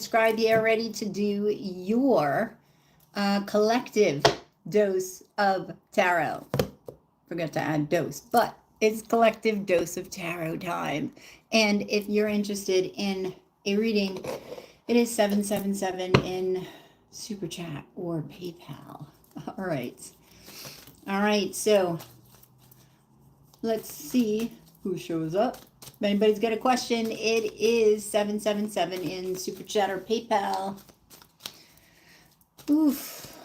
Scribe here, ready to do your collective dose of tarot. Forgot to add dose, but it's collective dose of tarot time. And if you're interested in a reading, it is 777 in Super Chat or PayPal. All right, so let's see who shows up. If anybody's got a question, it is 777 in Super Chat or PayPal. Oof.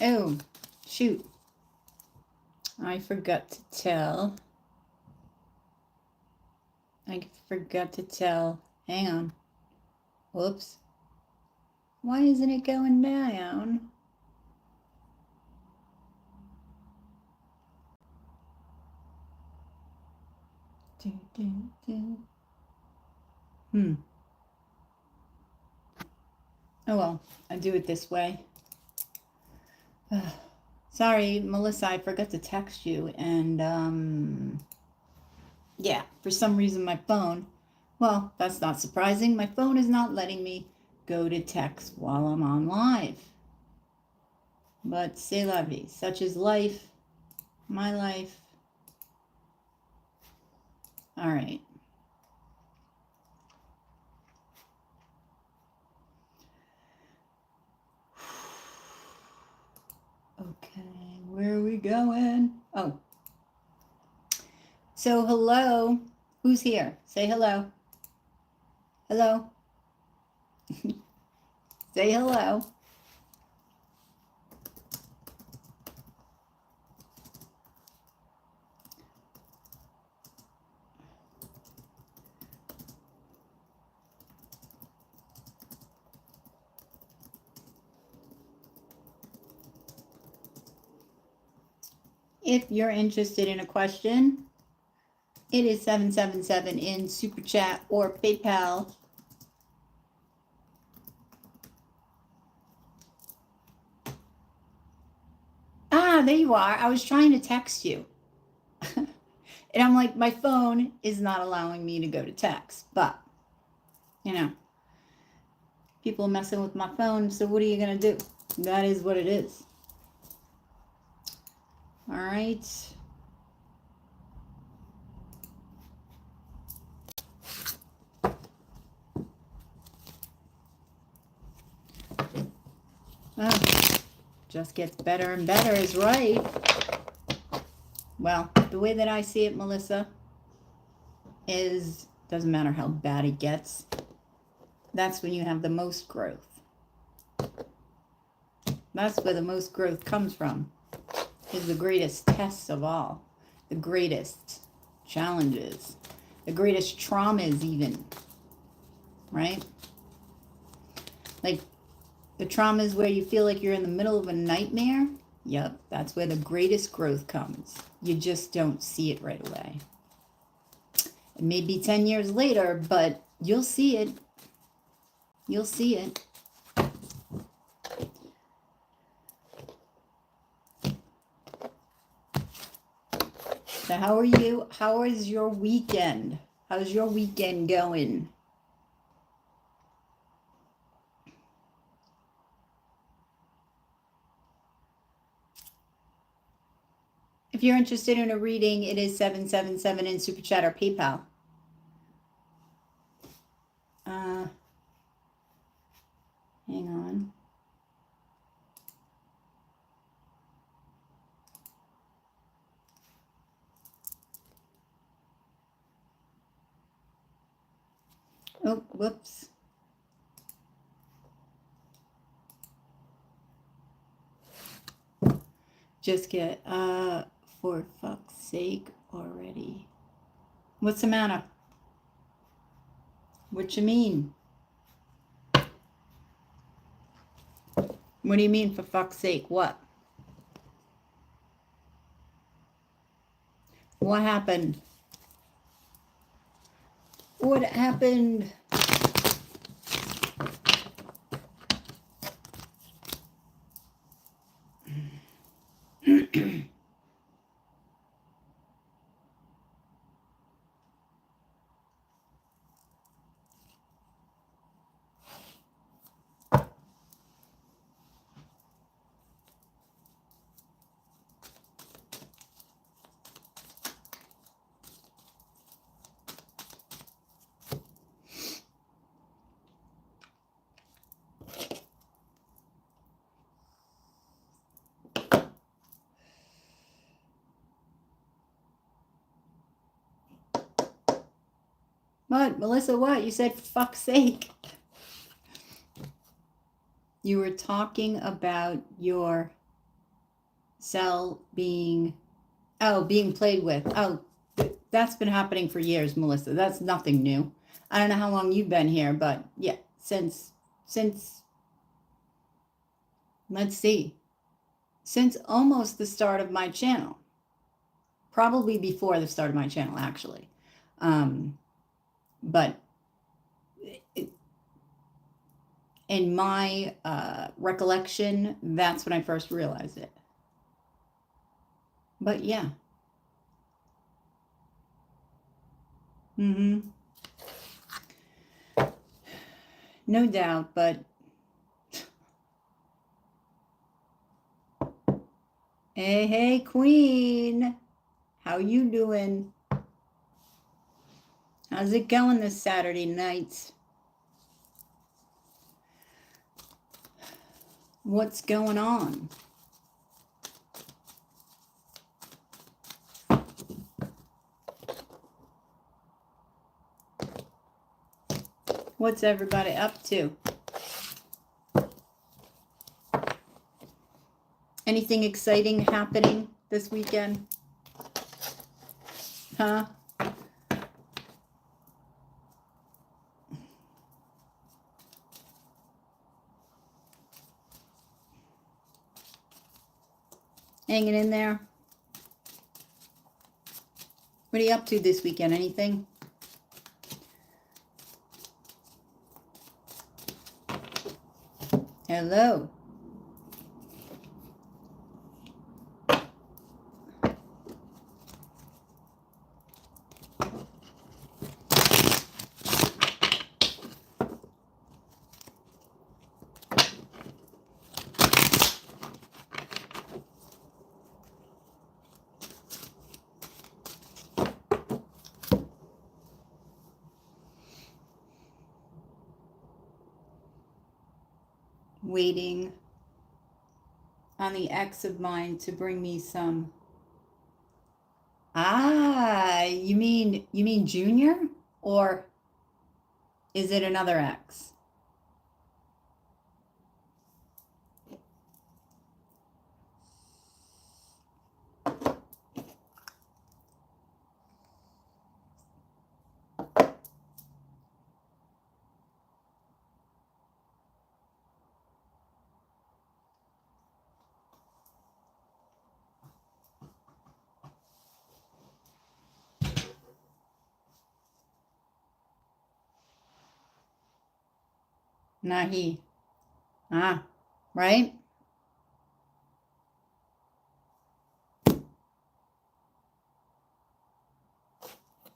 Oh, shoot. I forgot to tell. Hang on. Whoops. Why isn't it going down? Oh well, I do it this way. Sorry, Melissa, I forgot to text you, and yeah, for some reason my phone, well, that's not surprising. My phone is not letting me go to text while I'm on live. But c'est la vie, such is life, my life. All right. Okay, where are we going? Oh. So, hello. Who's here? Say hello. Hello. Say hello. If you're interested in a question, it is 777 in Super Chat or PayPal. Ah, there you are. I was trying to text you. And I'm like, my phone is not allowing me to go to text. But, you know, people are messing with my phone, so what are you going to do? That is what it is. All right. Oh, just gets better and better is right. Well, the way that I see it, Melissa, is doesn't matter how bad it gets. That's when you have the most growth. That's where the most growth comes from. Is the greatest tests of all, the greatest challenges, the greatest traumas even, right? Like the traumas where you feel like you're in the middle of a nightmare. Yep, that's where the greatest growth comes. You just don't see it right away. It may be 10 years later, but you'll see it. You'll see it. So how are you? How is your weekend? How's your weekend going? If you're interested in a reading, it is 777 in Super Chat or PayPal. Hang on. Oh, whoops. Just get, for fuck's sake already. What's the matter? What you mean? What do you mean, for fuck's sake? What? What happened? What happened? What, Melissa, what? You said, for fuck's sake. You were talking about your cell being played with. Oh, that's been happening for years, Melissa. That's nothing new. I don't know how long you've been here, but yeah, since let's see, since almost the start of my channel. Probably before the start of my channel, actually. But in my recollection, that's when I first realized it. But yeah. No doubt, but hey, Queen. How you doing? How's it going this Saturday night? What's going on? What's everybody up to? Anything exciting happening this weekend? Huh? Hanging in there? What are you up to this weekend? Anything? Hello. Waiting on the ex of mine to bring me some. You mean Junior? Or is it another ex? Not he. Right?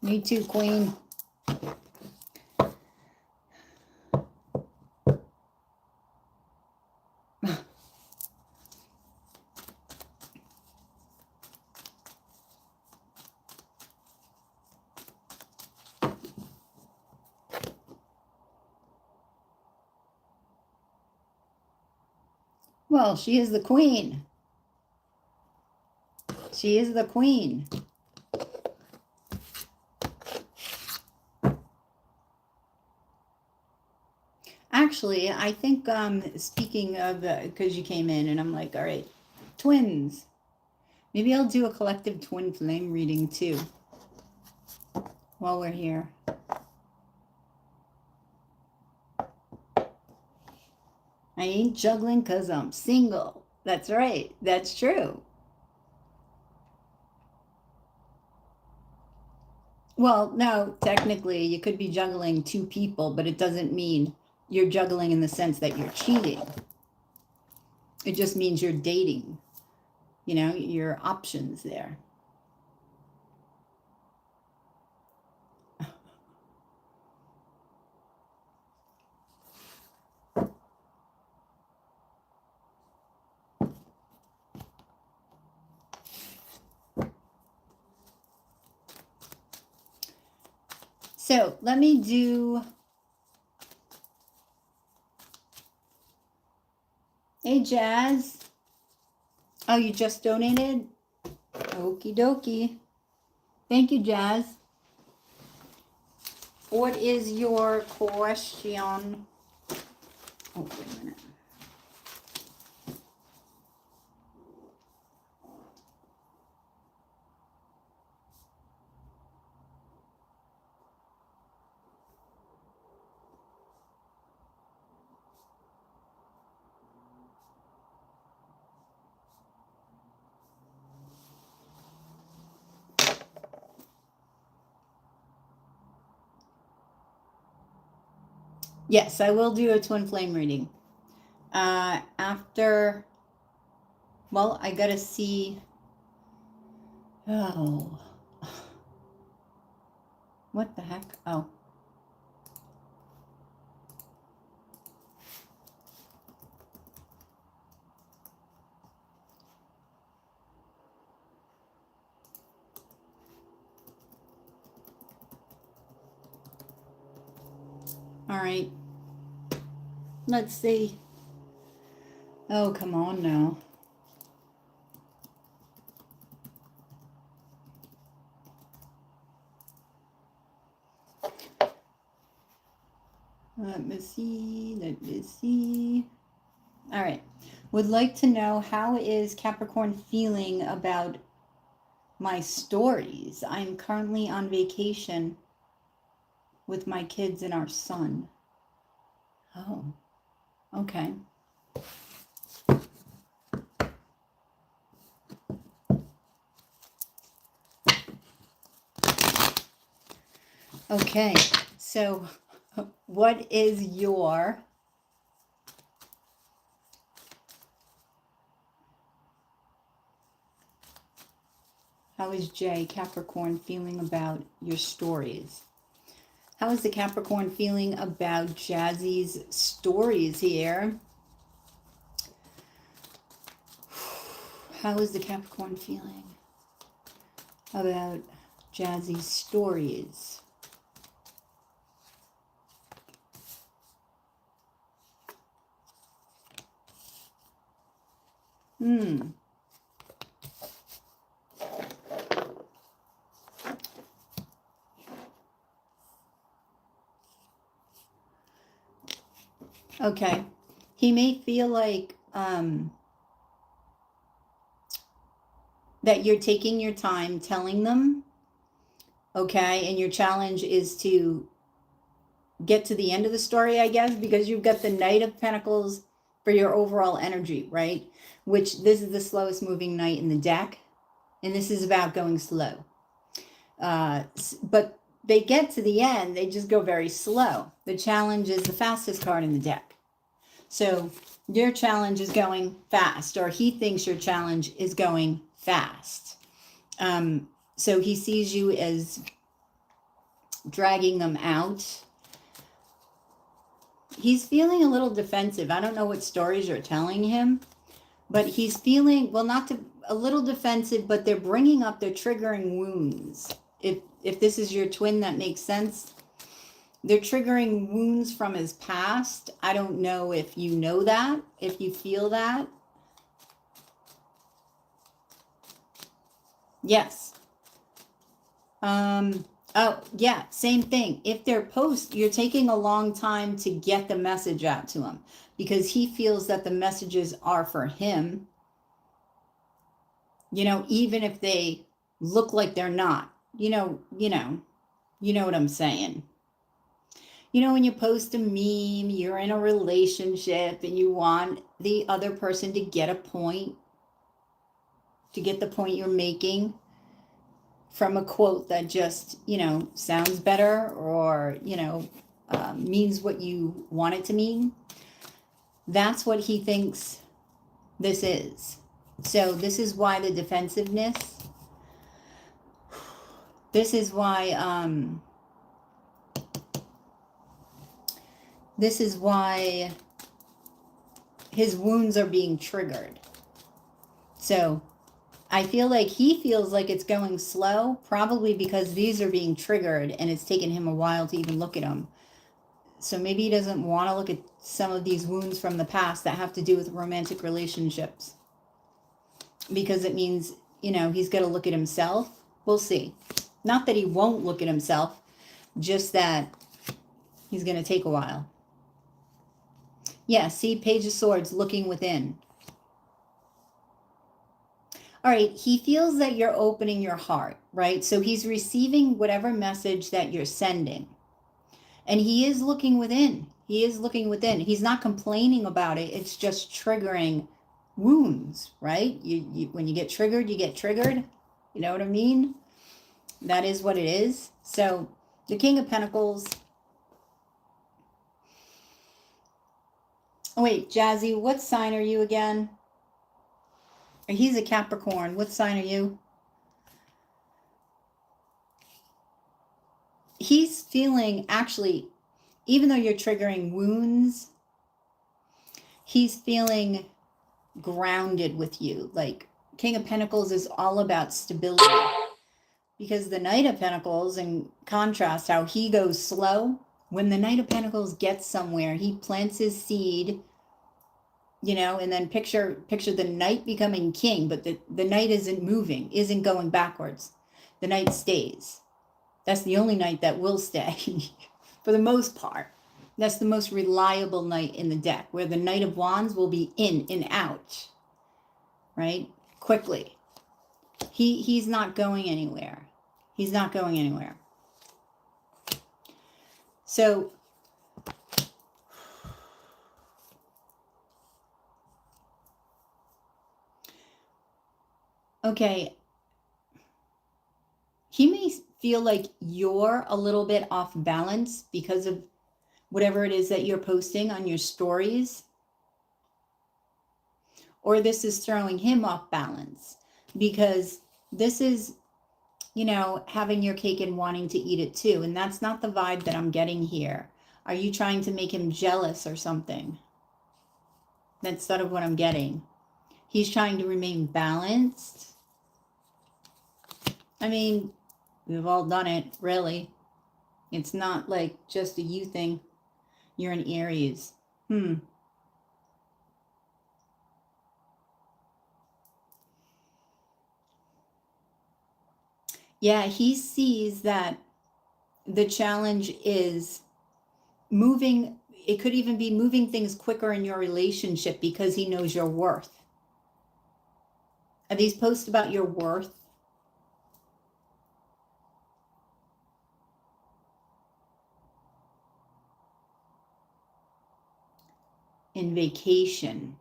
Me too, Queen. Well, she is the queen. She is the queen. Actually, I think, speaking of, because you came in and I'm like, all right, twins. Maybe I'll do a collective twin flame reading too while we're here. I ain't juggling because I'm single. That's right. That's true. Well, no, technically you could be juggling two people, but it doesn't mean you're juggling in the sense that you're cheating. It just means you're dating, your options there. So let me do. Hey, Jazz. Oh, you just donated? Okie dokie. Thank you, Jazz. What is your question? Oh, wait a minute. Yes, I will do a twin flame reading. After, well, I gotta see. Oh, what the heck? Oh. All right. Let's see. Oh, come on now. Let me see. All right. Would like to know, how is Capricorn feeling about my stories? I'm currently on vacation with my kids and our son. Oh, okay. Okay, so what is your how is Jay Capricorn feeling about your stories? How is the Capricorn feeling about Jazzy's stories here? How is the Capricorn feeling about Jazzy's stories? Okay. He may feel like that you're taking your time telling them, okay, and your challenge is to get to the end of the story, I guess, because you've got the Knight of Pentacles for your overall energy, right? Which this is the slowest moving knight in the deck, and this is about going slow. But they get to the end, they just go very slow. The challenge is the fastest card in the deck. So your challenge is going fast, or he thinks your challenge is going fast. So he sees you as dragging them out. He's feeling a little defensive. I don't know what stories you're telling him, but he's feeling, well, a little defensive, but they're triggering wounds. If this is your twin, that makes sense. They're triggering wounds from his past. I don't know if you know that, if you feel that. Yes. Oh, yeah, same thing. If they're you're taking a long time to get the message out to him because he feels that the messages are for him. You know, even if they look like they're not, you know what I'm saying. You know, when you post a meme, you're in a relationship and you want the other person to get a point, to get the point you're making from a quote that just, sounds better or, means what you want it to mean. That's what he thinks this is. So this is why the defensiveness. This is why his wounds are being triggered. So I feel like he feels like it's going slow, probably because these are being triggered and it's taken him a while to even look at them. So maybe he doesn't want to look at some of these wounds from the past that have to do with romantic relationships. Because it means, he's got to look at himself. We'll see. Not that he won't look at himself, just that He's going to take a while. Yeah, see, Page of Swords, looking within. All right, he feels that you're opening your heart, right? So he's receiving whatever message that you're sending. And he is looking within. He is looking within. He's not complaining about it. It's just triggering wounds, right? When you get triggered, you get triggered. You know what I mean? That is what it is. So the King of Pentacles. Oh, wait, Jazzy, what sign are you again? He's a Capricorn. What sign are you? He's feeling, actually, even though you're triggering wounds, he's feeling grounded with you. Like, King of Pentacles is all about stability. Because the Knight of Pentacles, in contrast, how he goes slow, when the Knight of Pentacles gets somewhere, he plants his seed, you know, and then picture the Knight becoming king, but the Knight isn't moving, isn't going backwards. The Knight stays. That's the only Knight that will stay for the most part. That's the most reliable Knight in the deck, where the Knight of Wands will be in and out, right? Quickly. He's not going anywhere. He's not going anywhere. So, okay, he may feel like you're a little bit off balance because of whatever it is that you're posting on your stories. Or this is throwing him off balance because this is, you know, having your cake and wanting to eat it too. And that's not the vibe that I'm getting here. Are you trying to make him jealous or something? That's sort of what I'm getting. He's trying to remain balanced. I mean, we've all done it, really. It's not like just a you thing. You're an Aries. Yeah, he sees that the challenge is moving. It could even be moving things quicker in your relationship because he knows your worth. Are these posts about your worth? In vacation.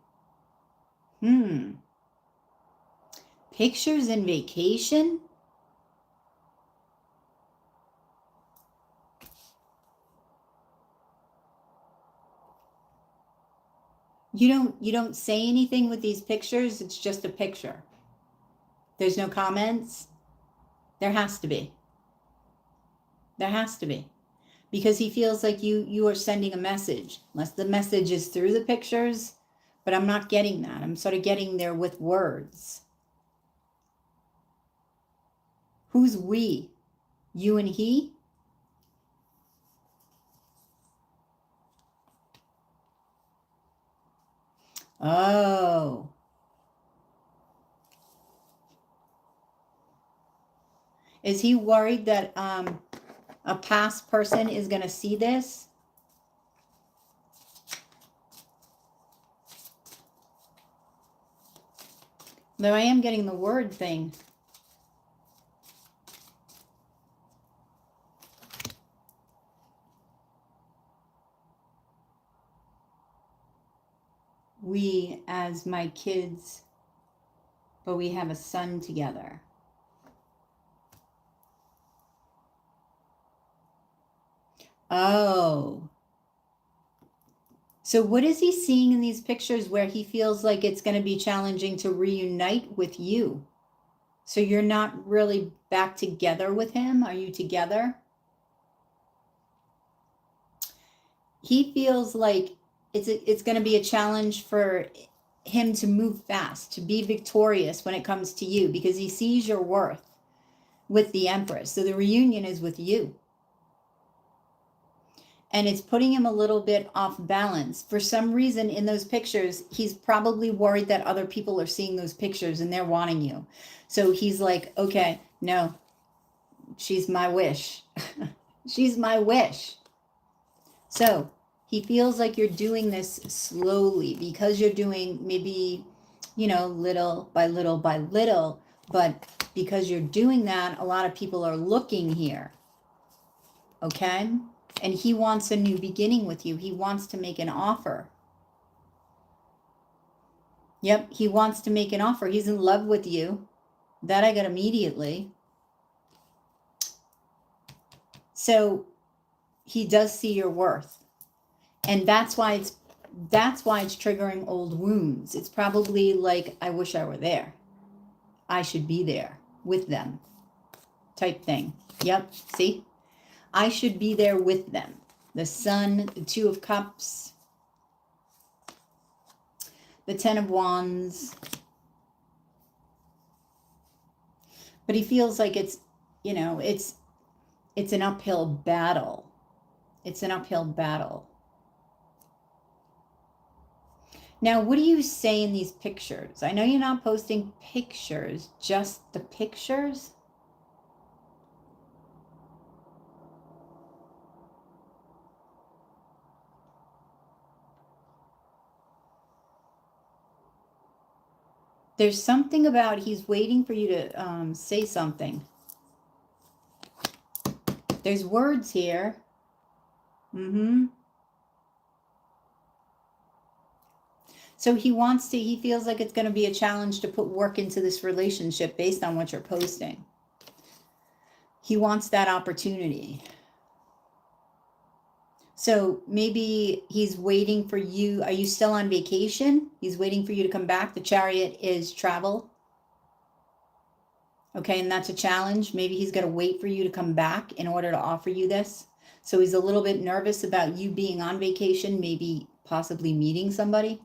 Pictures in vacation? You don't say anything with these pictures. It's just a picture. There's no comments. There has to be. There has to be. Because he feels like you are sending a message. Unless the message is through the pictures. But I'm not getting that. I'm sort of getting there with words. Who's we? You and he? Oh. Is he worried that a past person is going to see this? Though I am getting the word thing. We as my kids, but we have a son together. Oh. So what is he seeing in these pictures where he feels like it's going to be challenging to reunite with you? So you're not really back together with him? Are you together? He feels like it's going to be a challenge for him to move fast, to be victorious when it comes to you, because he sees your worth with the Empress. So the reunion is with you. And it's putting him a little bit off balance. For some reason in those pictures, he's probably worried that other people are seeing those pictures and they're wanting you. So he's like, okay, no, she's my wish. She's my wish. So he feels like you're doing this slowly because you're doing maybe, you know, little by little by little, but because you're doing that, a lot of people are looking here. Okay? And he wants a new beginning with you. He wants to make an offer. Yep, he wants to make an offer. He's in love with you. That I got immediately. So he does see your worth. And that's why it's triggering old wounds. It's probably like, I wish I were there. I should be there with them type thing. Yep, see? I should be there with them. The Sun, the Two of Cups, the Ten of Wands. But he feels like it's, you know, it's an uphill battle. It's an uphill battle. Now, what do you say in these pictures? I know you're not posting pictures, just the pictures. There's something about he's waiting for you to say something. There's words here. So he feels like it's going to be a challenge to put work into this relationship based on what you're posting. He wants that opportunity. So maybe he's waiting for you. Are you still on vacation? He's waiting for you to come back. The Chariot is travel. Okay, and that's a challenge. Maybe he's going to wait for you to come back in order to offer you this. So he's a little bit nervous about you being on vacation, maybe possibly meeting somebody.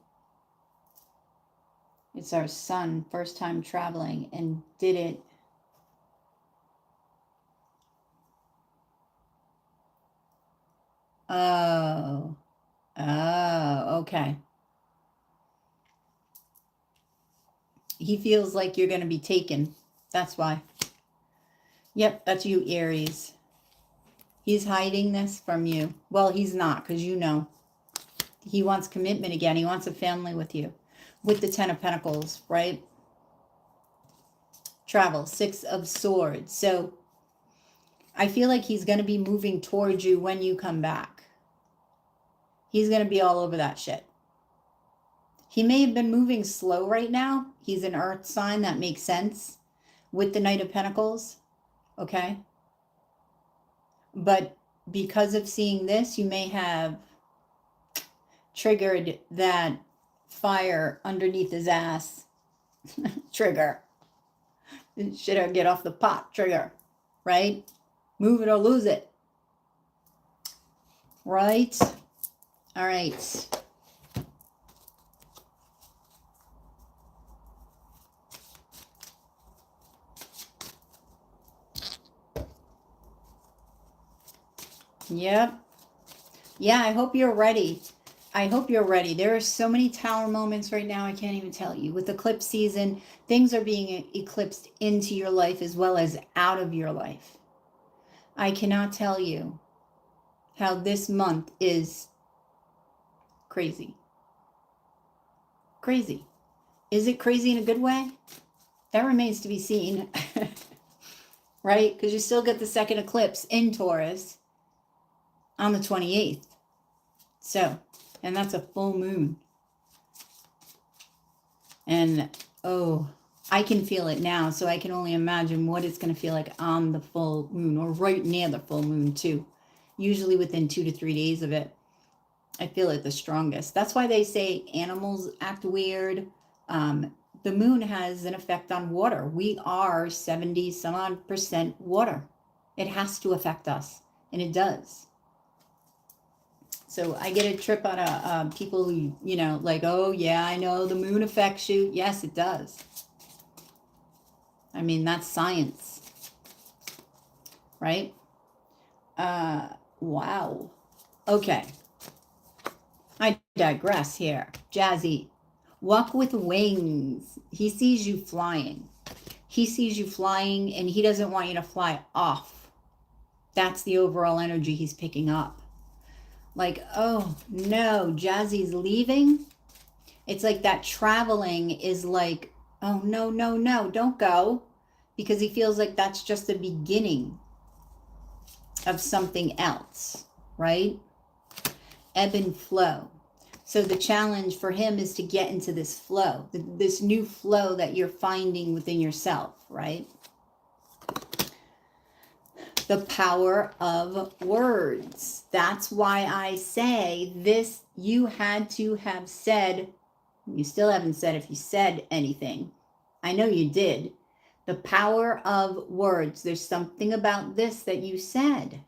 It's our Sun, first time traveling, and did it. Oh, okay. He feels like you're going to be taken. That's why. Yep, that's you, Aries. He's hiding this from you. Well, he's not, because you know. He wants commitment again. He wants a family with you. With the Ten of Pentacles, right? Travel, Six of Swords. So I feel like he's going to be moving towards you when you come back. He's going to be all over that shit. He may have been moving slow right now. He's an earth sign. That makes sense. With the Knight of Pentacles. Okay. But because of seeing this, you may have triggered that fire underneath his ass trigger. Should I get off the pot trigger, right? Move it or lose it. Right? All right. Yep. Yeah, I hope you're ready. I hope you're ready. There are so many Tower moments right now, I can't even tell you. With eclipse season, things are being eclipsed into your life as well as out of your life. I cannot tell you how this month is crazy. Crazy. Is it crazy in a good way? That remains to be seen. Right? Because you still get the second eclipse in Taurus on the 28th. So, and that's a full moon. And, oh, I can feel it now, so I can only imagine what it's going to feel like on the full moon, or right near the full moon, too. Usually within 2 to 3 days of it, I feel it the strongest. That's why they say animals act weird. The moon has an effect on water. We are 70% water. It has to affect us, and it does. So I get a trip out of people who, you know, like, oh, yeah, I know the moon affects you. Yes, it does. I mean, that's science, right? Wow. Okay. I digress here. Jazzy. Walk with wings. He sees you flying. He sees you flying, and he doesn't want you to fly off. That's the overall energy he's picking up. Like, oh no, Jazzy's leaving. It's like that traveling is like, oh no, no, no, don't go. Because he feels like that's just the beginning of something else, right? Ebb and flow. So the challenge for him is to get into this flow, this new flow that you're finding within yourself, right? The power of words. That's why I say this, you had to have said, you still haven't said if you said anything. I know you did. The power of words. There's something about this that you said.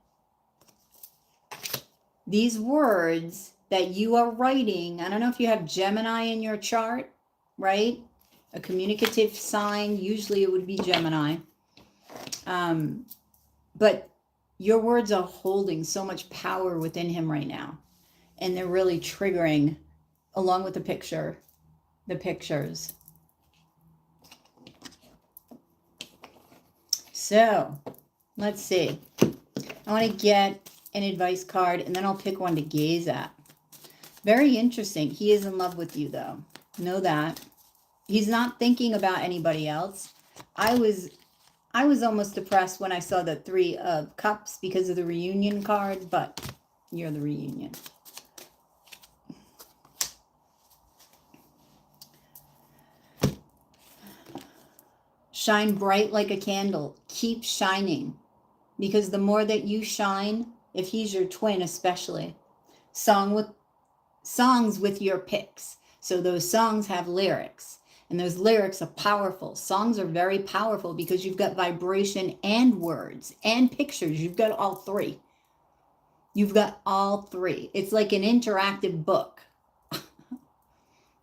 These words that you are writing, I don't know if you have Gemini in your chart, right? A communicative sign, usually it would be Gemini. But your words are holding so much power within him right now. And they're really triggering, along with the pictures. So, let's see. I want to get an advice card, and then I'll pick one to gaze at. Very interesting. He is in love with you, though. Know that. He's not thinking about anybody else. I was almost depressed when I saw the 3 of Cups because of the reunion card, but you're the reunion. Shine bright like a candle. Keep shining. Because the more that you shine, if he's your twin especially, songs with your picks. So those songs have lyrics. And those lyrics are powerful. Songs are very powerful because you've got vibration and words and pictures. You've got all 3. You've got all 3. It's like an interactive book,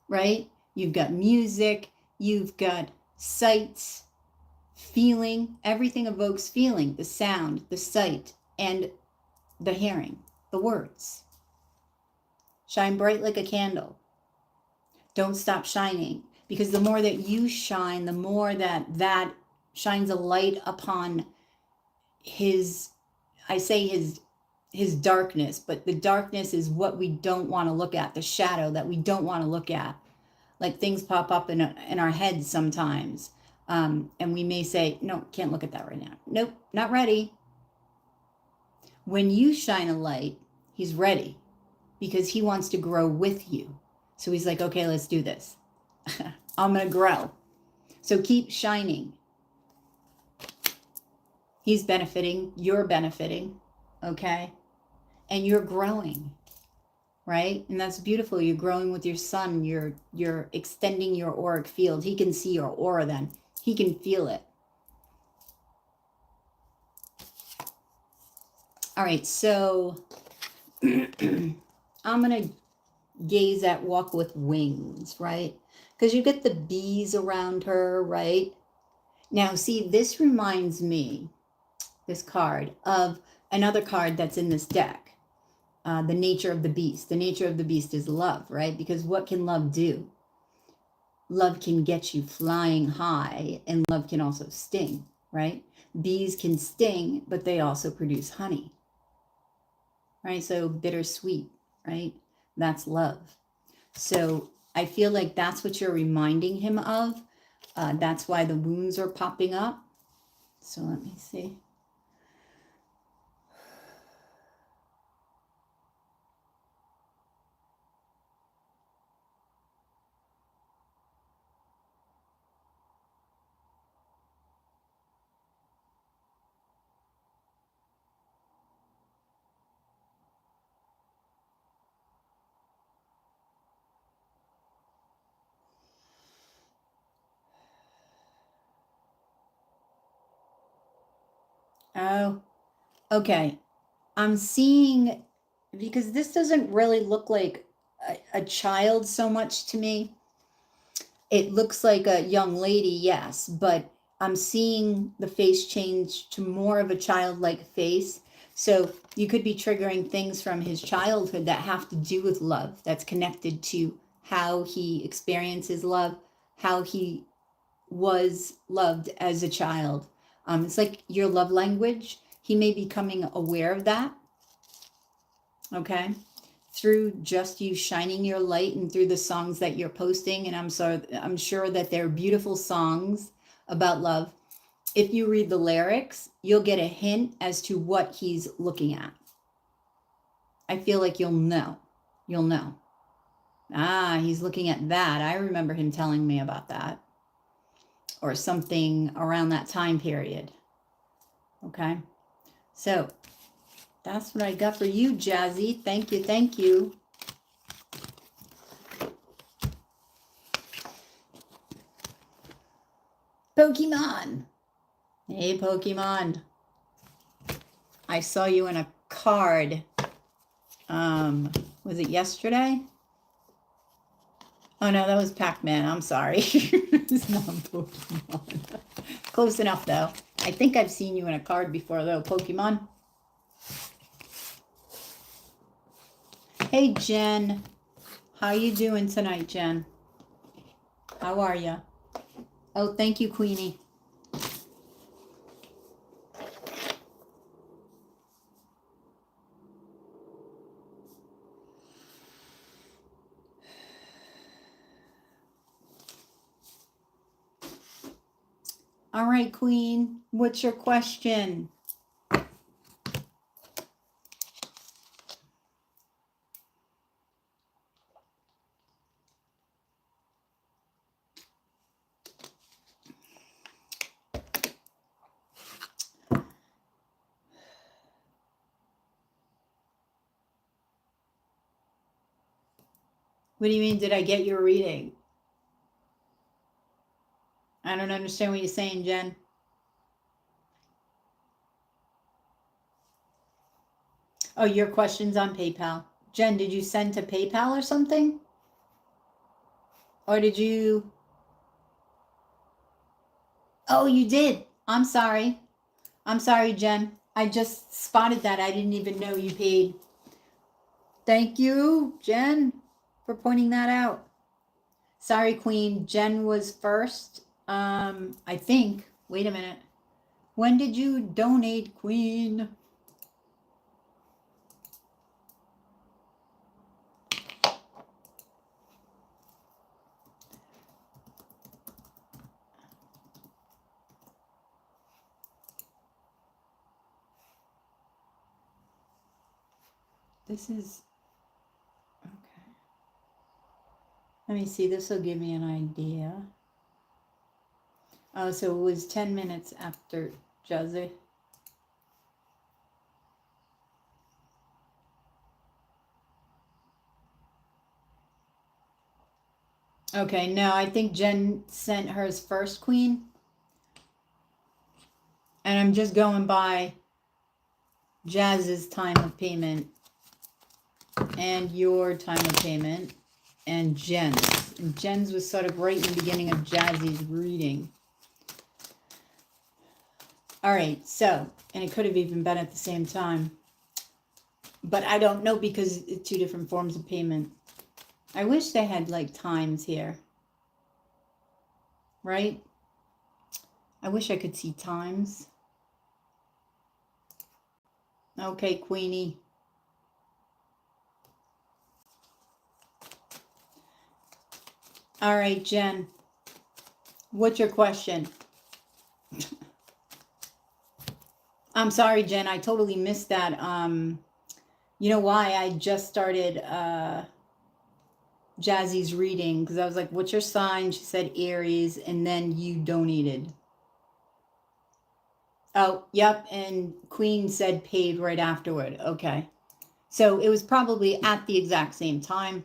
right? You've got music, you've got sights, feeling. Everything evokes feeling, the sound, the sight, and the hearing, the words. Shine bright like a candle. Don't stop shining, because the more that you shine, the more that shines a light upon his darkness, but the darkness is what we don't want to look at, the shadow that we don't want to look at. Like things pop up in our heads sometimes. And we may say, no, can't look at that right now. Nope, not ready. When you shine a light, he's ready because he wants to grow with you. So he's like, okay, let's do this. I'm going to grow. So keep shining. He's benefiting. You're benefiting. Okay. And you're growing. Right? And that's beautiful. You're growing with your sun. You're extending your auric field. He can see your aura then. He can feel it. All right, so I'm going to gaze at Walk with Wings, right? Because you get the bees around her, right? Now, see, this reminds me, this card, of another card that's in this deck. The nature of the beast. The nature of the beast is love, right? Because what can love do? Love can get you flying high, and love can also sting, right? Bees can sting, but they also produce honey, right? So bittersweet, right? That's love. So I feel like that's what you're reminding him of. That's why the wounds are popping up. So let me see. Oh, okay. I'm seeing, because this doesn't really look like a child so much to me. It looks like a young lady, yes, but I'm seeing the face change to more of a childlike face. So you could be triggering things from his childhood that have to do with love, that's connected to how he experiences love, how he was loved as a child. It's like your love language. He may be becoming aware of that. Okay. through just you shining your light and through the songs that you're posting. And I'm sure that they're beautiful songs about love. If you read the lyrics, you'll get a hint as to what he's looking at. I feel like you'll know. You'll know. Ah, he's looking at that. I remember him telling me about that. Or something around that time period. Okay. So that's what I got for you, Jazzy. Thank you. Thank you. Pokemon. Hey, Pokemon. I saw you in a card. Was it yesterday? Oh, no, that was Pac-Man. I'm sorry. It's not Pokemon. Close enough, though. I think I've seen you in a card before, though, Pokemon. Hey, Jen. How you doing tonight, Jen? How are you? Oh, thank you, Queenie. All right, Queen. What's your question? What do you mean, did I get your reading? I don't understand what you're saying, Jen. Oh, your question's on PayPal. Jen, did you send to PayPal or something? Or did you? Oh, you did. I'm sorry. I'm sorry, Jen. I just spotted that. I didn't even know you paid. Thank you, Jen, for pointing that out. Sorry, Queen. Jen was first. I think. Wait a minute. When did you donate, Queen? This is okay. Let me see. This will give me an idea. Oh, so it was 10 minutes after Jazzy. Okay, no, I think Jen sent hers first, Queen. And I'm just going by Jazz's time of payment and your time of payment and Jen's. And Jen's was sort of right in the beginning of Jazzy's reading. All right, so, and it could have even been at the same time. But I don't know because it's two different forms of payment. I wish they had like times here. Right? I wish I could see times. Okay, Queenie. All right, Jen. What's your question? I'm sorry, Jen. I totally missed that. You know why? I just started Jazzy's reading because I was like, what's your sign? She said Aries, and then you donated. Oh, yep. And Queen said paid right afterward. Okay. So it was probably at the exact same time.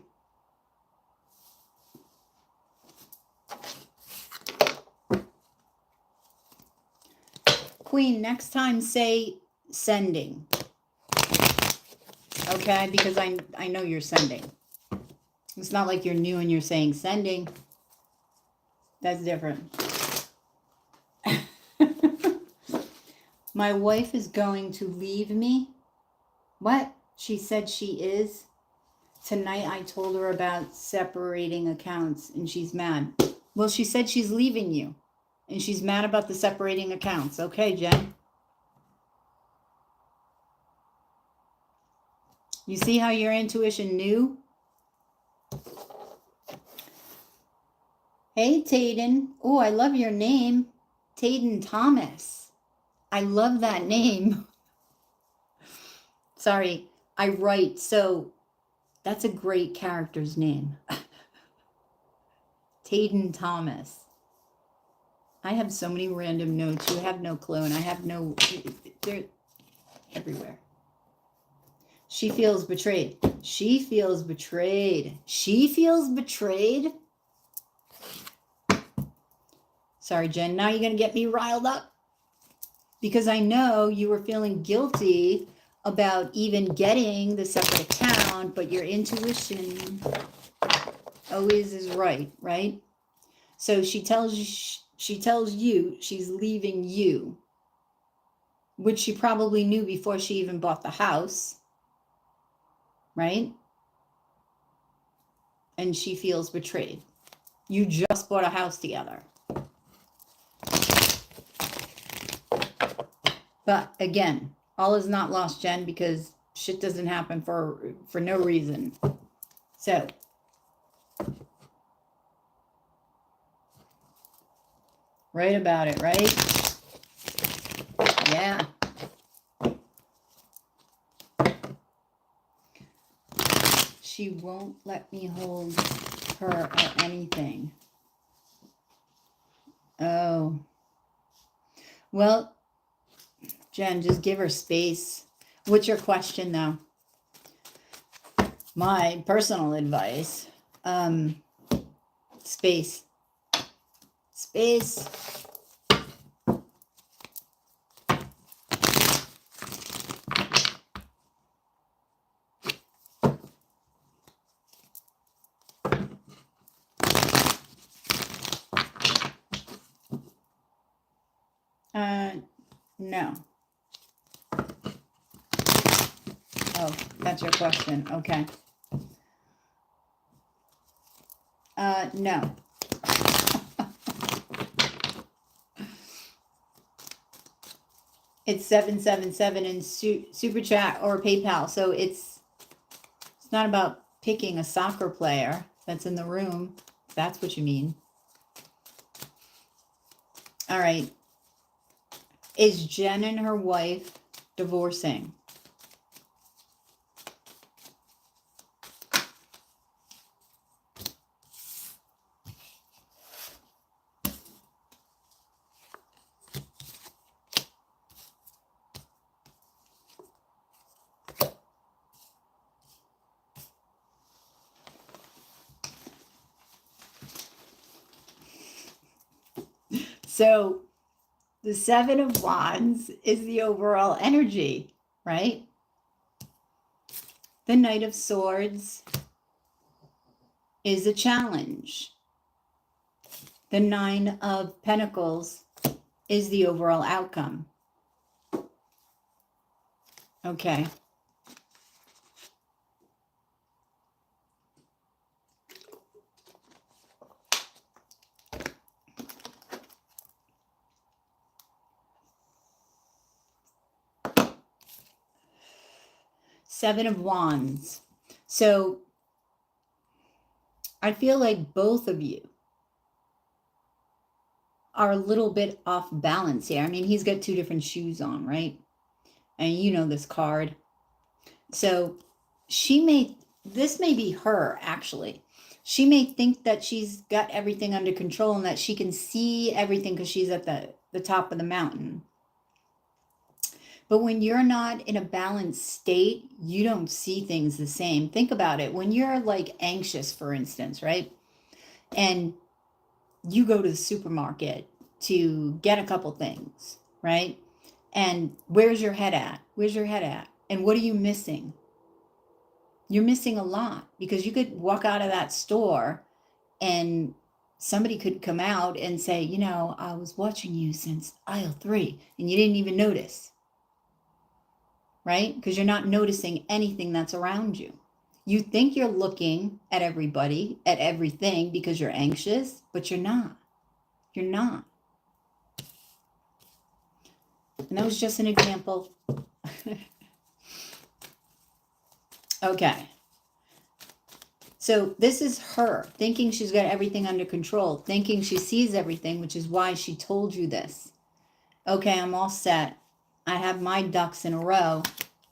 Queen, next time say sending. Okay, because I know you're sending. It's not like you're new and you're saying sending. That's different. My wife is going to leave me. What? She said she is. Tonight I told her about separating accounts and she's mad. Well, she said she's leaving you and she's mad about the separating accounts. Okay, Jen. You see how your intuition knew? Hey, Tayden. Oh, I love your name. Tayden Thomas. I love that name. Sorry, I write, so that's a great character's name. Tayden Thomas. I have so many random notes. You have no clue, and I have no... They're everywhere. She feels betrayed. She feels betrayed. She feels betrayed? Sorry, Jen. Now you're going to get me riled up. Because I know you were feeling guilty about even getting the separate account, but your intuition always is right, right? So she tells you she's leaving you, which she probably knew before she even bought the house, right? And she feels betrayed. You just bought a house together. But again, all is not lost, Jen, because shit doesn't happen for no reason. So write about it, right? Yeah. She won't let me hold her or anything. Oh. Well, Jen, just give her space. What's your question, though? My personal advice, space. Space. No. Oh, that's your question. Okay. No. It's 777 in Super Chat or PayPal. So it's not about picking a soccer player that's in the room. If that's what you mean. All right. Is Jen and her wife divorcing? So the Seven of Wands is the overall energy, right? The Knight of Swords is a challenge. The Nine of Pentacles is the overall outcome. Okay. Seven of Wands. So I feel like both of you are a little bit off balance here. I mean, he's got two different shoes on, right? And you know this card. So this may be her actually. She may think that she's got everything under control and that she can see everything because she's at the top of the mountain. But when you're not in a balanced state, you don't see things the same. Think about it. When you're like anxious, for instance, right? And you go to the supermarket to get a couple things, right? And where's your head at? Where's your head at? And what are you missing? You're missing a lot because you could walk out of that store and somebody could come out and say, you know, I was watching you since aisle 3 and you didn't even notice. Right? Because you're not noticing anything that's around you. You think you're looking at everybody, at everything because you're anxious, but you're not. You're not. And that was just an example. Okay. So this is her thinking she's got everything under control, thinking she sees everything, which is why she told you this. Okay, I'm all set. I have my ducks in a row,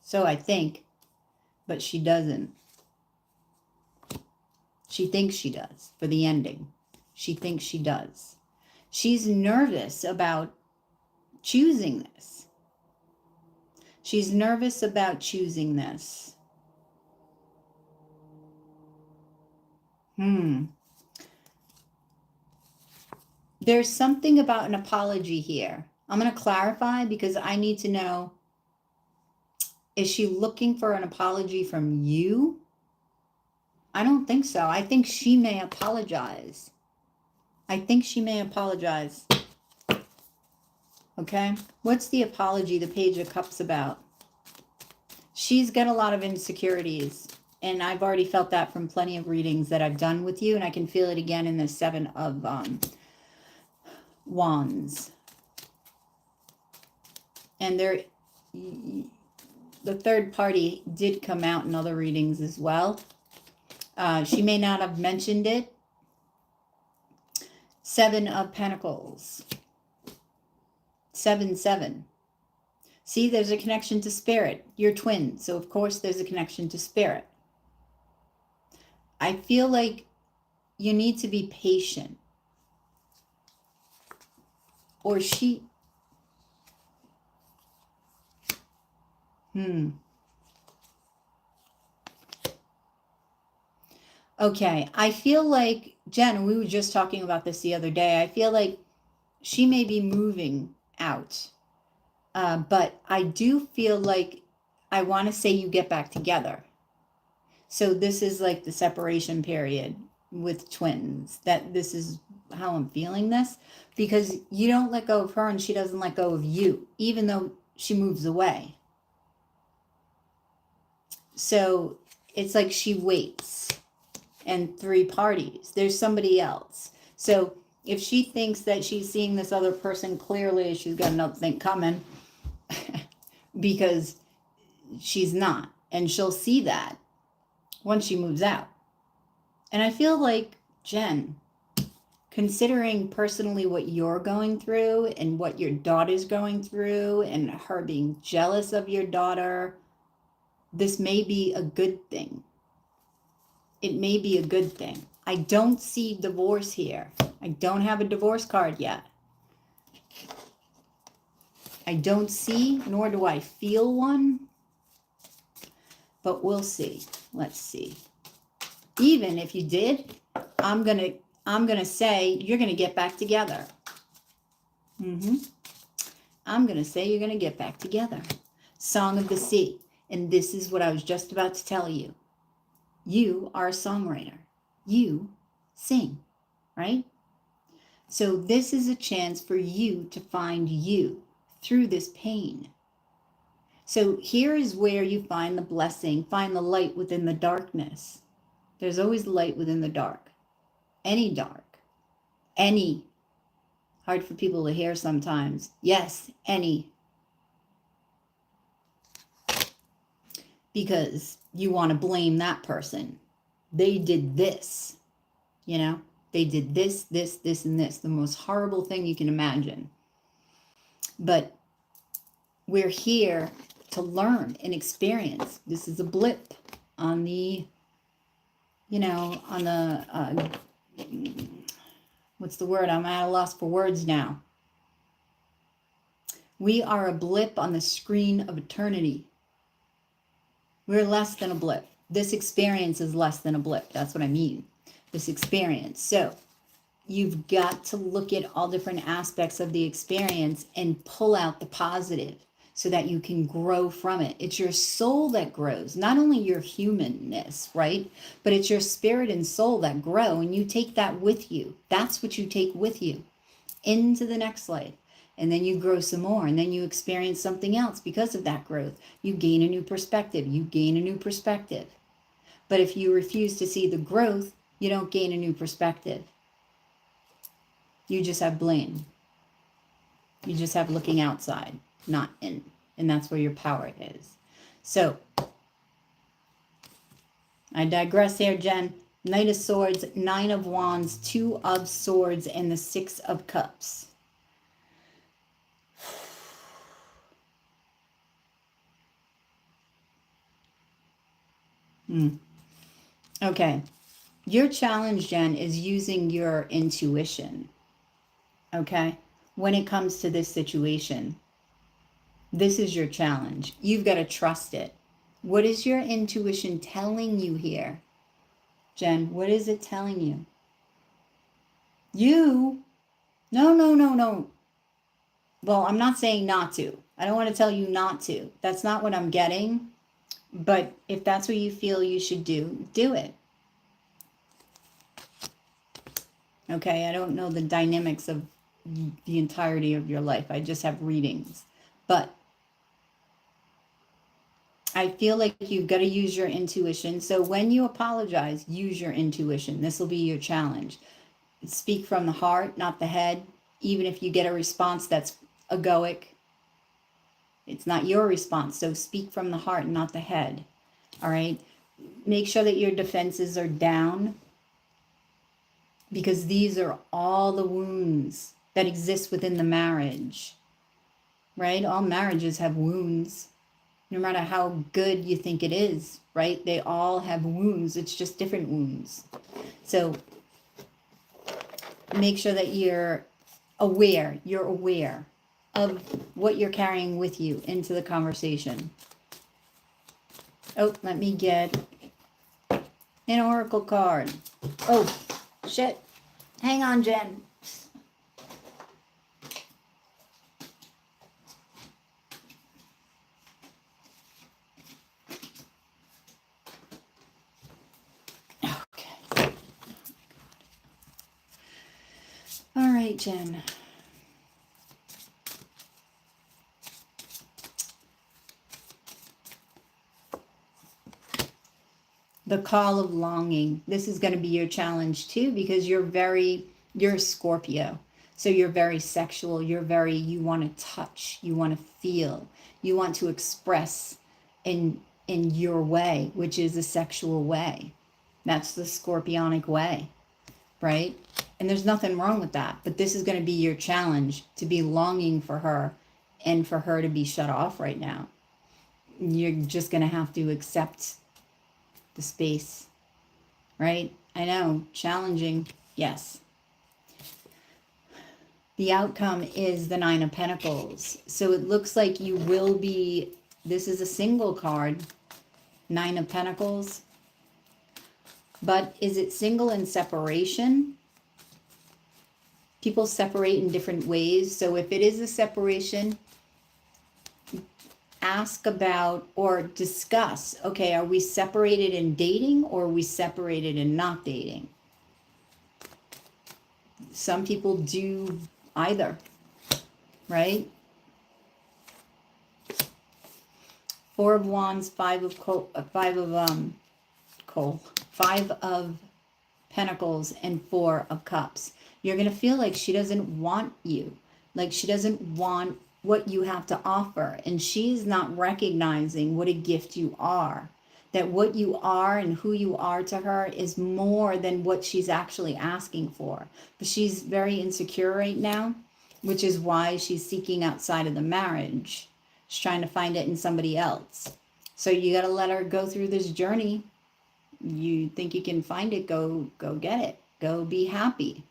so I think, but she doesn't. She thinks she does for the ending. She thinks she does. She's nervous about choosing this. She's nervous about choosing this. There's something about an apology here. I'm going to clarify because I need to know, is she looking for an apology from you? I don't think so. I think she may apologize. I think she may apologize. Okay? What's the apology the Page of Cups about? She's got a lot of insecurities. And I've already felt that from plenty of readings that I've done with you. And I can feel it again in the Seven of Wands. And there, the third party did come out in other readings as well. She may not have mentioned it. Seven of Pentacles. 7-7. See, there's a connection to spirit. You're twins, so of course there's a connection to spirit. I feel like you need to be patient. Or she... Okay, I feel like, Jen, we were just talking about this the other day. I feel like she may be moving out. But I do feel like I want to say you get back together. So this is like the separation period with twins. That this is how I'm feeling this. Because you don't let go of her and she doesn't let go of you, even though she moves away. So it's like she waits. And three parties. There's somebody else. So if she thinks that she's seeing this other person clearly, she's got another thing coming. Because she's not. And she'll see that once she moves out. And I feel like, Jen, considering personally what you're going through and what your daughter's going through and her being jealous of your daughter, this may be a good thing. It may be a good thing. I don't see divorce here. I don't have a divorce card yet. I don't see, nor do I feel one. But we'll see. Let's see. Even if you did, I'm gonna say you're gonna get back together. I'm gonna say you're gonna get back together. Song of the Sea. And this is what I was just about to tell you. You are a songwriter. You sing, right? So this is a chance for you to find you through this pain. So here is where you find the blessing, find the light within the darkness. There's always light within the dark. Any dark. Any. Hard for people to hear sometimes. Yes, any. Because you want to blame that person. They did this. You know? They did this, this, this, and this. The most horrible thing you can imagine. But we're here to learn and experience. This is a blip on the, you know, on the, what's the word? I'm at a loss for words now. We are a blip on the screen of eternity. We're less than a blip. This experience is less than a blip. That's what I mean. This experience. So you've got to look at all different aspects of the experience and pull out the positive so that you can grow from it. It's your soul that grows, not only your humanness, right? But it's your spirit and soul that grow, and you take that with you. That's what you take with you into the next life. And then you grow some more, and then you experience something else because of that growth. You gain a new perspective. You gain a new perspective. But if you refuse to see the growth, you don't gain a new perspective. You just have blame. You just have looking outside, not in. And that's where your power is. So I digress here, Jen. Knight of Swords, Nine of Wands, Two of Swords, and the Six of Cups. Okay. Your challenge, Jen, is using your intuition. Okay? When it comes to this situation, this is your challenge. You've got to trust it. What is your intuition telling you here? Jen, what is it telling you? No. Well, I'm not saying not to. I don't want to tell you not to. That's not what I'm getting. But if that's what you feel you should do, do it. Okay, I don't know the dynamics of the entirety of your life. I just have readings. But I feel like you've got to use your intuition. So when you apologize, use your intuition. This will be your challenge. Speak from the heart, not the head. Even if you get a response that's egoic, it's not your response. So speak from the heart, not the head. All right. Make sure that your defenses are down, because these are all the wounds that exist within the marriage, right? All marriages have wounds, no matter how good you think it is, right? They all have wounds. It's just different wounds. So make sure that you're aware of what you're carrying with you into the conversation. Oh, let me get an oracle card. Oh, shit. Hang on, Jen. Okay. All right, Jen. The call of longing. This is going to be your challenge too, because you're a Scorpio. So you're very sexual. You want to touch, you want to feel, you want to express in your way, which is a sexual way. That's the scorpionic way, right? And there's nothing wrong with that. But this is going to be your challenge, to be longing for her and for her to be shut off right now. You're just going to have to accept the space, right? I know, challenging, yes. The outcome is the Nine of Pentacles. So it looks like you will be, this is a single card, Nine of Pentacles. But is it single in separation? People separate in different ways. So if it is a separation, ask about or discuss, okay, are we separated in dating, or are we separated in not dating? Some people do either, right? Four of Wands, Five of Pentacles, and Four of Cups. You're going to feel like she doesn't want you, like she doesn't want what you have to offer, and she's not recognizing what a gift you are, that what you are and who you are to her is more than what she's actually asking for. But she's very insecure right now, which is why she's seeking outside of the marriage. She's trying to find it in somebody else. So you got to let her go through this journey. You think you can find it, go get it. Go be happy,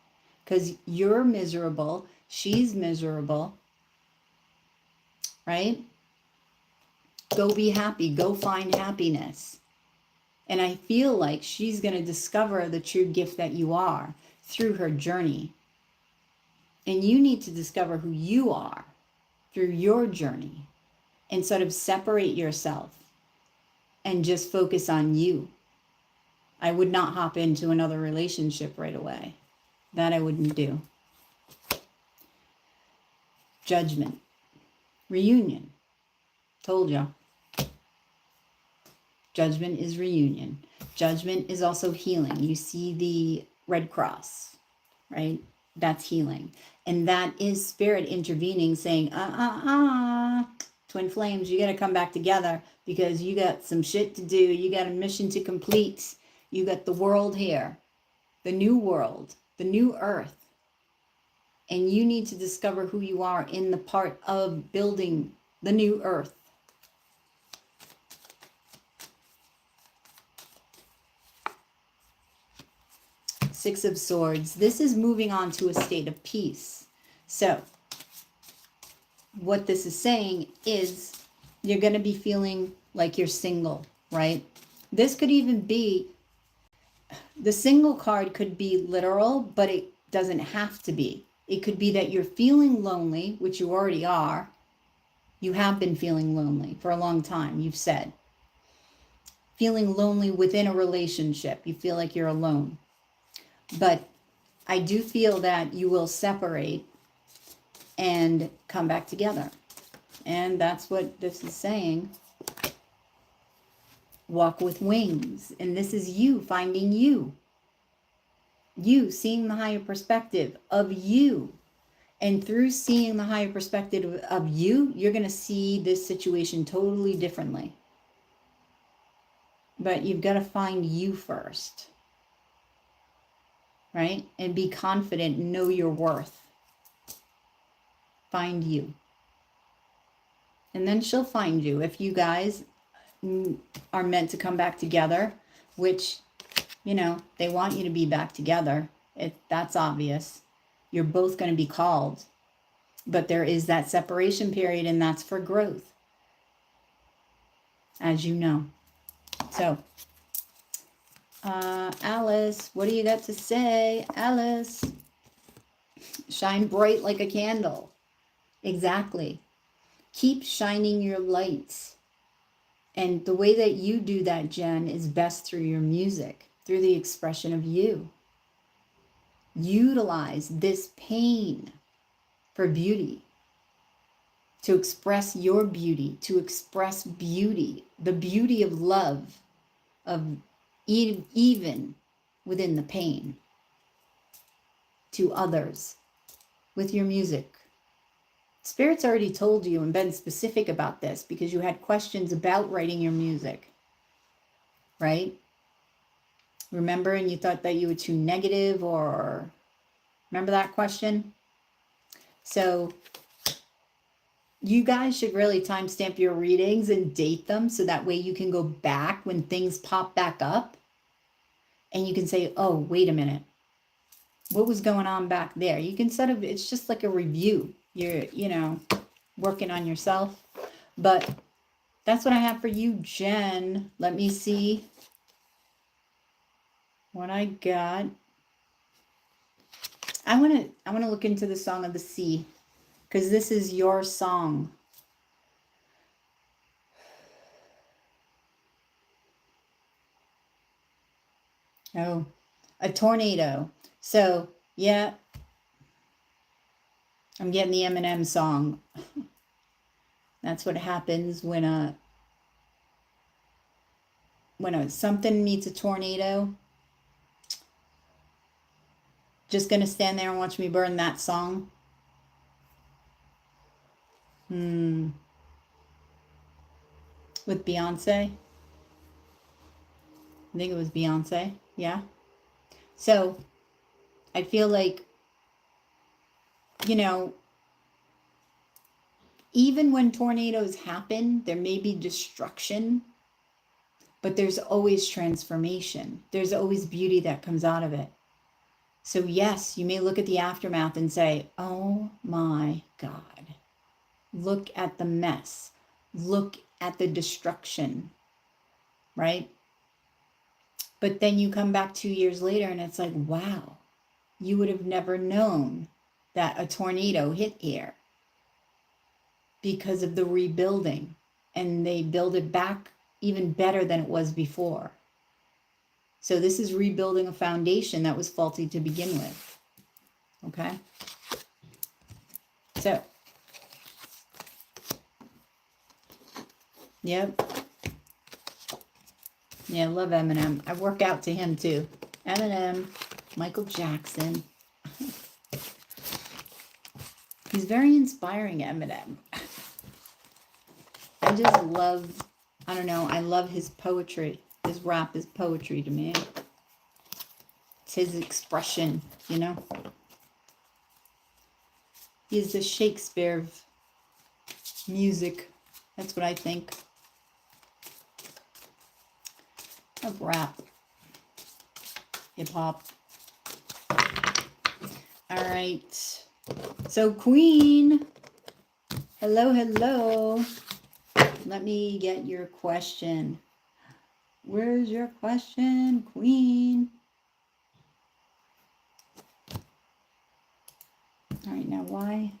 because you're miserable, she's miserable, right? Go be happy. Go find happiness. And I feel like she's going to discover the true gift that you are through her journey. And you need to discover who you are through your journey, and sort of separate yourself and just focus on you. I would not hop into another relationship right away. That I wouldn't do. Judgment. Reunion. Told you. Judgment is reunion. Judgment is also healing. You see the Red Cross, right? That's healing. And that is spirit intervening, saying, Twin flames, you got to come back together because you got some shit to do. You got a mission to complete. You got the world here, the new world, the new earth. And you need to discover who you are in the part of building the new earth. Six of Swords. This is moving on to a state of peace. So what this is saying is you're going to be feeling like you're single, right? This could even be, the single card could be literal, but it doesn't have to be. It could be that you're feeling lonely, which you already are. You have been feeling lonely for a long time, you've said. Feeling lonely within a relationship. You feel like you're alone. But I do feel that you will separate and come back together. And that's what this is saying. Walk with wings. And this is you finding you. You seeing the higher perspective of you. And through seeing the higher perspective of you, you're going to see this situation totally differently. But you've got to find you first. Right? And be confident, know your worth. Find you. And then she'll find you. If you guys are meant to come back together, which, you know, they want you to be back together. That's obvious. You're both going to be called. But there is that separation period, and that's for growth. As you know. So, Alice, what do you got to say? Alice, shine bright like a candle. Exactly. Keep shining your lights. And the way that you do that, Jen, is best through your music, through the expression of you. Utilize this pain for beauty, to express your beauty, to express beauty, the beauty of love, of even within the pain, to others with your music. Spirit's already told you and been specific about this because you had questions about writing your music, right? Remember, and you thought that you were too negative, or remember that question? So you guys should really timestamp your readings and date them so that way you can go back when things pop back up and you can say, oh, wait a minute. What was going on back there? You can sort of, it's just like a review. You're, you know, working on yourself. But that's what I have for you, Jen. Let me see what I got. I want to look into the Song of the Sea because this is your song. Oh, a tornado. So, yeah, I'm getting the Eminem song. That's what happens when something meets a tornado. Just gonna stand there and watch me burn that song. With Beyonce. I think it was Beyonce. Yeah. So I feel like, you know, even when tornadoes happen, there may be destruction, but there's always transformation. There's always beauty that comes out of it. So yes, you may look at the aftermath and say, oh my God, look at the mess. Look at the destruction, right? But then you come back 2 years later and it's like, wow, you would have never known that a tornado hit here because of the rebuilding, and they build it back even better than it was before. So this is rebuilding a foundation that was faulty to begin with. Okay? So, yep. Yeah, I love Eminem. I work out to him too. Eminem, Michael Jackson. He's very inspiring, Eminem. I just love, I don't know, I love his poetry. His rap is poetry to me. It's his expression, you know? He's the Shakespeare of music. That's what I think. Of rap. Hip-hop. All right. So, Queen. Hello, hello. Let me get your question. Where's your question, Queen? All right, now why?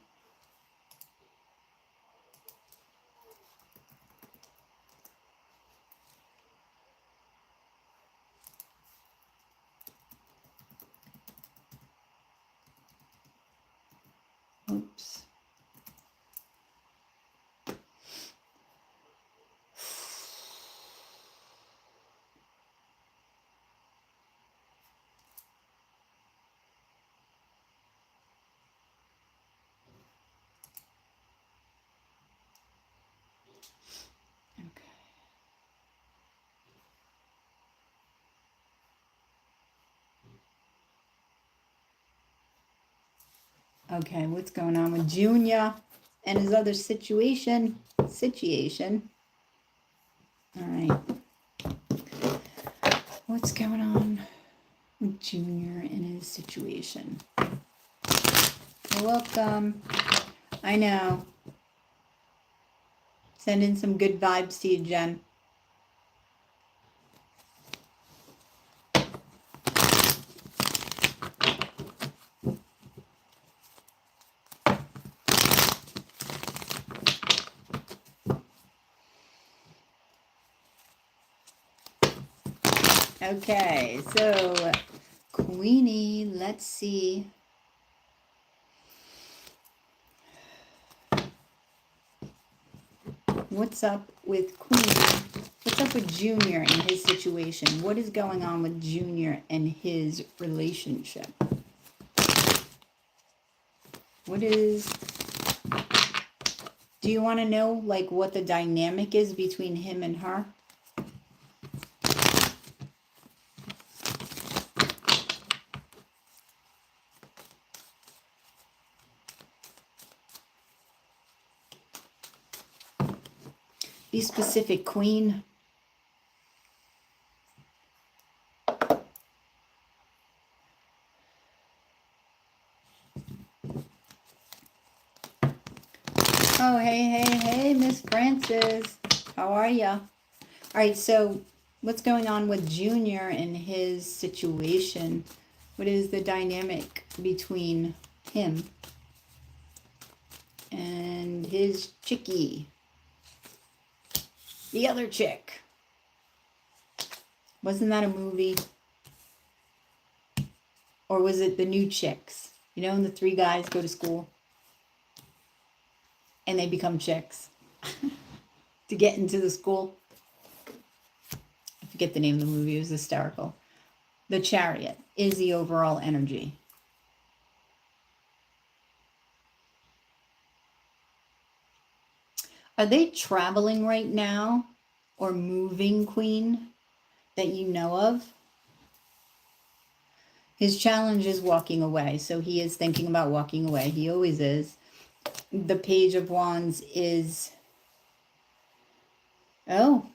Oops. Okay, what's going on with Junior and his other situation? All right. What's going on with Junior and his situation? You're welcome. I know. Sending some good vibes to you, Jen. Okay, so Queenie, let's see. What's up with Queen? What's up with Junior and his situation? What is going on with Junior and his relationship? Do you want to know like what the dynamic is between him and her? Be specific, Queen. Oh, hey, Miss Francis. How are ya? All right, so what's going on with Junior and his situation? What is the dynamic between him and his chickie? The other chick. Wasn't that a movie? Or was it The New Chicks? You know, and the three guys go to school and they become chicks to get into the school. I forget the name of the movie. It was hysterical. The Chariot is the overall energy. Are they traveling right now or moving, Queen, that you know of? His challenge is walking away, so he is thinking about walking away. He always is. The Page of Wands is... Oh.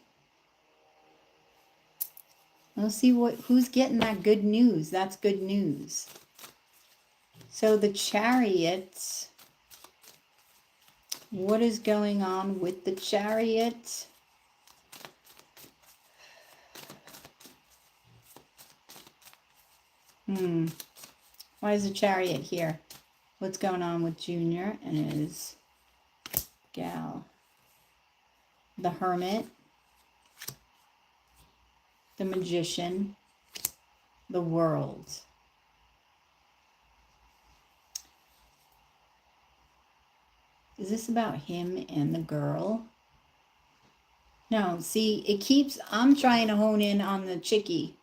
Let's see who's getting that good news. That's good news. So the Chariot... What is going on with the Chariot? Why is the Chariot here? What's going on with Junior and his gal? The Hermit, the Magician, the World. Is this about him and the girl? No, see, I'm trying to hone in on the chickie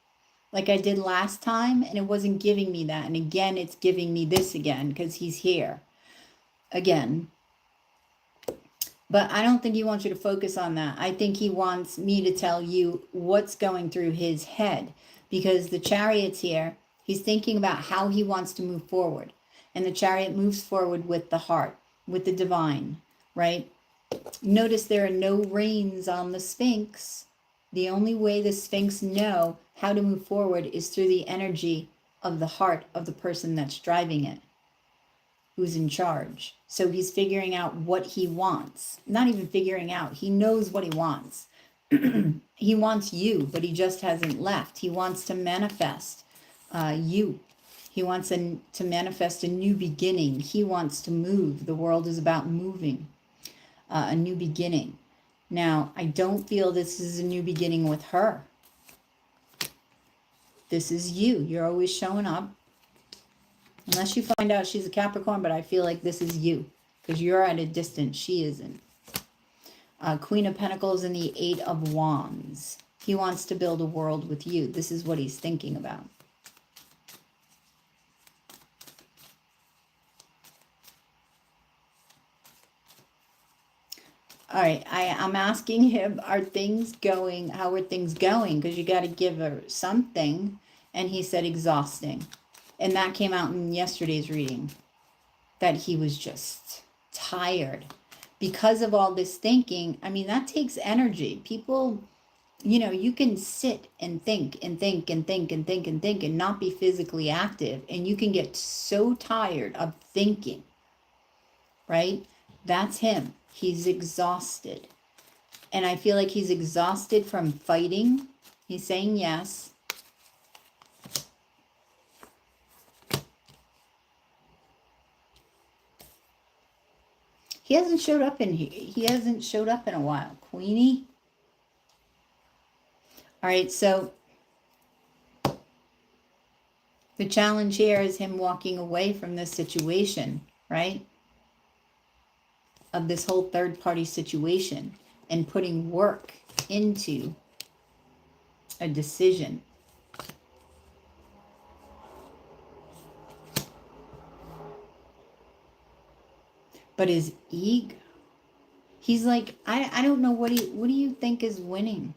like I did last time, and it wasn't giving me that. And again, it's giving me this again because he's here. Again, But I don't think he wants you to focus on that. I think he wants me to tell you what's going through his head, because the Chariot's here. He's thinking about how he wants to move forward. And the Chariot moves forward with the heart, with the divine, right? Notice there are no reins on the Sphinx. The only way the Sphinx know how to move forward is through the energy of the heart of the person that's driving it, who's in charge. So he's figuring out what he wants. Not even figuring out, he knows what he wants. He wants you, but he just hasn't left. He wants to manifest you. He wants to manifest a new beginning. He wants to move. The world is about moving, a new beginning. Now, I don't feel this is a new beginning with her. This is you. You're always showing up. Unless you find out she's a Capricorn, but I feel like this is you, because you're at a distance. She isn't. Queen of Pentacles and the Eight of Wands. He wants to build a world with you. This is what he's thinking about. All right, I'm asking him, are things going, how are things going? Because you got to give her something. And he said exhausting. And that came out in yesterday's reading, that he was just tired because of all this thinking. I mean, that takes energy. People, you know, you can sit and think and think and think and think and think and not be physically active. And you can get so tired of thinking, right? That's him. He's exhausted. And I feel like he's exhausted from fighting. He's saying yes. He hasn't showed up in here. He hasn't showed up in a while. Queenie. All right, so the challenge here is him walking away from this situation, right? Of this whole third-party situation and putting work into a decision. But his ego, he's like, I don't know, what do you think is winning?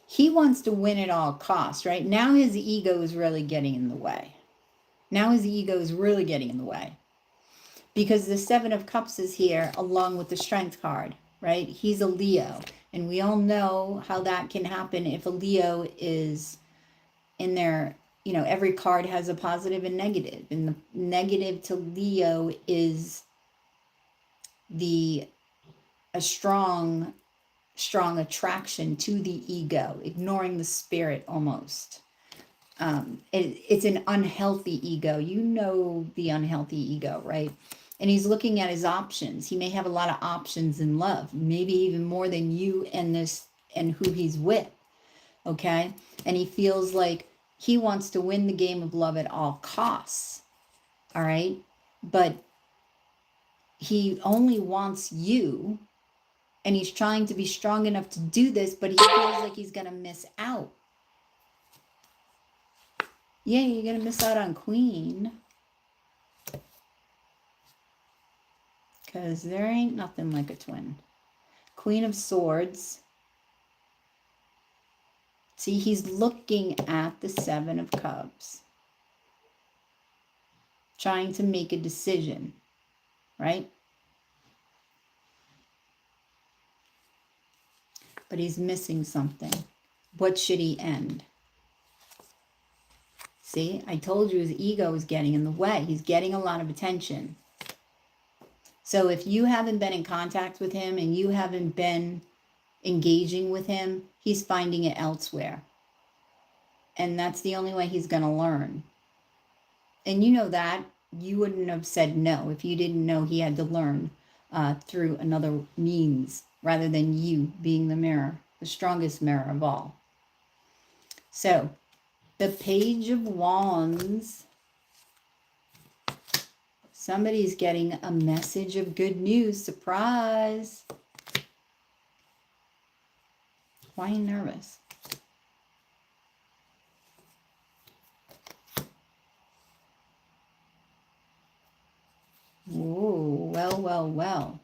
He wants to win at all costs, right? Now his ego is really getting in the way. Now his ego is really getting in the way. Because the Seven of Cups is here along with the Strength card, right? He's a Leo. And we all know how that can happen if a Leo is in their, you know, every card has a positive and negative. And the negative to Leo is a strong attraction to the ego, ignoring the spirit almost. It's an unhealthy ego. You know the unhealthy ego, right? And he's looking at his options. He may have a lot of options in love, maybe even more than you and who he's with, okay? And he feels like he wants to win the game of love at all costs, all right? But he only wants you, and he's trying to be strong enough to do this, but he feels like he's going to miss out. Yeah, you're going to miss out on Queen. Because there ain't nothing like a twin. Queen of Swords. See, he's looking at the Seven of Cups. Trying to make a decision, right? But he's missing something. What should he end? See, I told you his ego is getting in the way. He's getting a lot of attention. So if you haven't been in contact with him and you haven't been engaging with him, he's finding it elsewhere. And that's the only way he's going to learn. And you know that. You wouldn't have said no if you didn't know he had to learn through another means rather than you being the mirror, the strongest mirror of all. So, the Page of Wands. Somebody's getting a message of good news. Surprise. Why are you nervous? well,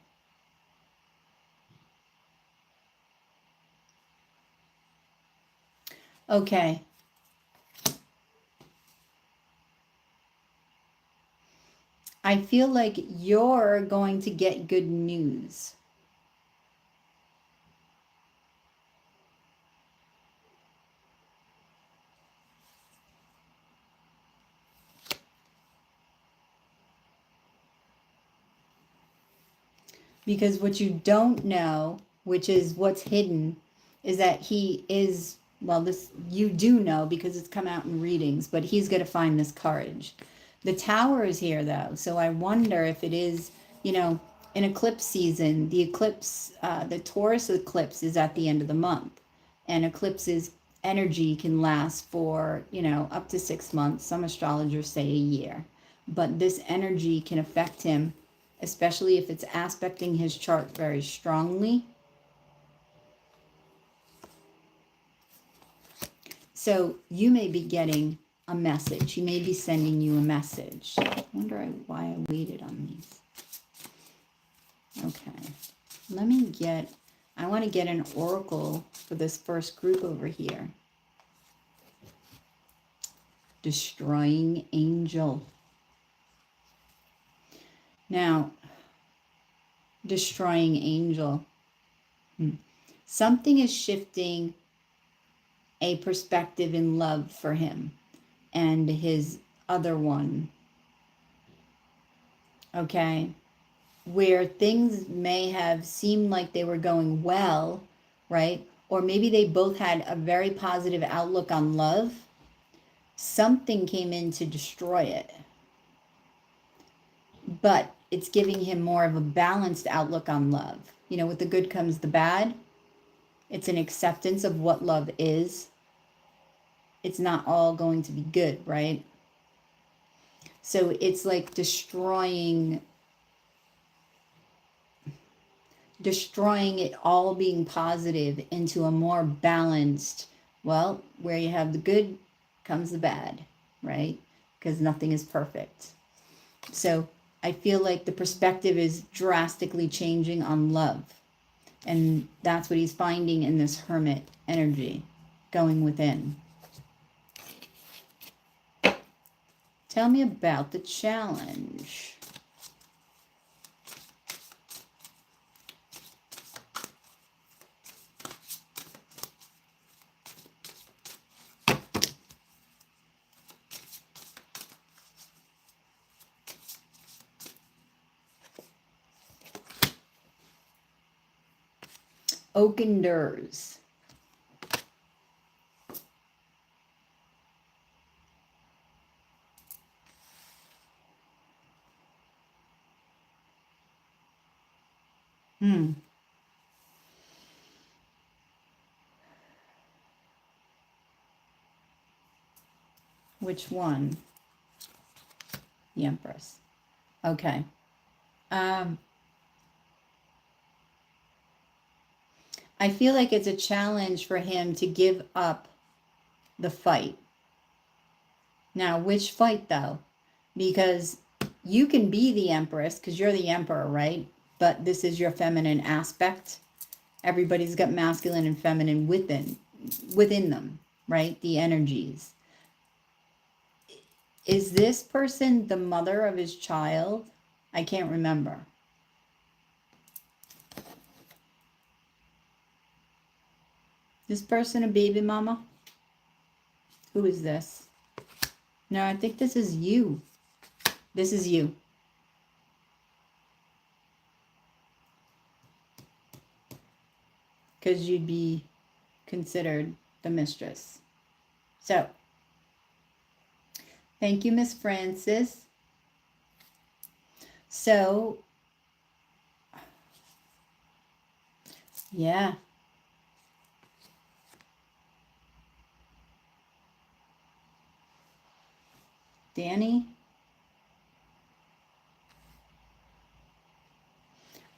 well. Okay. I feel like you're going to get good news. Because what you don't know, which is what's hidden, is that he is, well, this you do know because it's come out in readings, but he's going to find this courage. The Tower is here, though, so I wonder if it is, in eclipse season, the eclipse, the Taurus eclipse is at the end of the month, and eclipses energy can last for, up to 6 months. Some astrologers say a year, but this energy can affect him, especially if it's aspecting his chart very strongly. So you may be getting a message. He may be sending you a message. I wonder why I waited on these. Okay. I want to get an oracle for this first group over here. Destroying Angel. Now, Destroying Angel. Something is shifting a perspective in love for him and his other one. Okay? Where things may have seemed like they were going well, right? Or maybe they both had a very positive outlook on love. Something came in to destroy it. But it's giving him more of a balanced outlook on love. With the good comes the bad. It's an acceptance of what love is. It's not all going to be good, right? So it's like destroying it all being positive into a more balanced, well, where you have the good comes the bad, right? Because nothing is perfect. So I feel like the perspective is drastically changing on love. And that's what he's finding in this hermit energy, going within. Tell me about the challenge. Oaken doors. Which one? The Empress. Okay. I feel like it's a challenge for him to give up the fight. Now, which fight though? Because you can be the Empress because you're the Emperor, right? But this is your feminine aspect. Everybody's got masculine and feminine within them, right? The energies. Is this person the mother of his child? I can't remember. This person a baby mama? Who is this? No, I think this is you. This is you. Because you'd be considered the mistress. So, thank you, Miss Francis. So, yeah. Danny?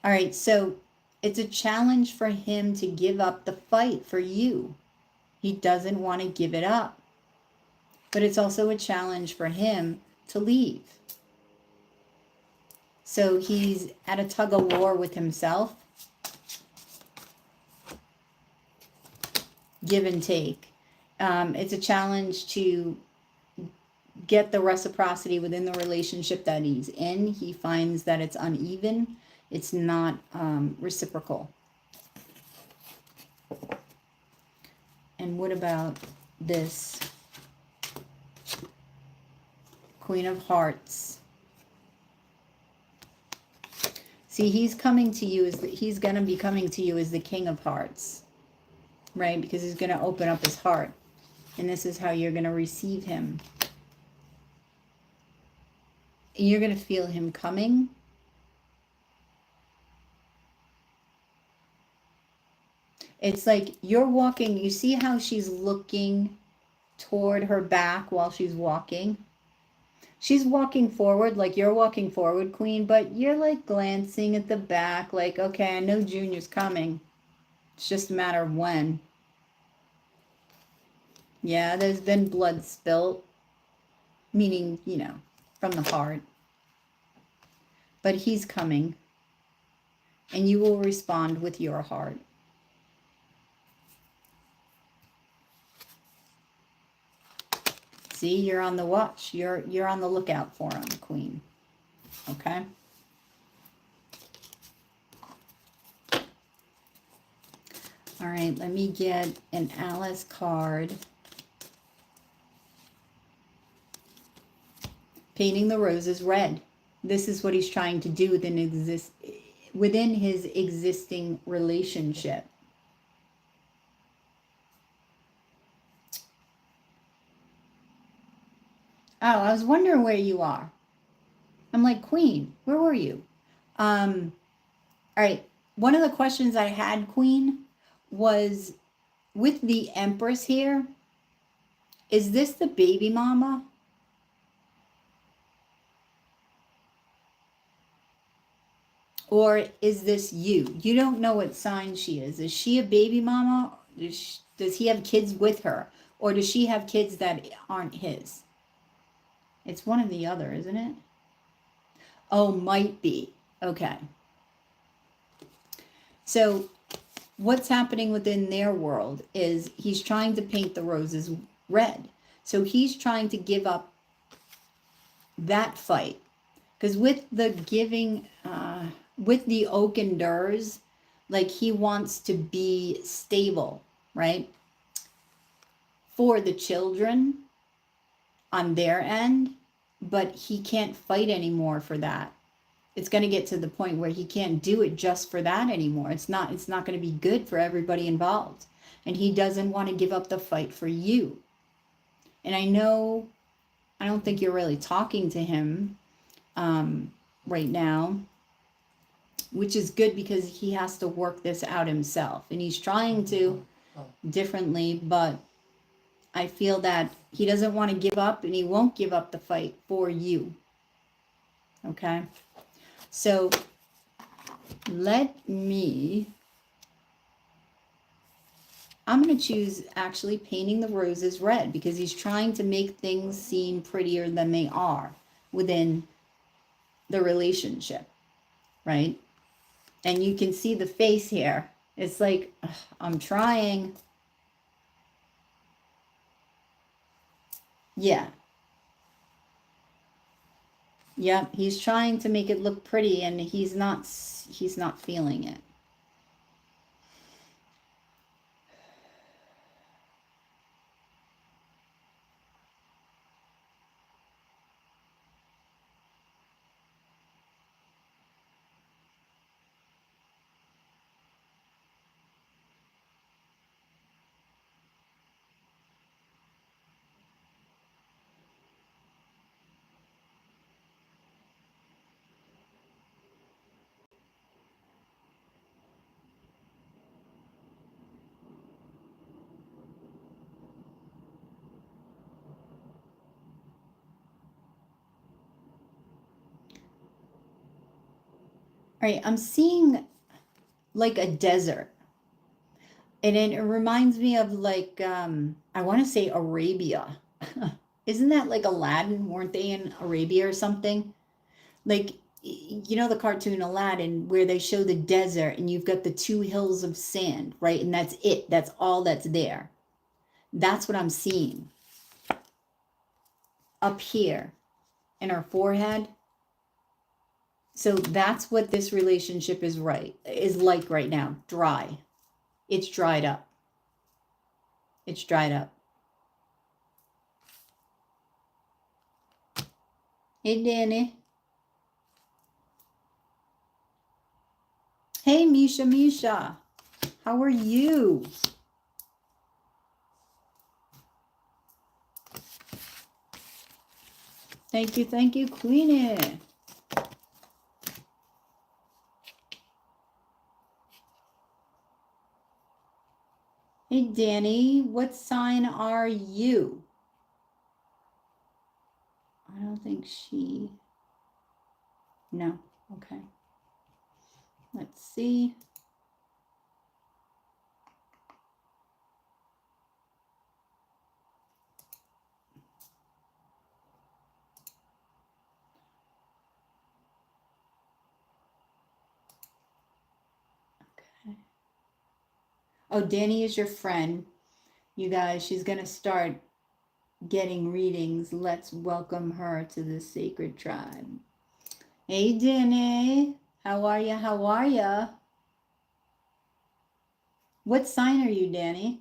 All right, so it's a challenge for him to give up the fight for you. He doesn't want to give it up. But it's also a challenge for him to leave. So he's at a tug of war with himself. Give and take. It's a challenge to get the reciprocity within the relationship that he's in. He finds that it's uneven. It's not reciprocal. And what about this Queen of Hearts? See, he's coming to you as he's going to be coming to you as the King of Hearts, right? Because he's going to open up his heart. And this is how you're going to receive him. You're going to feel him coming. It's like you're walking. You see how she's looking toward her back while she's walking? She's walking forward like you're walking forward, Queen, but you're like glancing at the back like, okay, I know Junior's coming. It's just a matter of when. Yeah, there's been blood spilt, meaning, you know, from the heart. But he's coming, and you will respond with your heart. See, you're on the watch. You're on the lookout for him, Queen. Okay? All right, let me get an Alice card. Painting the roses red. This is what he's trying to do within his existing relationship. Oh, I was wondering where you are. I'm like, Queen, where were you? All right. One of the questions I had, Queen, was with the Empress here, is this the baby mama? Or is this you? You don't know what sign she is. Is she a baby mama? Does he have kids with her? Or does she have kids that aren't his? It's one or the other, isn't it? Oh, might be. Okay. So what's happening within their world is he's trying to paint the roses red. So he's trying to give up that fight. Because with the giving, with the oaken doors, like he wants to be stable, right? For the children on their end, but he can't fight anymore for that. It's going to get to the point where he can't do it just for that anymore. It's not going to be good for everybody involved. And he doesn't want to give up the fight for you. And I know, I don't think you're really talking to him right now, which is good because he has to work this out himself. And he's trying to differently, but I feel that he doesn't want to give up and he won't give up the fight for you. Okay? So I'm going to choose actually painting the roses red because he's trying to make things seem prettier than they are within the relationship, right? And you can see the face here. It's like, I'm trying. Yeah. Yep, he's trying to make it look pretty and he's not feeling it. All right, I'm seeing like a desert. And it reminds me of like, I want to say Arabia. Isn't that like Aladdin? Weren't they in Arabia or something? Like you know the cartoon Aladdin where they show the desert and you've got the two hills of sand, right? And that's it. That's all that's there. That's what I'm seeing. Up here in our forehead. So that's what this relationship is like right now. Dry. It's dried up. It's dried up. Hey, Danny. Hey, Misha. How are you? Thank you, Queenie. Hey, Danny, what sign are you? I don't think she... No, okay. Let's see. Okay. Oh, Danny is your friend. You guys, she's going to start getting readings. Let's welcome her to the sacred tribe. Hey, Danny. How are you? How are you? What sign are you, Danny?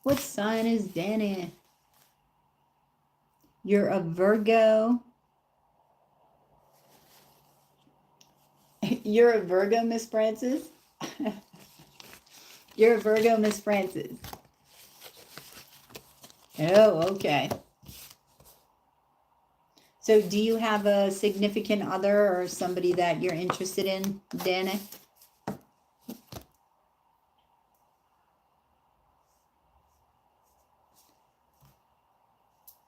What sign is Danny? You're a Virgo. You're a Virgo, Miss Francis? You're a Virgo, Miss Francis. Oh, okay. So do you have a significant other or somebody that you're interested in, Danny?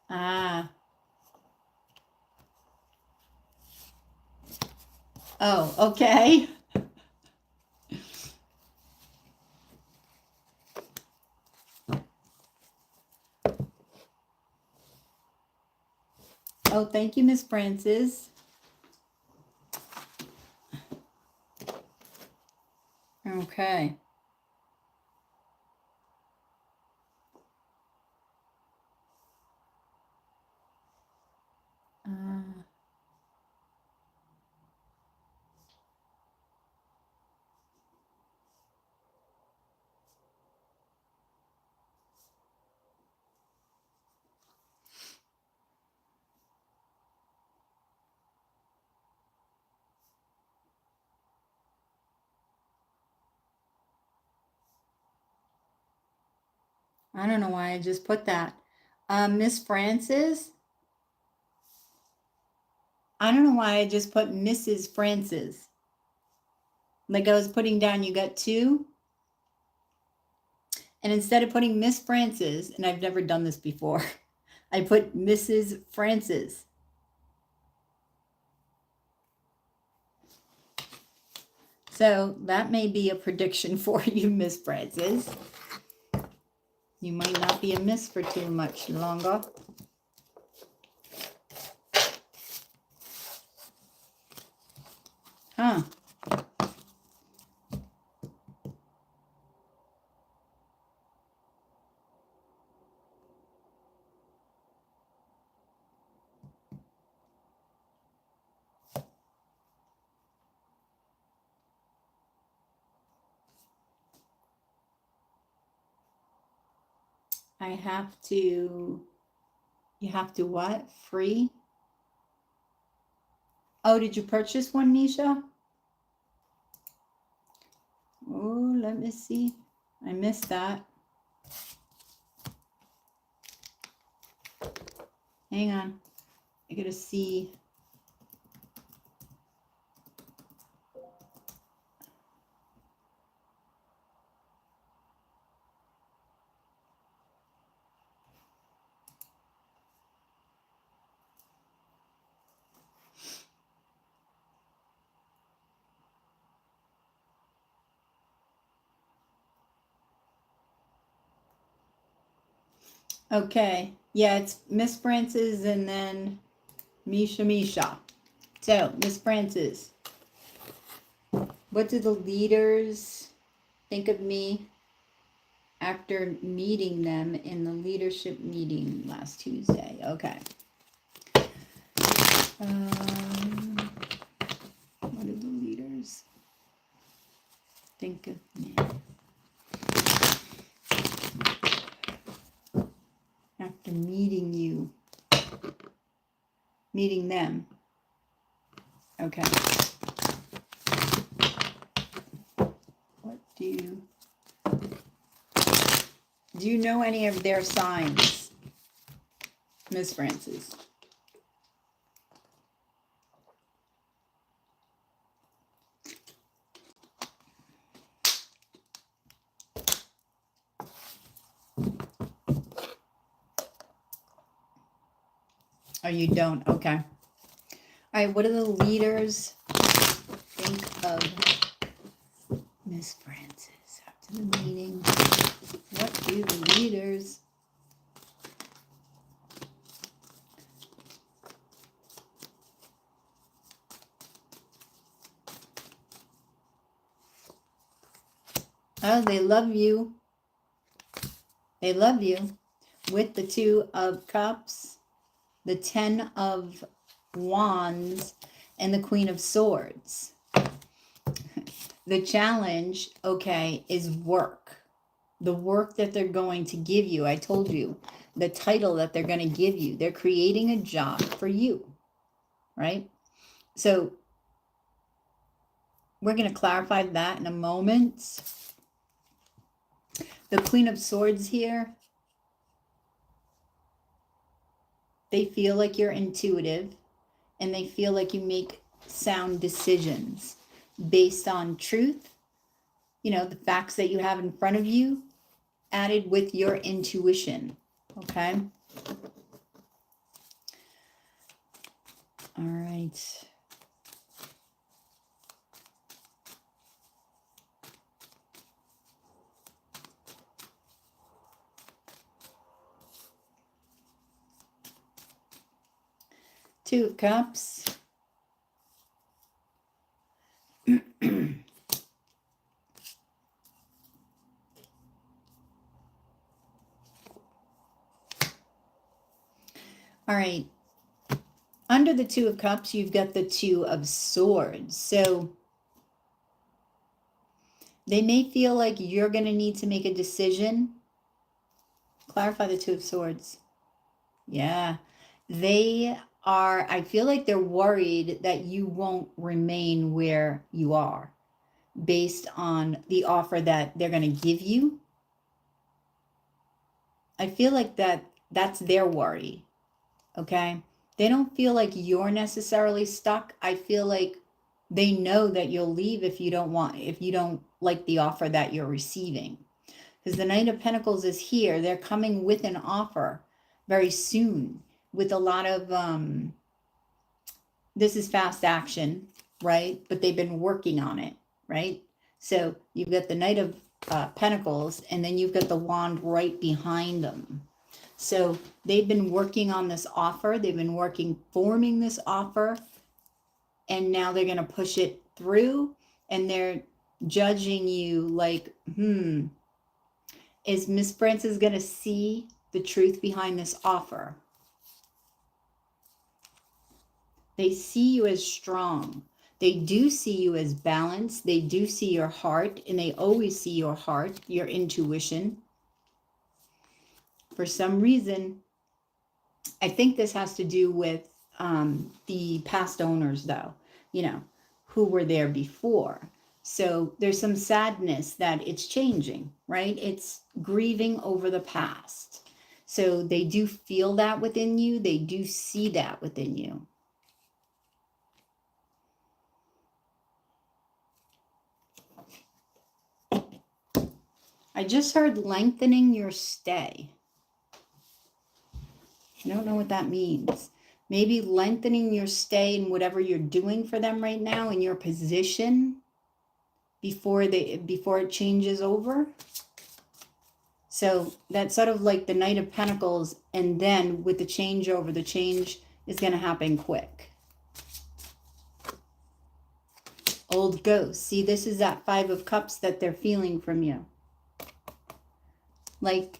Ah. Oh, okay. Oh, thank you, Miss Francis. Okay. I don't know why I just put that. Miss Francis? I don't know why I just put Mrs. Francis. Like I was putting down, you got two. And instead of putting Miss Francis, and I've never done this before, I put Mrs. Francis. So that may be a prediction for you, Miss Francis. You might not be a miss for too much longer. Huh. I have to, you have to what? Free? Oh, did you purchase one, Nisha? Oh, let me see. I missed that. Hang on. I gotta see. Okay. Yeah, it's Miss Frances and then Misha. So, Miss Frances, what do the leaders think of me after meeting them in the leadership meeting last Tuesday? Okay. What do the leaders think of me after meeting them? Okay. What do you know any of their signs, Miss Frances? Oh, you don't? Okay. All right, what do the leaders think of Miss Frances after the meeting? What do the leaders Oh, they love you. They love you. With the 2 of Cups, the 10 of Wands, and the Queen of Swords. The challenge, okay, is work. The work that they're going to give you. I told you, the title that they're going to give you. They're creating a job for you, right? So we're going to clarify that in a moment. The Queen of Swords here, they feel like you're intuitive and they feel like you make sound decisions based on truth, the facts that you have in front of you, added with your intuition. Okay. All right. Two of Cups. All right. Under the Two of Cups, you've got the Two of Swords. So they may feel like you're going to need to make a decision. Clarify the Two of Swords. Yeah. They are, I feel like they're worried that you won't remain where you are based on the offer that they're going to give you. I feel like that's their worry. Okay. They don't feel like you're necessarily stuck. I feel like they know that you'll leave if you don't like the offer that you're receiving. Because the Knight of Pentacles is here. They're coming with an offer very soon with a lot of, this is fast action, right? But they've been working on it, right? So you've got the Knight of Pentacles, and then you've got the Wand right behind them. So they've been working on this offer. They've been forming this offer, and now they're going to push it through, and they're judging you like, is Miss Frances going to see the truth behind this offer? They see you as strong. They do see you as balanced. They do see your heart, and they always see your heart, your intuition. For some reason, I think this has to do with the past owners, though, who were there before. So there's some sadness that it's changing, right? It's grieving over the past. So they do feel that within you. They do see that within you. I just heard lengthening your stay. I don't know what that means. Maybe lengthening your stay in whatever you're doing for them right now in your position before it changes over. So that's sort of like the Knight of Pentacles, and then with the changeover, the change is going to happen quick. Old ghosts. See, this is that Five of Cups that they're feeling from you. Like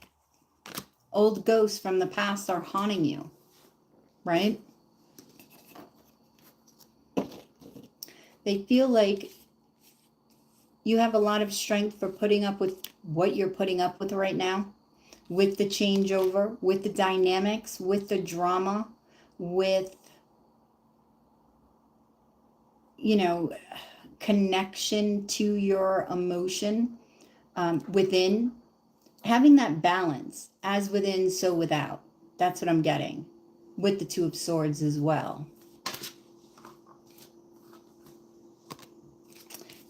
old ghosts from the past are haunting you, right? They feel like you have a lot of strength for putting up with what you're putting up with right now, with the changeover, with the dynamics, with the drama, with, you know, connection to your emotion within, having that balance, as within, so without. That's what I'm getting with the Two of Swords as well.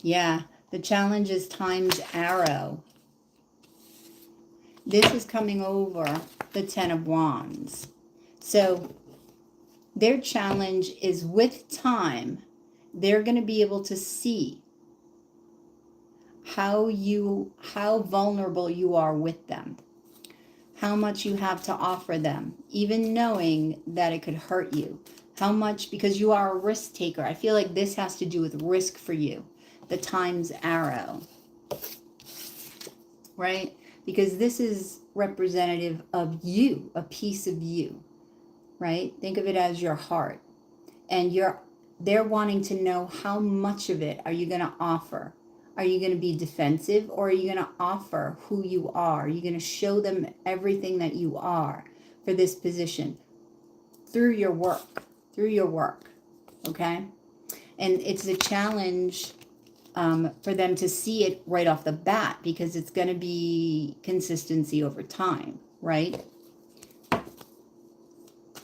Yeah, the challenge is time's arrow. This is coming over the Ten of Wands. So their challenge is with time, they're going to be able to see how vulnerable you are with them, how much you have to offer them, even knowing that it could hurt you. How much, because you are a risk taker. I feel like this has to do with risk for you. The time's arrow, right? Because this is representative of you, a piece of you, right? Think of it as your heart. And they're wanting to know how much of it are you going to offer? Are you going to be defensive, or are you going to offer who you are? Are you going to show them everything that you are for this position through your work, okay? And it's a challenge for them to see it right off the bat, because it's going to be consistency over time, right?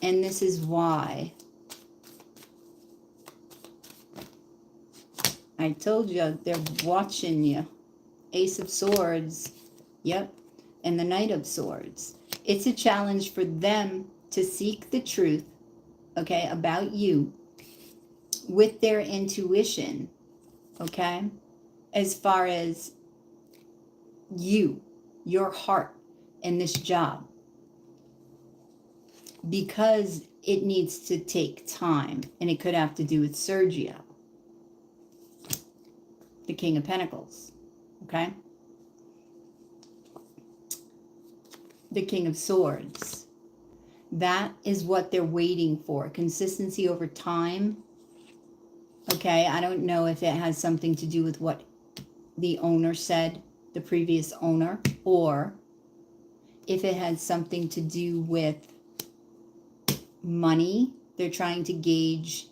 And this is why I told you they're watching you. Ace of Swords, yep, and the Knight of Swords. It's a challenge for them to seek the truth, okay, about you with their intuition, okay, as far as you, your heart, and this job, because it needs to take time, and it could have to do with Sergio, the King of Pentacles, okay? The King of Swords. That is what they're waiting for. Consistency over time. Okay, I don't know if it has something to do with what the owner said, the previous owner, or if it has something to do with money. They're trying to gauge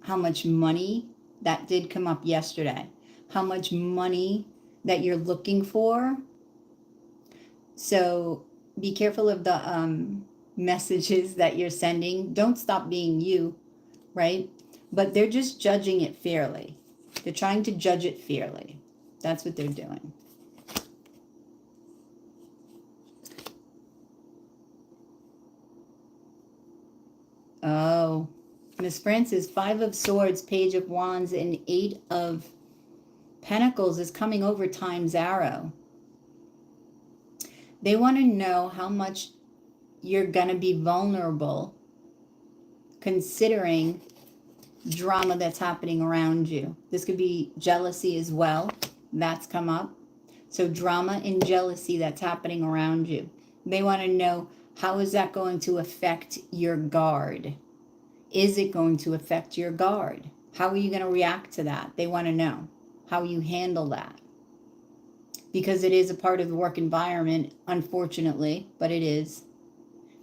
how much money, that did come up yesterday, how much money that you're looking for. So be careful of the messages that you're sending. Don't stop being you, right? But they're just judging it fairly. They're trying to judge it fairly. That's what they're doing. Oh, Miss Francis, Five of Swords, Page of Wands, and Eight of Pentacles is coming over time's arrow. They want to know how much you're going to be vulnerable, considering drama that's happening around you. This could be jealousy as well. That's come up. So drama and jealousy that's happening around you. They want to know, how is that going to affect your guard? Is it going to affect your guard? How are you going to react to that? They want to know how you handle that. Because it is a part of the work environment, unfortunately, but it is.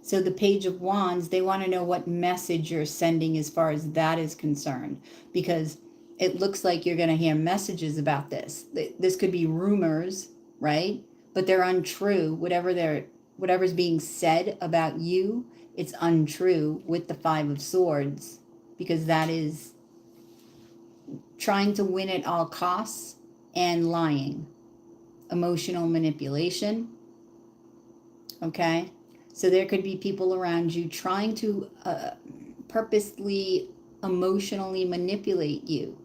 So the Page of Wands, they want to know what message you're sending as far as that is concerned. Because it looks like you're going to hear messages about this. This could be rumors, right? But they're untrue. Whatever's being said about you, it's untrue with the Five of Swords. Because that is trying to win at all costs and lying. Emotional manipulation. Okay? So there could be people around you trying to purposely, emotionally manipulate you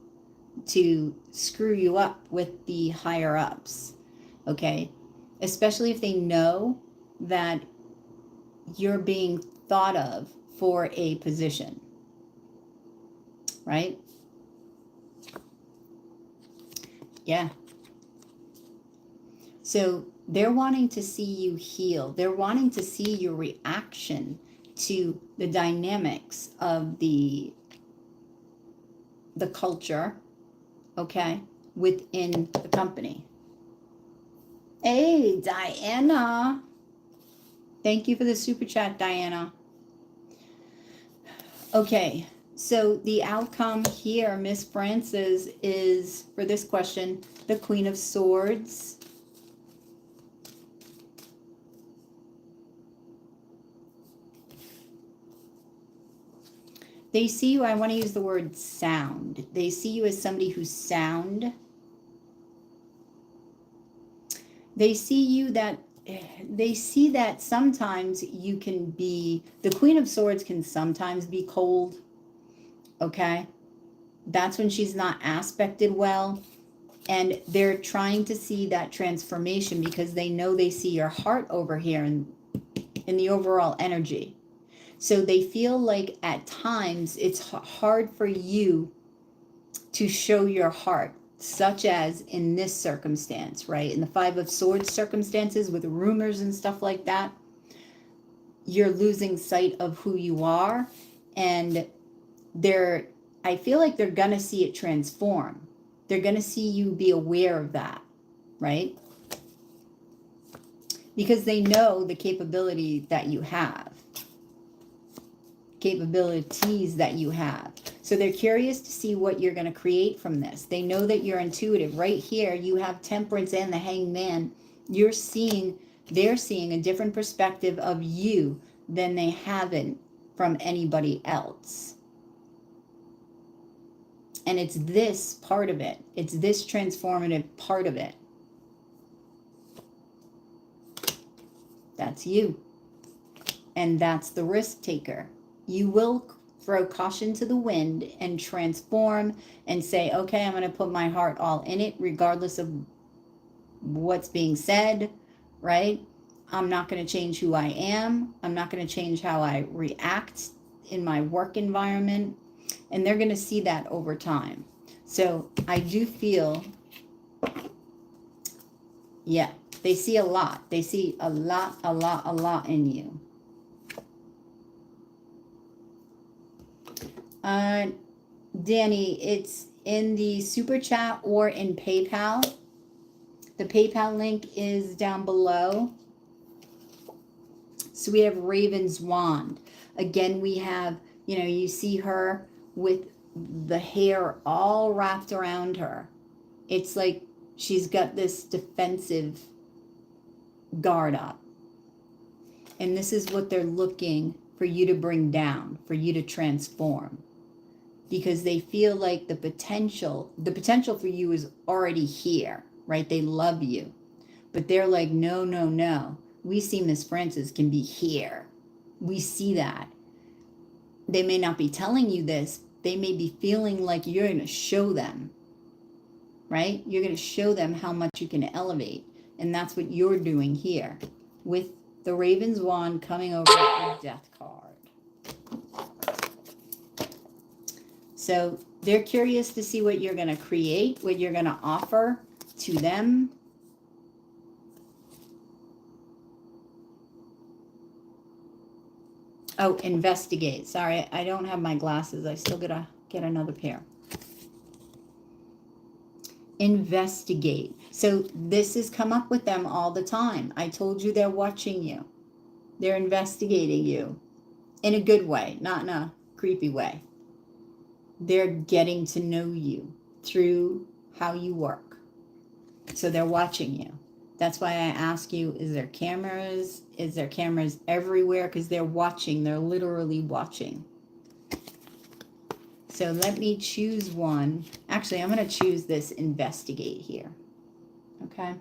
to screw you up with the higher ups. Okay? especially if they know that you're being thought of for a position, right? Yeah. So they're wanting to see you heal. They're wanting to see your reaction to the dynamics of the culture, okay, within the company. Hey, Diana. Thank you for the super chat, Diana. Okay, so the outcome here, Miss Frances, is, for this question, the Queen of Swords. They see you, I want to use the word sound. They see you as somebody who's sound. They see that sometimes you can be, the Queen of Swords can sometimes be cold, okay? That's when she's not aspected well. And they're trying to see that transformation because they know they see your heart over here in the overall energy. So they feel like at times it's hard for you to show your heart, such as in this circumstance, right? In the Five of Swords circumstances with rumors and stuff like that, you're losing sight of who you are. And I feel like they're going to see it transform. They're going to see you be aware of that, right? Because they know the capability that you have. Capabilities that you have. So they're curious to see what you're going to create from this. They know that you're intuitive. Right here, you have Temperance and the Hanged Man. They're seeing a different perspective of you than they haven't from anybody else. And it's this part of it. It's this transformative part of it. That's you. And that's the risk taker. You will throw caution to the wind and transform and say, okay, I'm going to put my heart all in it, regardless of what's being said, right? I'm not going to change who I am. I'm not going to change how I react in my work environment. And they're going to see that over time. So I do feel, yeah, they see a lot. They see a lot in you. Danny, it's in the super chat or in PayPal. The PayPal link is down below. So we have Raven's Wand. Again, we have, you see her with the hair all wrapped around her. It's like she's got this defensive guard up. And this is what they're looking for you to bring down, for you to transform. Because they feel like the potential for you is already here, right? They love you. But they're like, no. We see Miss Frances can be here. We see that. They may not be telling you this. They may be feeling like you're going to show them, right? You're going to show them how much you can elevate. And that's what you're doing here with the Raven's Wand coming over the Death card. So they're curious to see what you're going to create, what you're going to offer to them. Oh, investigate. Sorry, I don't have my glasses. I still gotta get another pair. Investigate. So this has come up with them all the time. I told you they're watching you. They're investigating you in a good way, not in a creepy way. They're getting to know you through how you work. So they're watching you. That's why I ask you, is there cameras? Is there cameras everywhere? Because they're watching. They're literally watching. So let me choose one. Actually, I'm going to choose this investigate here. Okay.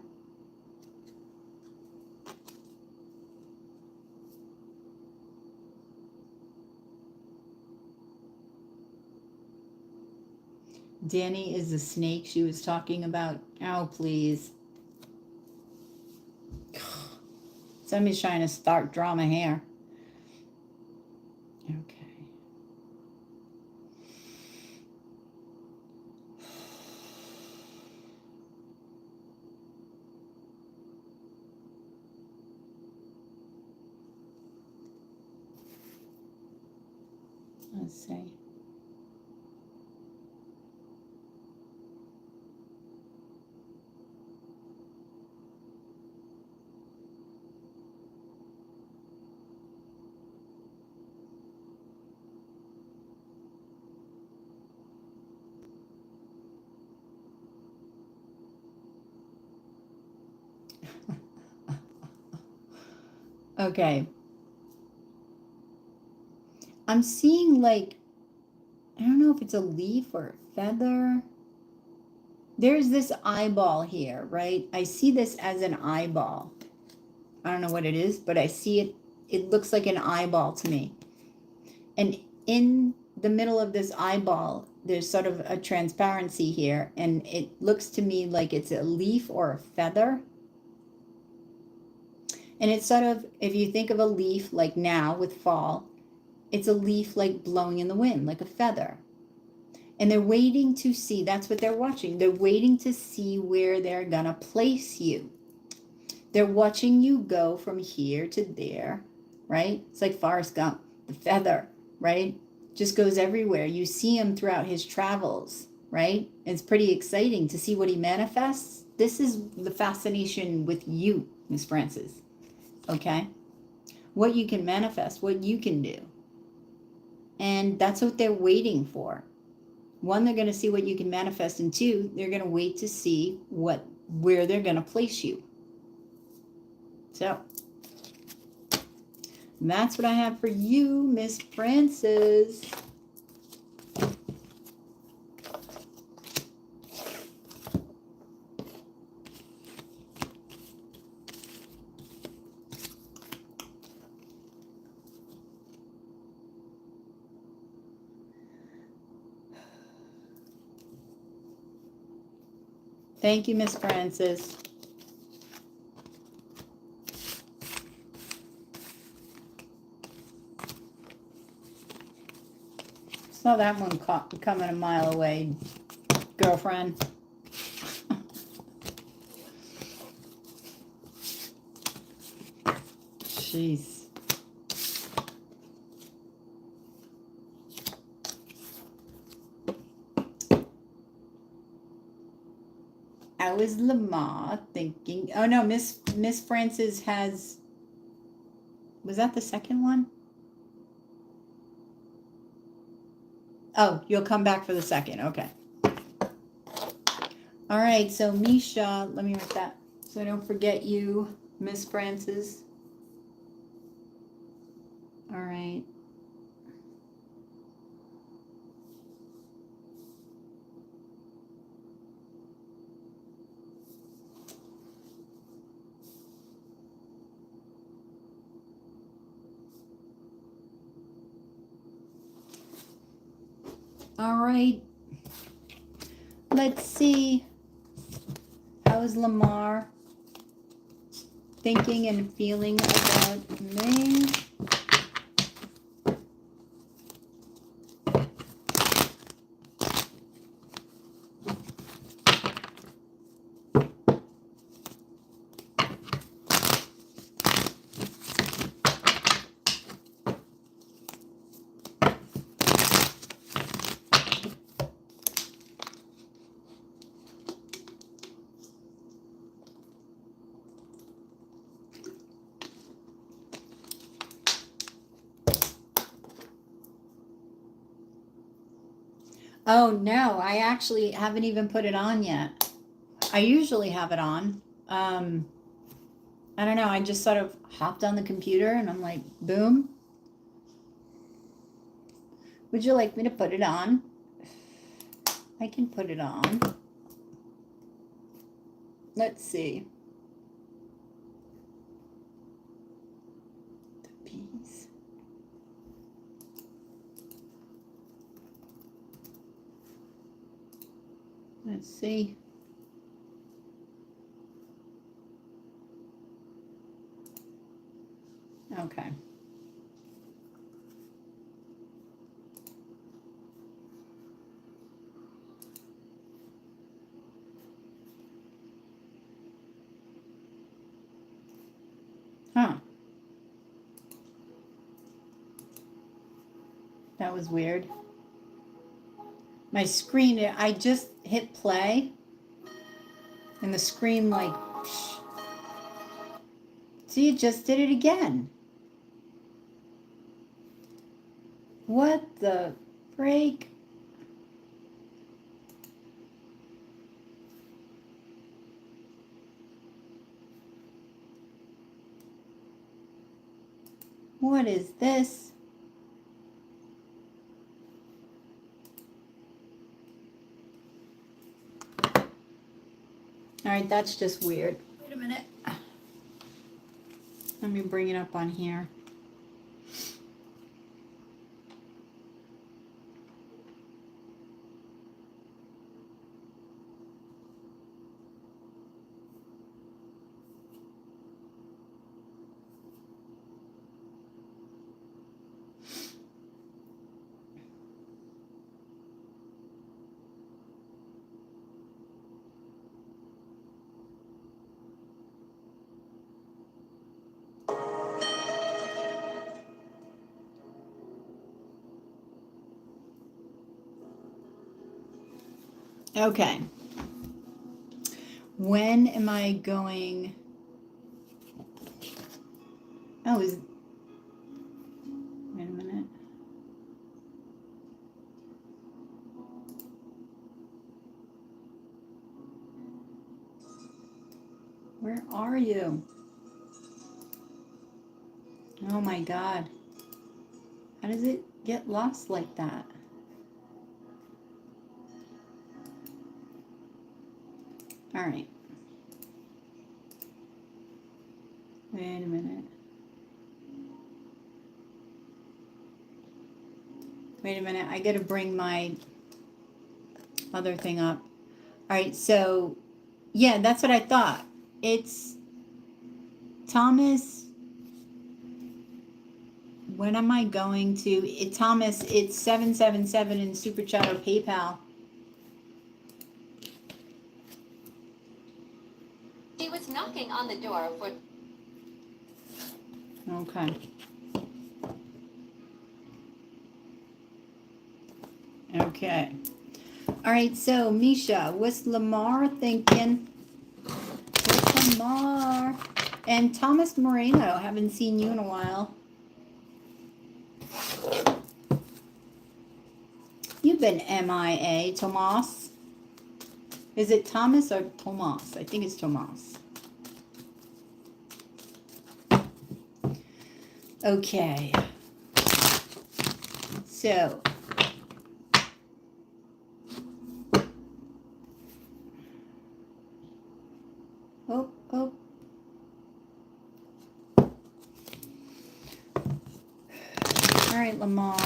Danny is the snake she was talking about. Oh, please. Somebody's trying to start drama here. Okay. Let's see. Okay. I'm seeing like, I don't know if it's a leaf or a feather. There's this eyeball here, right? I see this as an eyeball. I don't know what it is, but I see it. It looks like an eyeball to me. And in the middle of this eyeball, there's sort of a transparency here. And it looks to me like it's a leaf or a feather. And it's sort of, if you think of a leaf like now with fall, it's a leaf like blowing in the wind, like a feather. And they're waiting to see, that's what they're watching. They're waiting to see where they're going to place you. They're watching you go from here to there, right? It's like Forrest Gump, the feather, right? Just goes everywhere. You see him throughout his travels, right? It's pretty exciting to see what he manifests. This is the fascination with you, Miss Francis, okay? What you can manifest, what you can do. And that's what they're waiting for. One, they're going to see what you can manifest, and two, they're going to wait to see where they're going to place you. So that's what I have for you, Miss Francis. Thank you, Miss Francis. Saw that one coming a mile away, girlfriend. Jeez. I was Lamar thinking, oh no, Miss Francis has, was that the second one? Oh, you'll come back for the second, okay. All right, so Misha, let me write that so I don't forget you, Miss Francis. All right. All right. Let's see. How's Lamar thinking and feeling about me? Oh, no, I actually haven't even put it on yet. I usually have it on. I don't know. I just sort of hopped on the computer and I'm like, boom. Would you like me to put it on? I can put it on. Let's see. The bees. Let's see. Okay. Huh. That was weird. My screen, I just hit play and the screen like, psh. See, it just did it again. What the break? What is this? All right, that's just weird. Wait a minute. Let me bring it up on here. Okay. When am I going? Oh, wait a minute. Where are you? Oh my God. How does it get lost like that? All right. Wait a minute. Wait a minute. I got to bring my other thing up. All right. So, yeah, that's what I thought. It's Thomas. When am I going to? Thomas, it's 777 in Super Chat or PayPal. He was knocking on the door for... Okay. Okay. All right, so Misha, what's Lamar thinking? What's Lamar? And Thomas Moreno, haven't seen you in a while. You've been MIA, Tomas. Is it Thomas or Tomas? I think it's Tomas. Okay. So. Oh. All right, Lamar.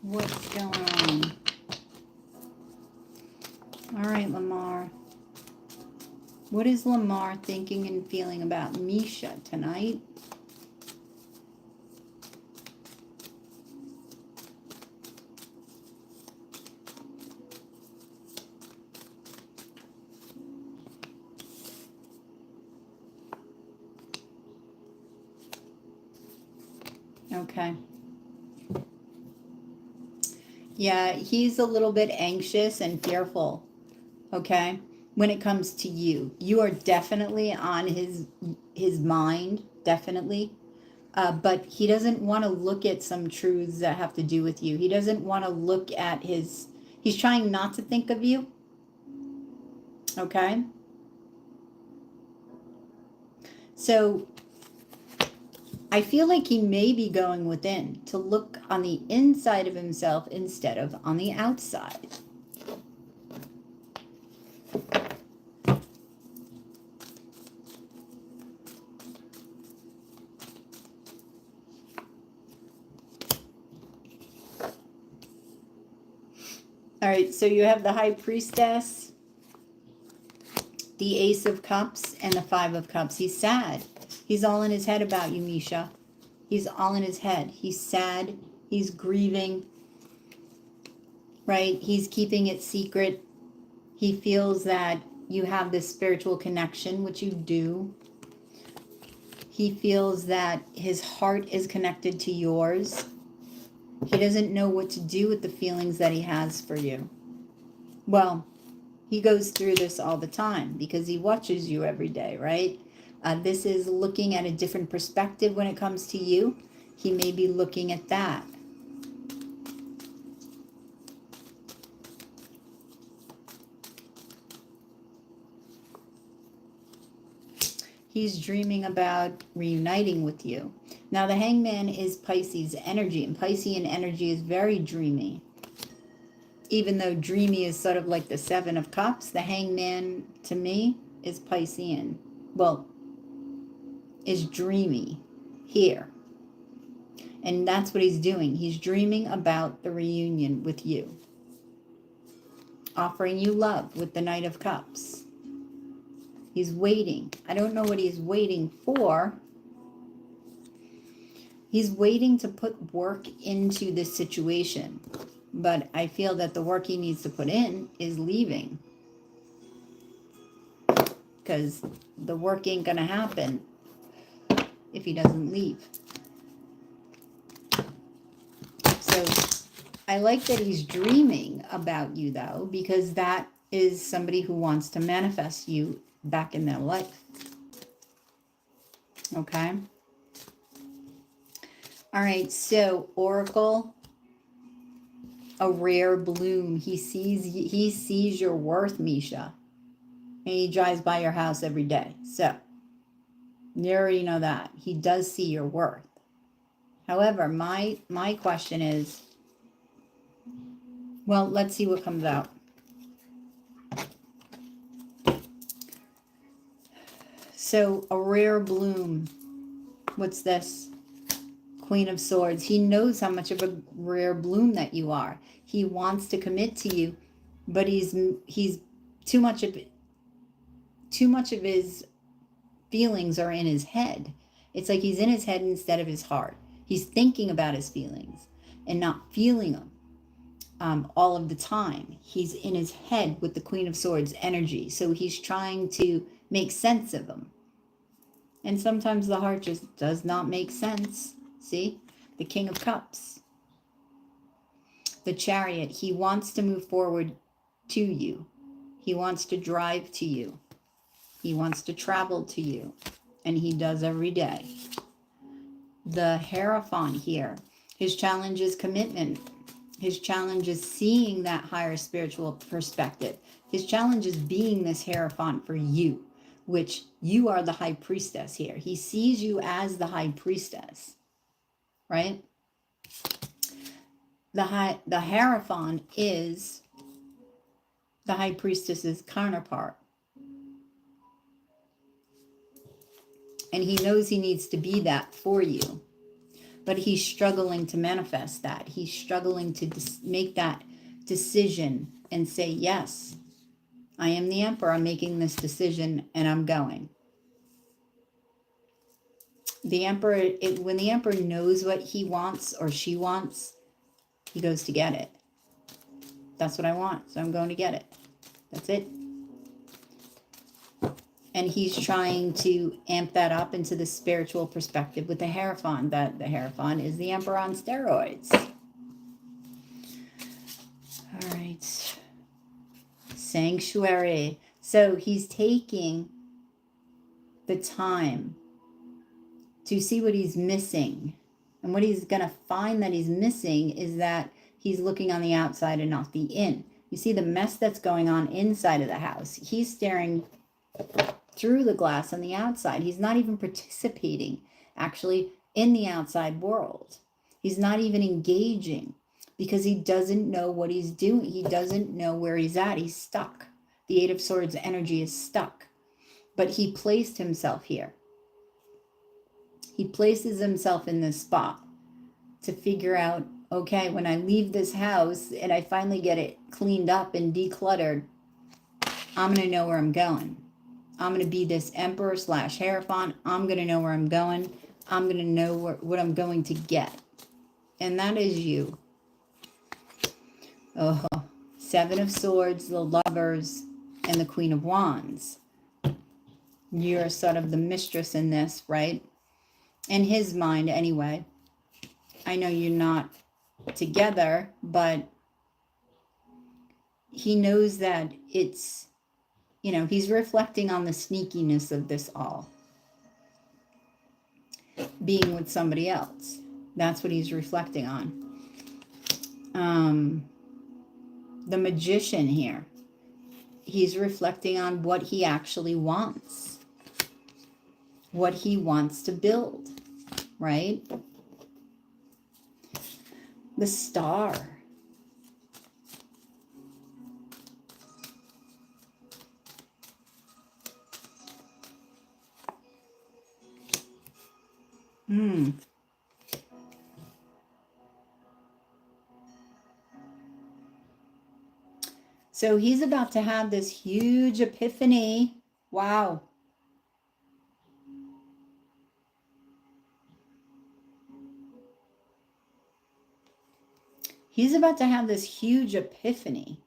What's going on? All right, Lamar. What is Lamar thinking and feeling about Misha tonight? Okay. Yeah, he's a little bit anxious and fearful, okay? When it comes to you. You are definitely on his mind, definitely. But he doesn't want to look at some truths that have to do with you. He doesn't want to look at he's trying not to think of you, okay? So I feel like he may be going within to look on the inside of himself instead of on the outside. All right, so you have the High Priestess, the Ace of Cups, and the Five of Cups. He's sad. He's all in his head about you, Misha. He's all in his head. He's sad. He's grieving, right? He's keeping it secret. He feels that you have this spiritual connection, which you do. He feels that his heart is connected to yours. He doesn't know what to do with the feelings that he has for you. Well, he goes through this all the time because he watches you every day, right? This is looking at a different perspective when it comes to you. He may be looking at that. He's dreaming about reuniting with you. Now, the Hangman is Pisces energy, and Piscean energy is very dreamy. Even though dreamy is sort of like the Seven of Cups, the Hangman, to me, is Piscean. Well, is dreamy here. And that's what he's doing. He's dreaming about the reunion with you. Offering you love with the Knight of Cups. He's waiting. I don't know what he's waiting for. He's waiting to put work into this situation. But I feel that the work he needs to put in is leaving. Because the work ain't going to happen if he doesn't leave. So I like that he's dreaming about you, though, because that is somebody who wants to manifest you back in their life. Okay? All right, so Oracle, a rare bloom. He sees your worth, Misha. And he drives by your house every day. So you already know that. He does see your worth. However, my question is, well, let's see what comes out. So a rare bloom. What's this? Queen of Swords. He knows how much of a rare bloom that you are. He wants to commit to you, but he's too much of his feelings are in his head. It's like he's in his head instead of his heart. He's thinking about his feelings and not feeling them all of the time. He's in his head with the Queen of Swords energy. So he's trying to make sense of them. And sometimes the heart just does not make sense. See? The King of Cups. The Chariot. He wants to move forward to you. He wants to drive to you. He wants to travel to you. And he does every day. The Hierophant here. His challenge is commitment. His challenge is seeing that higher spiritual perspective. His challenge is being this Hierophant for you, which you are the High Priestess here. He sees you as the High Priestess, right? The Hierophant is the High Priestess's counterpart. And he knows he needs to be that for you. But he's struggling to manifest that. He's struggling to make that decision and say, yes, I am the Emperor. I'm making this decision and I'm going. The Emperor, when the Emperor knows what he wants or she wants, he goes to get it. That's what I want, so I'm going to get it. That's it. And he's trying to amp that up into the spiritual perspective with the Hierophant. That the Hierophant is the Emperor on steroids. All right. Sanctuary. So he's taking the time to see what he's missing. And what he's going to find that he's missing is that he's looking on the outside and not the in. You see the mess that's going on inside of the house. He's staring through the glass on the outside. He's not even participating actually in the outside world. He's not even engaging because he doesn't know what he's doing. He doesn't know where he's at. He's stuck. The Eight of Swords energy is stuck. But he placed himself here. He places himself in this spot to figure out okay, when I leave this house and I finally get it cleaned up and decluttered, I'm going to know where I'm going. I'm going to be this emperor / hierophant. I'm going to know where I'm going. I'm going to know what I'm going to get. And that is you. Oh, Seven of Swords, the Lovers, and the Queen of Wands. You're sort of the mistress in this, right? In his mind, anyway. I know you're not together, but he knows that it's, you know, he's reflecting on the sneakiness of this all. Being with somebody else. That's what he's reflecting on. The Magician here. He's reflecting on what he actually wants. What he wants to build, right? The Star. So he's about to have this huge epiphany. Wow. He's about to have this huge epiphany.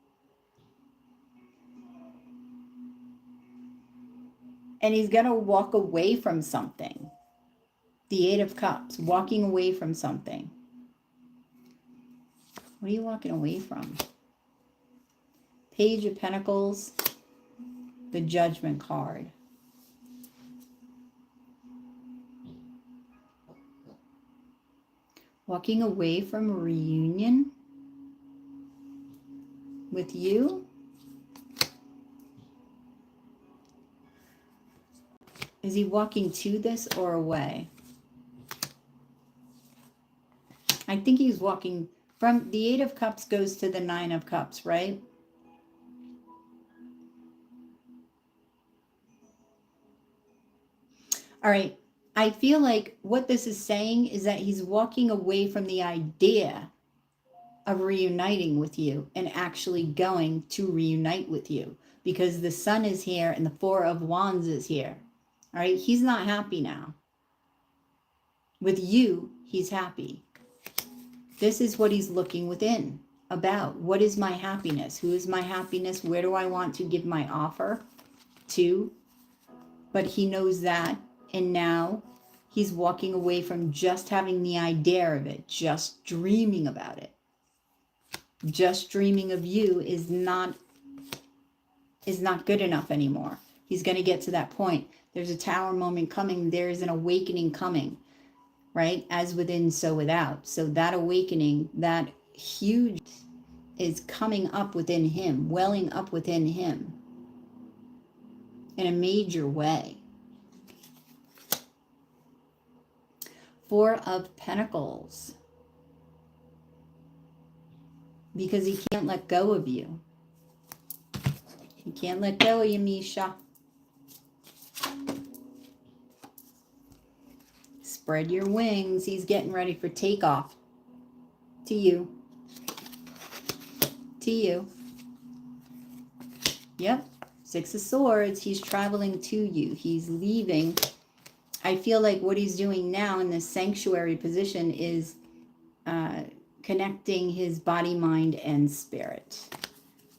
And he's going to walk away from something. The Eight of Cups, walking away from something. What are you walking away from? Page of Pentacles, the Judgment card. Walking away from a reunion with you? Is he walking to this or away? I think he's walking from the Eight of Cups goes to the Nine of Cups, right? All right. I feel like what this is saying is that he's walking away from the idea of reuniting with you and actually going to reunite with you because the Sun is here and the Four of Wands is here. All right. He's not happy now. With you, he's happy. This is what he's looking within about. What is my happiness? Who is my happiness? Where do I want to give my offer to? But he knows that. And now he's walking away from just having the idea of it, just dreaming about it. Just dreaming of you is not good enough anymore. He's going to get to that point. There's a Tower moment coming. There is an awakening coming, right? As within, so without. So that awakening, that huge is coming up within him, welling up within him in a major way. Four of Pentacles. Because he can't let go of you. He can't let go of you, Misha. Spread your wings. He's getting ready for takeoff. To you. To you. Yep. Six of Swords. He's traveling to you. He's leaving. I feel like what he's doing now in this sanctuary position is connecting his body, mind, and spirit.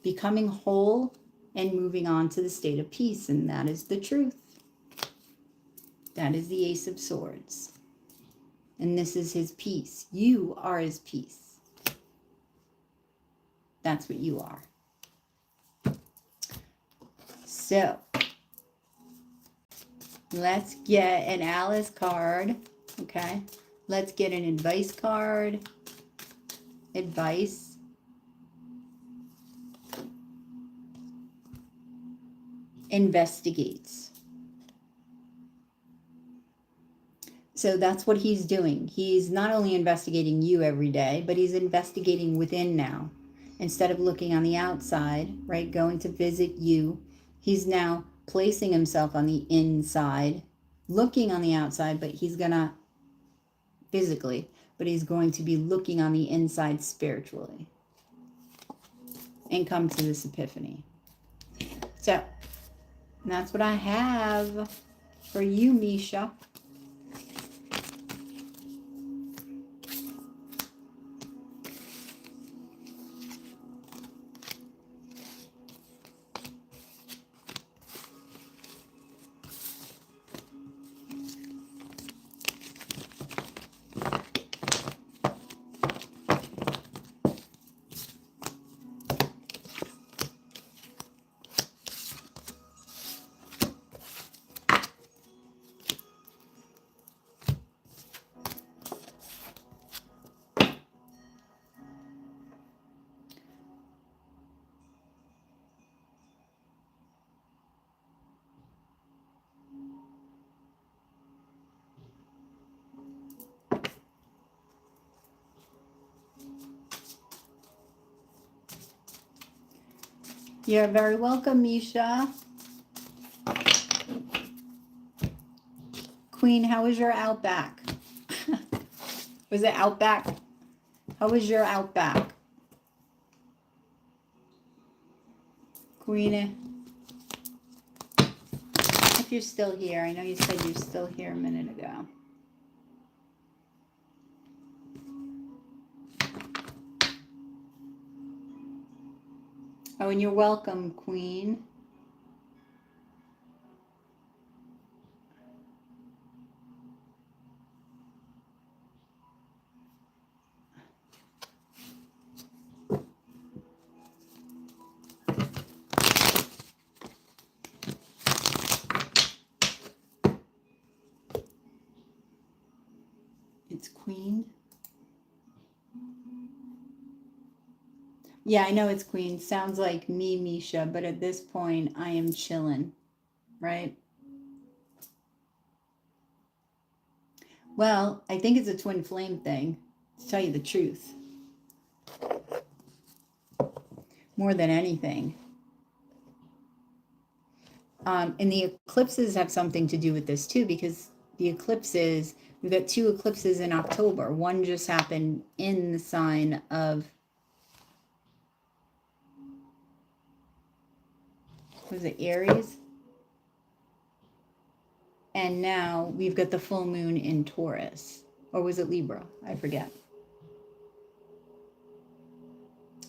Becoming whole and moving on to the state of peace. And that is the truth. That is the Ace of Swords. And this is his peace. You are his peace. That's what you are. So, let's get an Alice card. Okay. Let's get an advice card. Advice. Investigates. So that's what he's doing. He's not only investigating you every day, but he's investigating within now. Instead of looking on the outside, right, going to visit you, he's now placing himself on the inside, looking on the outside, but he's going to physically, but he's going to be looking on the inside spiritually and come to this epiphany. So that's what I have for you, Misha. You're very welcome, Misha. Queen, how was your outback? Was it outback? How was your outback? Queen, if you're still here, I know you said you're still here a minute ago. Oh, and you're welcome, Queen. It's Queen. Yeah, I know it's Queen. Sounds like me, Misha, but at this point, I am chilling, right? Well, I think it's a twin flame thing, to tell you the truth. More than anything. And the eclipses have something to do with this too, because the eclipses, we've got 2 eclipses in October. One just happened in the sign of, was it Aries? And now we've got the full moon in Taurus. Or was it Libra? I forget.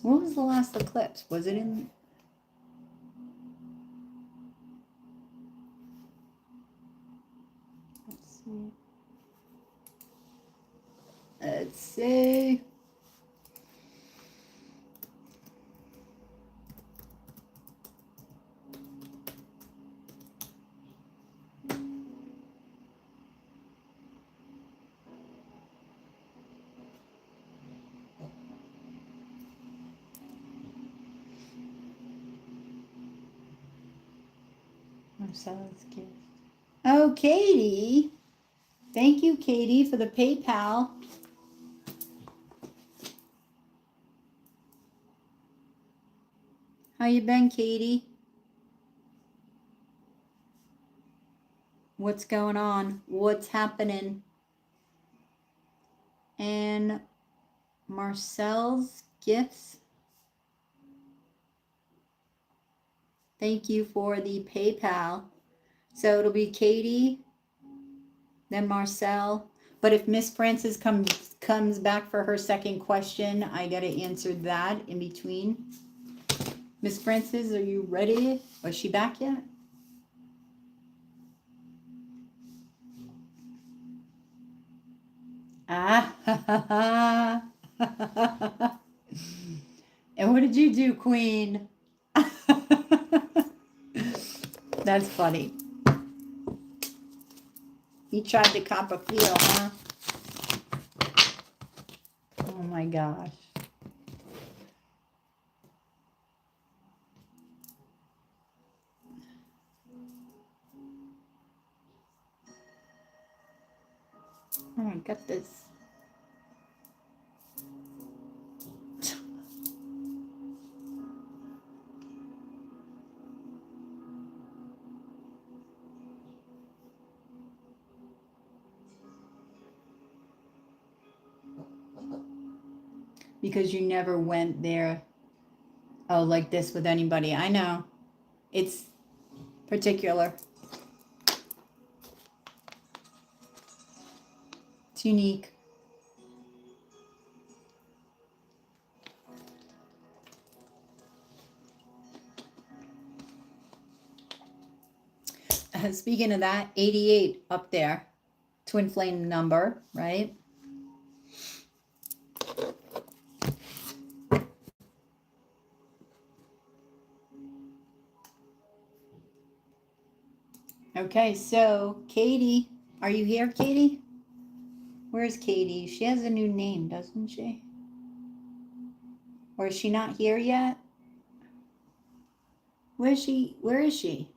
What was the last eclipse? Was it in... Let's see. Let's see. Marcella's gift. Oh, Katie. Thank you, Katie, for the PayPal. How you been, Katie? What's going on? What's happening? And Marcel's gifts. Thank you for the PayPal. So it'll be Katie, then Marcel. But if Miss Frances comes back for her second question, I gotta answer that in between. Miss Frances, are you ready? Was she back yet? Ah, and what did you do, Queen? That's funny. He tried to cop a feel, huh? Oh my gosh. Oh, I got this. because you never went there, oh, like this with anybody. I know. It's particular. It's unique. Speaking of that, 88 up there. Twin flame number, right? Okay, so Katie, are you here, Katie? Where's Katie? She has a new name, doesn't she? Or is she not here yet? Where is she? Where is she?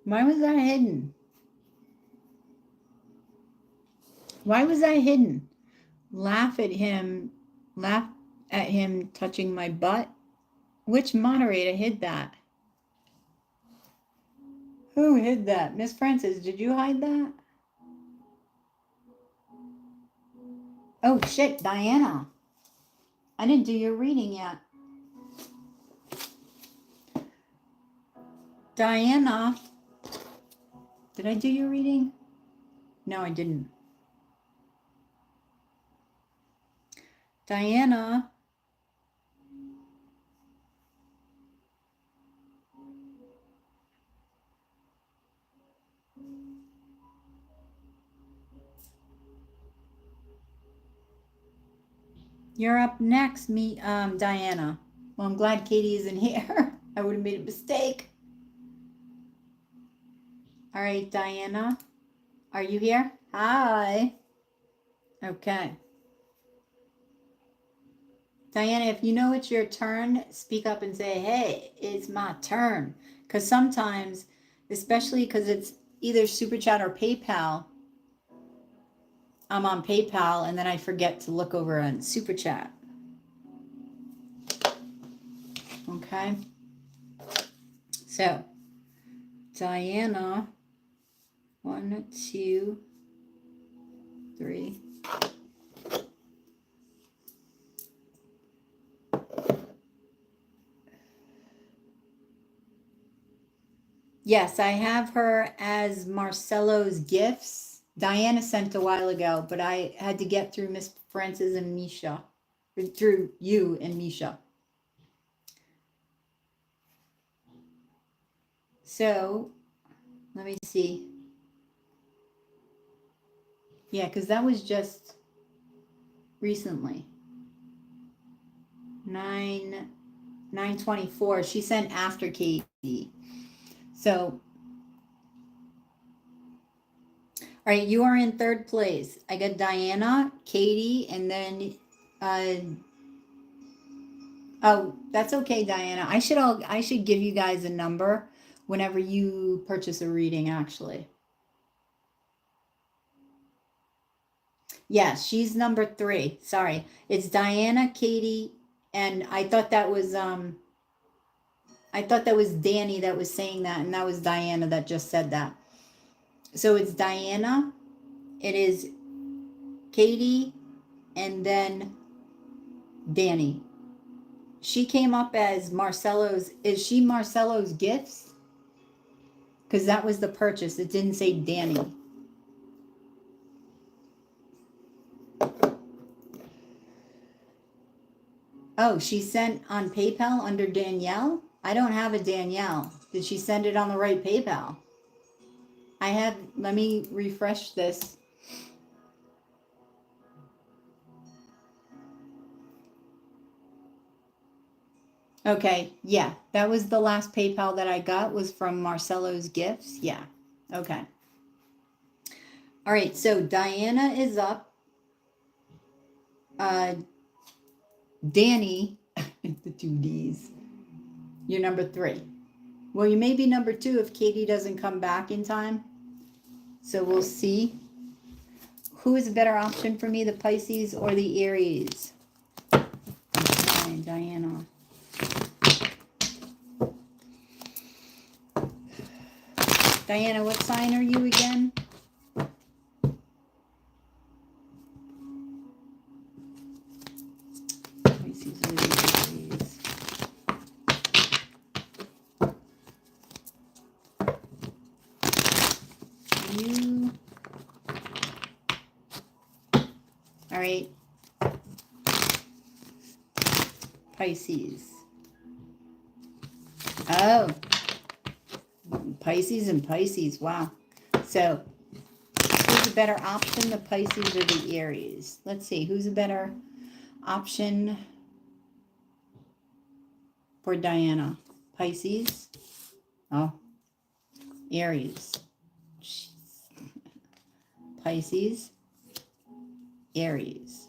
Why was that hidden? Why was that hidden? Laugh at him touching my butt. Which moderator hid that? Who hid that? Miss Francis, did you hide that? Oh shit, Diana. I didn't do your reading yet. Diana. Did I do your reading? No, I didn't. Diana. You're up next, Diana. Well, I'm glad Katie isn't here. I would have made a mistake. All right, Diana. Are you here? Hi. Okay. Diana, if you know it's your turn, speak up and say, hey, it's my turn. Because sometimes, especially because it's either Super Chat or PayPal, I'm on PayPal and then I forget to look over on Super Chat. Okay. So, Diana, 1, 2, 3. Yes, I have her as Marcelo's gifts. Diana sent a while ago, but I had to get through Miss Francis and Misha, through you and Misha. So, let me see. Yeah, because that was just recently. 9/24. She sent after Katie. So, all right, you are in third place. I got Diana, Katie, and then oh, that's okay, Diana. I should give you guys a number whenever you purchase a reading, actually. Yes, she's number 3. Sorry. It's Diana, Katie, and I thought that was Danny that was saying that, and that was Diana that just said that. So it's Diana, it is Katie, and then Danny. She came up as Marcelo's. Is she Marcelo's gifts? Because that was the purchase. It didn't say Danny. Oh, she sent on PayPal under Danielle? I don't have a Danielle. Did she send it on the right PayPal? Let me refresh this. Okay, yeah, that was the last PayPal that I got was from Marcelo's Gifts. Yeah, okay. All right, so Diana is up. Danny, the two D's, you're number 3. Well, you may be number 2 if Katie doesn't come back in time. So we'll see. Who is a better option for me, the Pisces or the Aries? Okay, Diana. Diana, what sign are you again? Pisces or the Aries? You. All right. Pisces. Oh. Pisces and Pisces. Wow. So, who's a better option, the Pisces or the Aries? Let's see. Who's a better option for Diana? Pisces? Oh. Aries. Jeez. Pisces. Aries.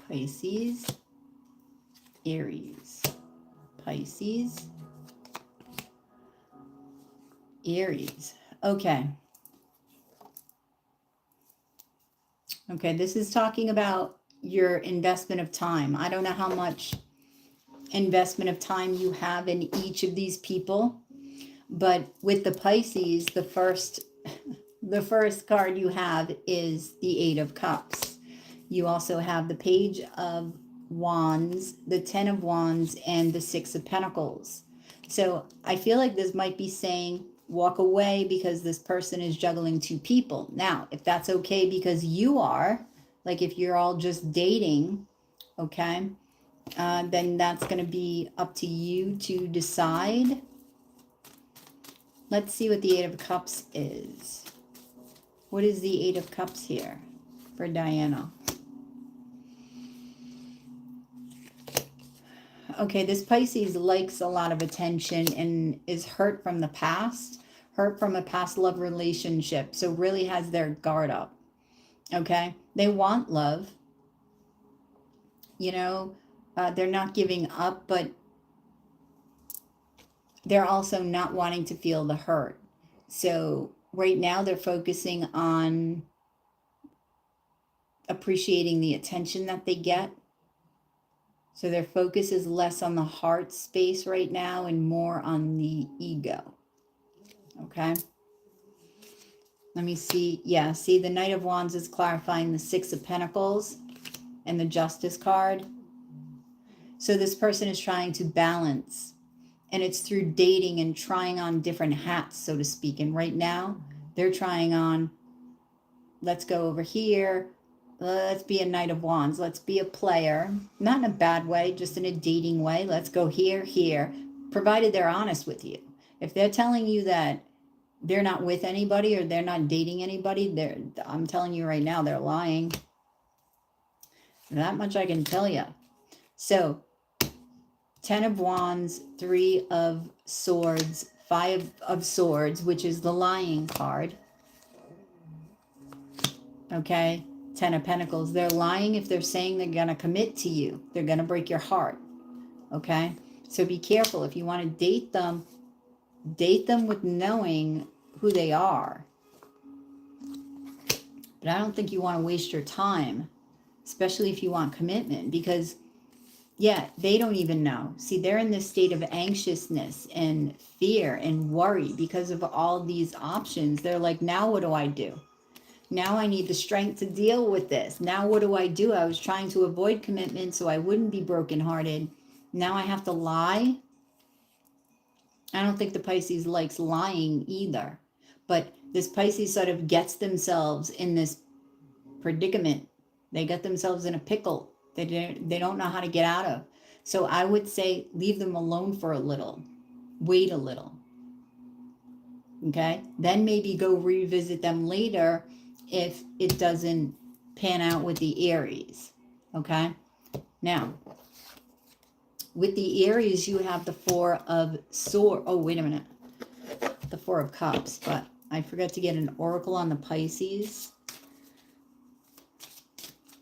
Pisces. Aries. Pisces. Aries. Okay. Okay, this is talking about your investment of time. I don't know how much investment of time you have in each of these people, but with the Pisces, the first card you have is the 8 of Cups. You also have the Page of Wands, the 10 of Wands, and the 6 of Pentacles. So I feel like this might be saying walk away because this person is juggling 2 people. Now, if that's okay because you are, like if you're all just dating, okay, then that's going to be up to you to decide. Let's see what the 8 of Cups is. What is the 8 of Cups here for Diana? Okay, this Pisces likes a lot of attention and is hurt from the past, hurt from a past love relationship, so really has their guard up, okay? They want love, you know, they're not giving up, but they're also not wanting to feel the hurt. So right now they're focusing on appreciating the attention that they get. So their focus is less on the heart space right now and more on the ego. Okay. Let me see. Yeah, see, the Knight of Wands is clarifying the 6 of Pentacles and the Justice card. So this person is trying to balance, and it's through dating and trying on different hats, so to speak. And right now they're trying on, let's go over here. Let's be a Knight of Wands. Let's be a player. Not in a bad way, just in a dating way. Let's go here, here, provided they're honest with you. If they're telling you that they're not with anybody or they're not dating anybody, I'm telling you right now, they're lying. That much I can tell you. So, 10 of Wands, 3 of Swords, 5 of Swords, which is the lying card. Okay? 10 of Pentacles. They're lying if they're saying they're going to commit to you. They're going to break your heart. Okay? So be careful. If you want to date them with knowing who they are. But I don't think you want to waste your time, especially if you want commitment, because, yeah, they don't even know. See, they're in this state of anxiousness and fear and worry because of all these options. They're like, now what do I do? Now I need the strength to deal with this. Now what do? I was trying to avoid commitment so I wouldn't be brokenhearted. Now I have to lie. I don't think the Pisces likes lying either. But this Pisces sort of gets themselves in this predicament. They get themselves in a pickle. They don't know how to get out of. So I would say leave them alone for a little. Wait a little. Okay? Then maybe go revisit them later if it doesn't pan out with the Aries. Okay? Now, with the Aries, you have the 4 of Swords. Oh, wait a minute. the Four of Cups, but I forgot to get an oracle on the Pisces.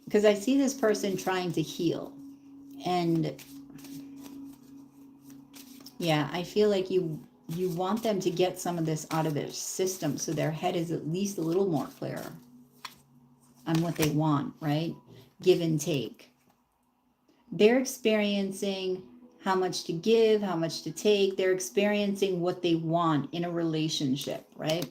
Because I see this person trying to heal. And yeah, I feel like you want them to get some of this out of their system so their head is at least a little more clear on what they want, right? Give and take. They're experiencing how much to give, how much to take. They're experiencing what they want in a relationship, right?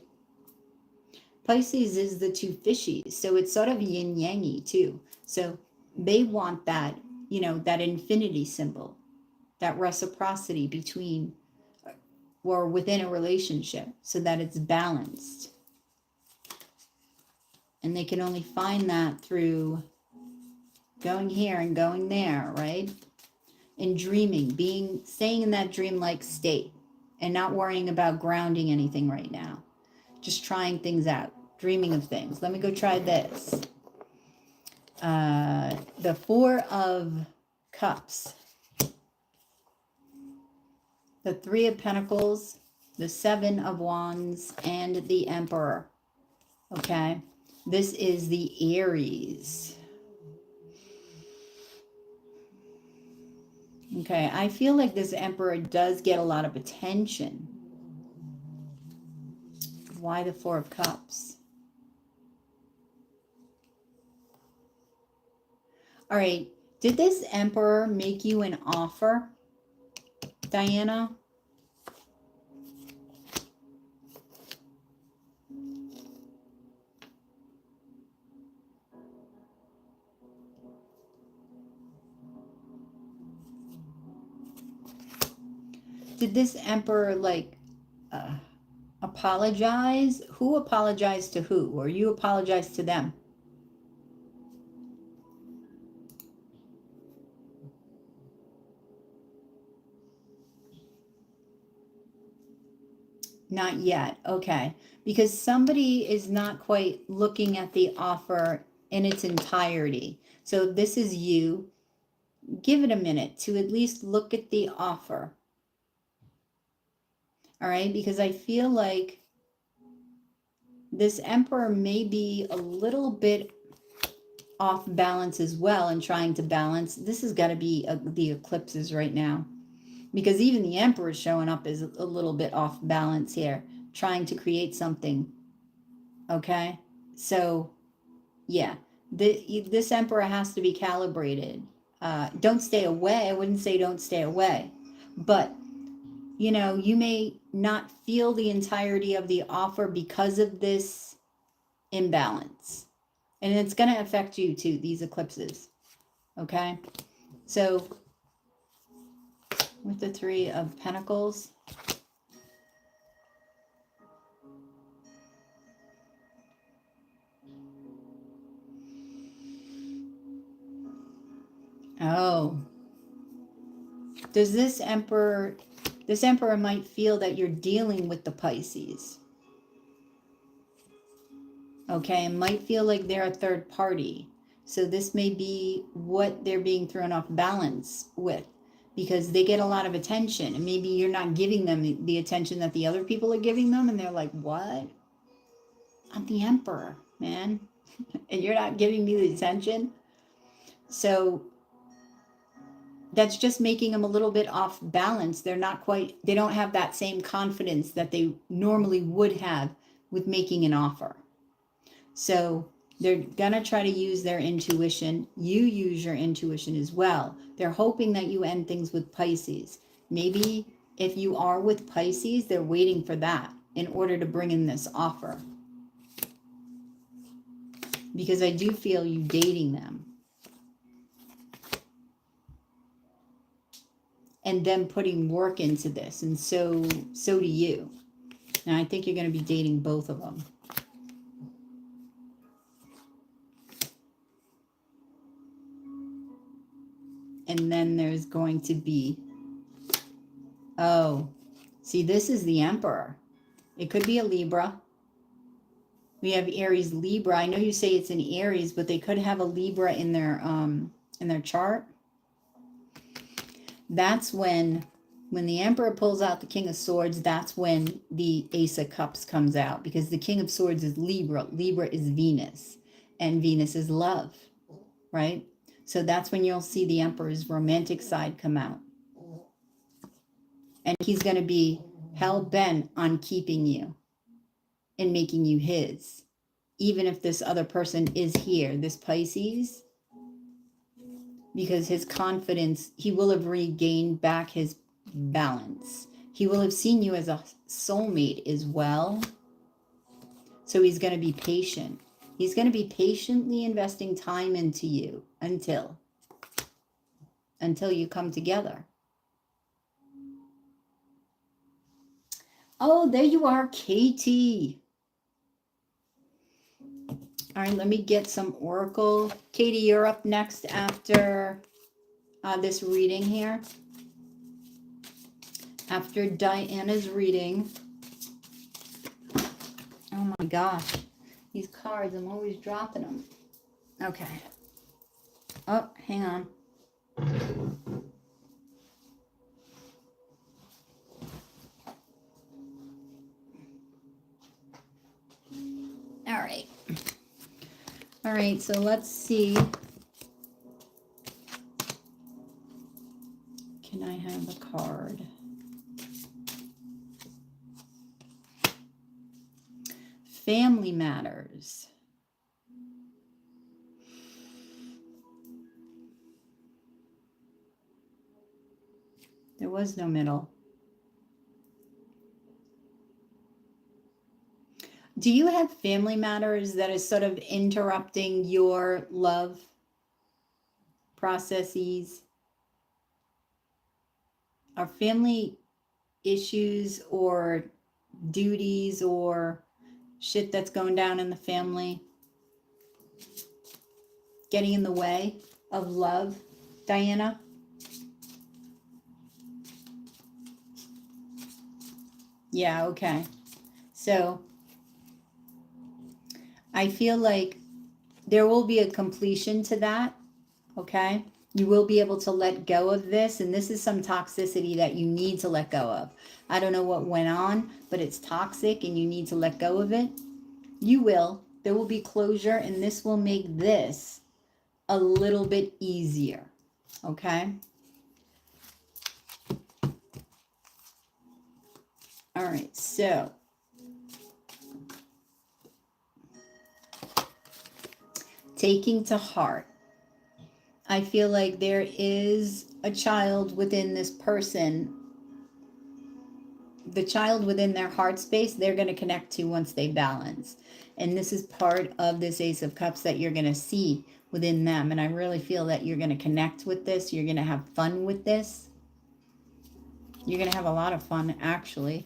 Pisces is the two fishies, so it's sort of yin-yangy too. So they want that, you know, that infinity symbol, that reciprocity between or within a relationship so that it's balanced. And they can only find that through going here and going there, right? And dreaming, staying in that dreamlike state and not worrying about grounding anything right now. Just trying things out, dreaming of things. Let me go try this. The Four of Cups, the Three of Pentacles, the Seven of Wands, and the Emperor. Okay, this is the Aries. Okay, I feel like this Emperor does get a lot of attention. Why the Four of Cups? All right, did this Emperor make you an offer, Diana? Did this Emperor like apologize? Who apologized to who? Or you apologized to them? Not yet. Okay. Because somebody is not quite looking at the offer in its entirety. So this is you. Give it a minute to at least look at the offer. All right. Because I feel like this Emperor may be a little bit off balance as well and trying to balance. This has got to be the eclipses right now. Because even the Emperor is showing up as a little bit off balance here, trying to create something. Okay? So, yeah. This Emperor has to be calibrated. Don't stay away. I wouldn't say don't stay away. But, you know, you may not feel the entirety of the offer because of this imbalance. And it's going to affect you too, these eclipses. Okay? So, with the Three of Pentacles. Oh. Does this Emperor might feel that you're dealing with the Pisces. Okay, and might feel like they're a third party. So this may be what they're being thrown off balance with. Because they get a lot of attention and maybe you're not giving them the attention that the other people are giving them and they're like, what? I'm the Emperor, man. And you're not giving me the attention. So that's just making them a little bit off balance. They don't have that same confidence that they normally would have with making an offer. So they're going to try to use their intuition. You use your intuition as well. They're hoping that you end things with Pisces. Maybe if you are with Pisces, they're waiting for that in order to bring in this offer. Because I do feel you dating them. And them putting work into this. And so do you. Now, I think you're going to be dating both of them. And then there's going to be, oh, see, this is the Emperor. It could be a Libra. We have Aries, Libra. I know you say it's in Aries, but they could have a Libra in their chart. That's when When the Emperor pulls out the King of Swords, that's when the Ace of Cups comes out, because the King of Swords is Libra. Libra is Venus, and Venus is love, right? So that's when you'll see the Emperor's romantic side come out. And he's going to be hell-bent on keeping you and making you his. Even if this other person is here, this Pisces, because his confidence, he will have regained back his balance. He will have seen you as a soulmate as well. So he's going to be patient. He's going to be patiently investing time into you until you come together. Oh, there you are, Katie. All right, let me get some oracle. Katie, you're up next after this reading here. After Diana's reading. Oh my gosh. These cards, I'm always dropping them. Okay. Oh, hang on. All right. All right, so let's see. Can I have a card? Family matters. There was no middle. Do you have family matters that is sort of interrupting your love processes? Are family issues or duties or shit that's going down in the family getting in the way of love, Diana? Yeah, okay. So I feel like there will be a completion to that, okay? You will be able to let go of this, and this is some toxicity that you need to let go of. I don't know what went on, but it's toxic and you need to let go of it. You will. There will be closure, and this will make this a little bit easier, okay? All right, so taking to heart. I feel like there is a child within this person. The child within their heart space, they're going to connect to once they balance. And this is part of this Ace of Cups that you're going to see within them. And I really feel that you're going to connect with this. You're going to have fun with this. You're going to have a lot of fun, actually.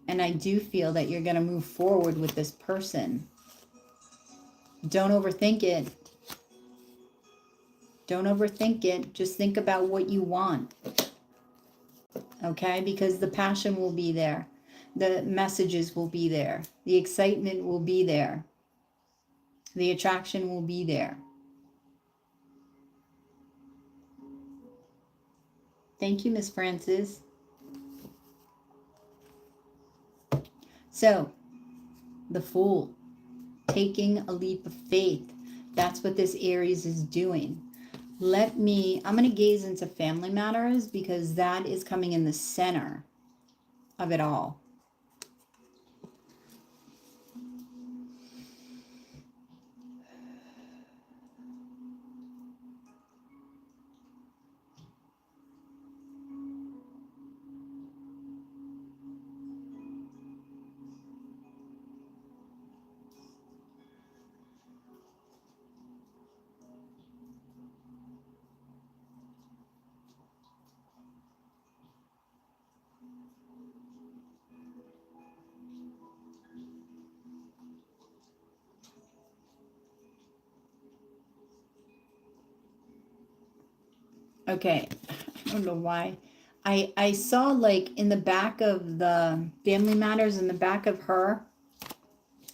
And I do feel that you're going to move forward with this person. Don't overthink it. Don't overthink it. Just think about what you want. Okay? Because the passion will be there. The messages will be there. The excitement will be there. The attraction will be there. Thank you, Miss Francis. So, the Fool. Taking a leap of faith. That's what this Aries is doing. I'm going to gaze into family matters because that is coming in the center of it all. Okay, I don't know why. I saw like in the back of the family matters, in the back of her,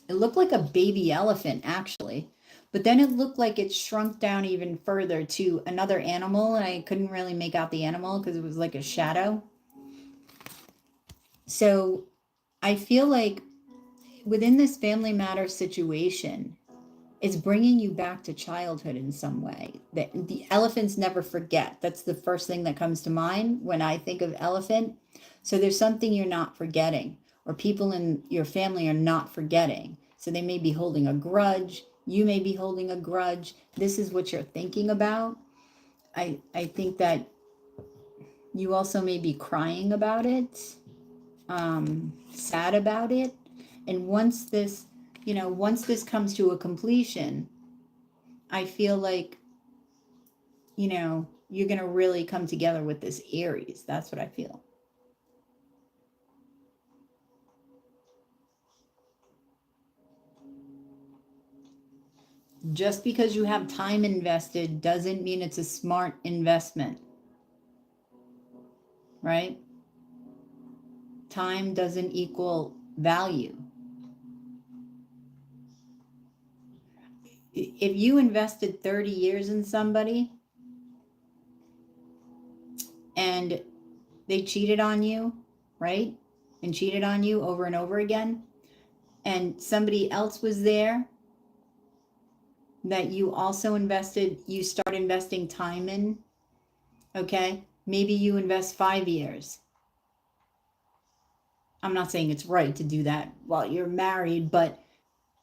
it looked like a baby elephant actually, But then it looked like it shrunk down even further to another animal, and I couldn't really make out the animal because it was like a shadow. So I feel like within this family matter situation, it's bringing you back to childhood in some way. The elephants never forget. That's the first thing that comes to mind when I think of elephant. So there's something you're not forgetting, or people in your family are not forgetting. So they may be holding a grudge. You may be holding a grudge. This is what you're thinking about. I think that you also may be crying about it, sad about it. And once this comes to a completion, I feel like, you're going to really come together with this Aries. That's what I feel. Just because you have time invested doesn't mean it's a smart investment, right? Time doesn't equal value. If you invested 30 years in somebody and they cheated on you, right? And cheated on you over and over again, and somebody else was there that you also you start investing time in, okay? Maybe you invest 5 years. I'm not saying it's right to do that while you're married, but,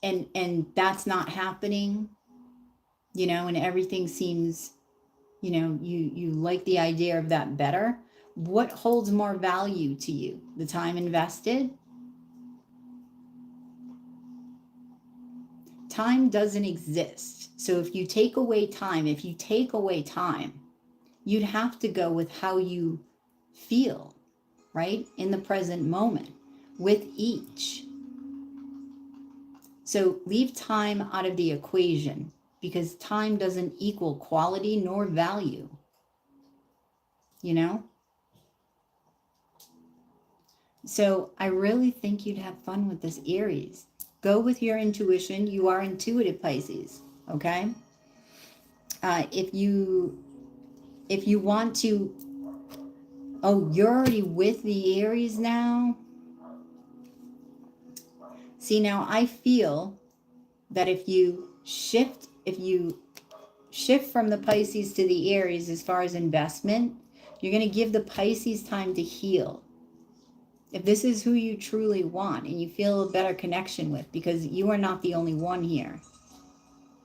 and that's not happening, and everything seems, you like the idea of that better. What holds more value to you? The time invested? Time doesn't exist. So if you take away time, you'd have to go with how you feel, right? In the present moment with each. So leave time out of the equation because time doesn't equal quality nor value, So I really think you'd have fun with this Aries. Go with your intuition. You are intuitive, Pisces, okay? If you want to, you're already with the Aries now. See, now I feel that if you shift from the Pisces to the Aries as far as investment, you're going to give the Pisces time to heal. If this is who you truly want and you feel a better connection with, because you are not the only one here.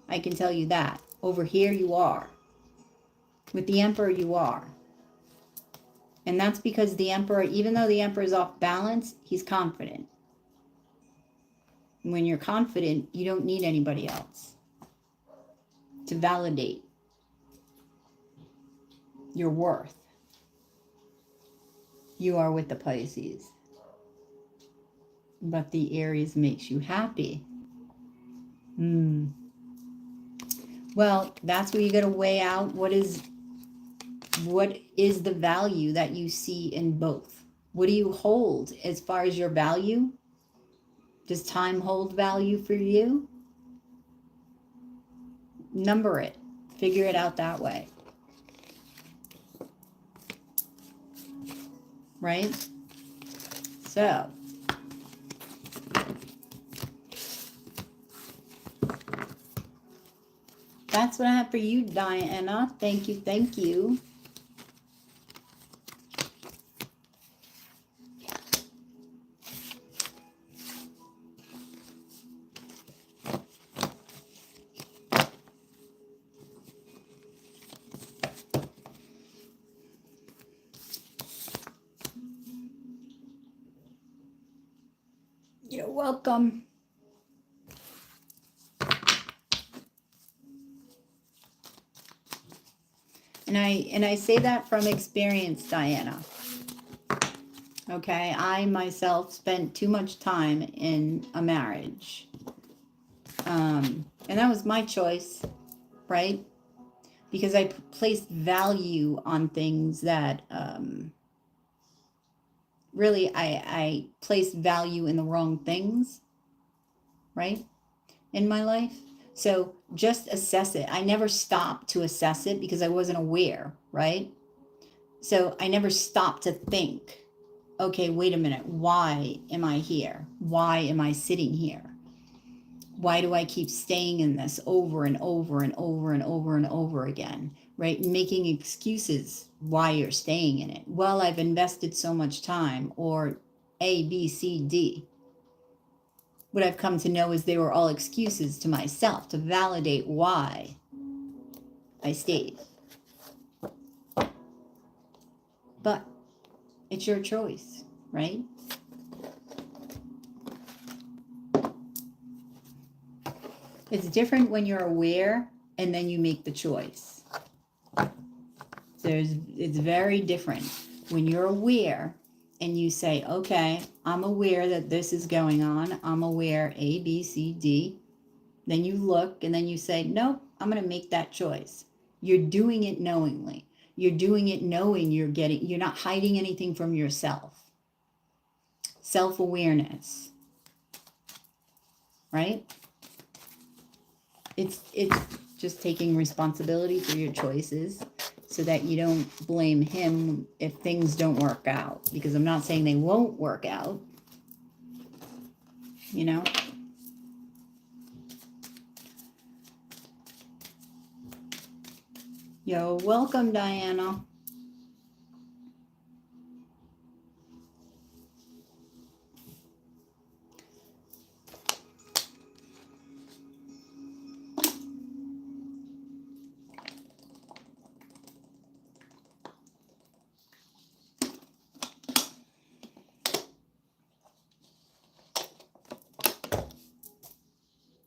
I can tell you that. Over here you are. With the Emperor you are. And that's because the Emperor, even though the Emperor is off balance, he's confident. And when you're confident, you don't need anybody else to validate your worth. You are with the Pisces. But the Aries makes you happy. Well, that's where you got to weigh out what is the value that you see in both. What do you hold as far as your value? Does time hold value for you? Number it. Figure it out that way. Right? So, that's what I have for you, Diana. Thank you, thank you. You're welcome. And I say that from experience, Diana. Okay, I myself spent too much time in a marriage. And that was my choice, right? Because I placed value on things that really I placed value in the wrong things, right? In my life. So just assess it. I never stopped to assess it because I wasn't aware, right? So I never stopped to think, okay, wait a minute. Why am I here? Why am I sitting here? Why do I keep staying in this over and over and over and over and over again, right? Making excuses why you're staying in it. Well, I've invested so much time, or A, B, C, D. What I've come to know is they were all excuses to myself to validate why I stayed. But it's your choice, right? It's different when you're aware and then you make the choice. It's very different when you're aware and you say, okay, I'm aware that this is going on. I'm aware A, B, C, D. Then you look and then you say, no, I'm going to make that choice. You're doing it knowingly. You're doing it knowing you're not hiding anything from yourself. Self-awareness, right? It's just taking responsibility for your choices so that you don't blame him if things don't work out. Because I'm not saying they won't work out, you know? Yo, welcome, Diana.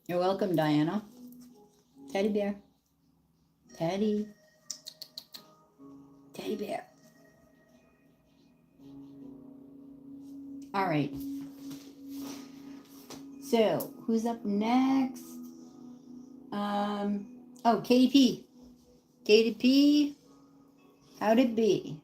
You're welcome, Diana. Teddy bear. Teddy bear. All right. So, who's up next? Oh, Katie P. Katie P. How'd it be?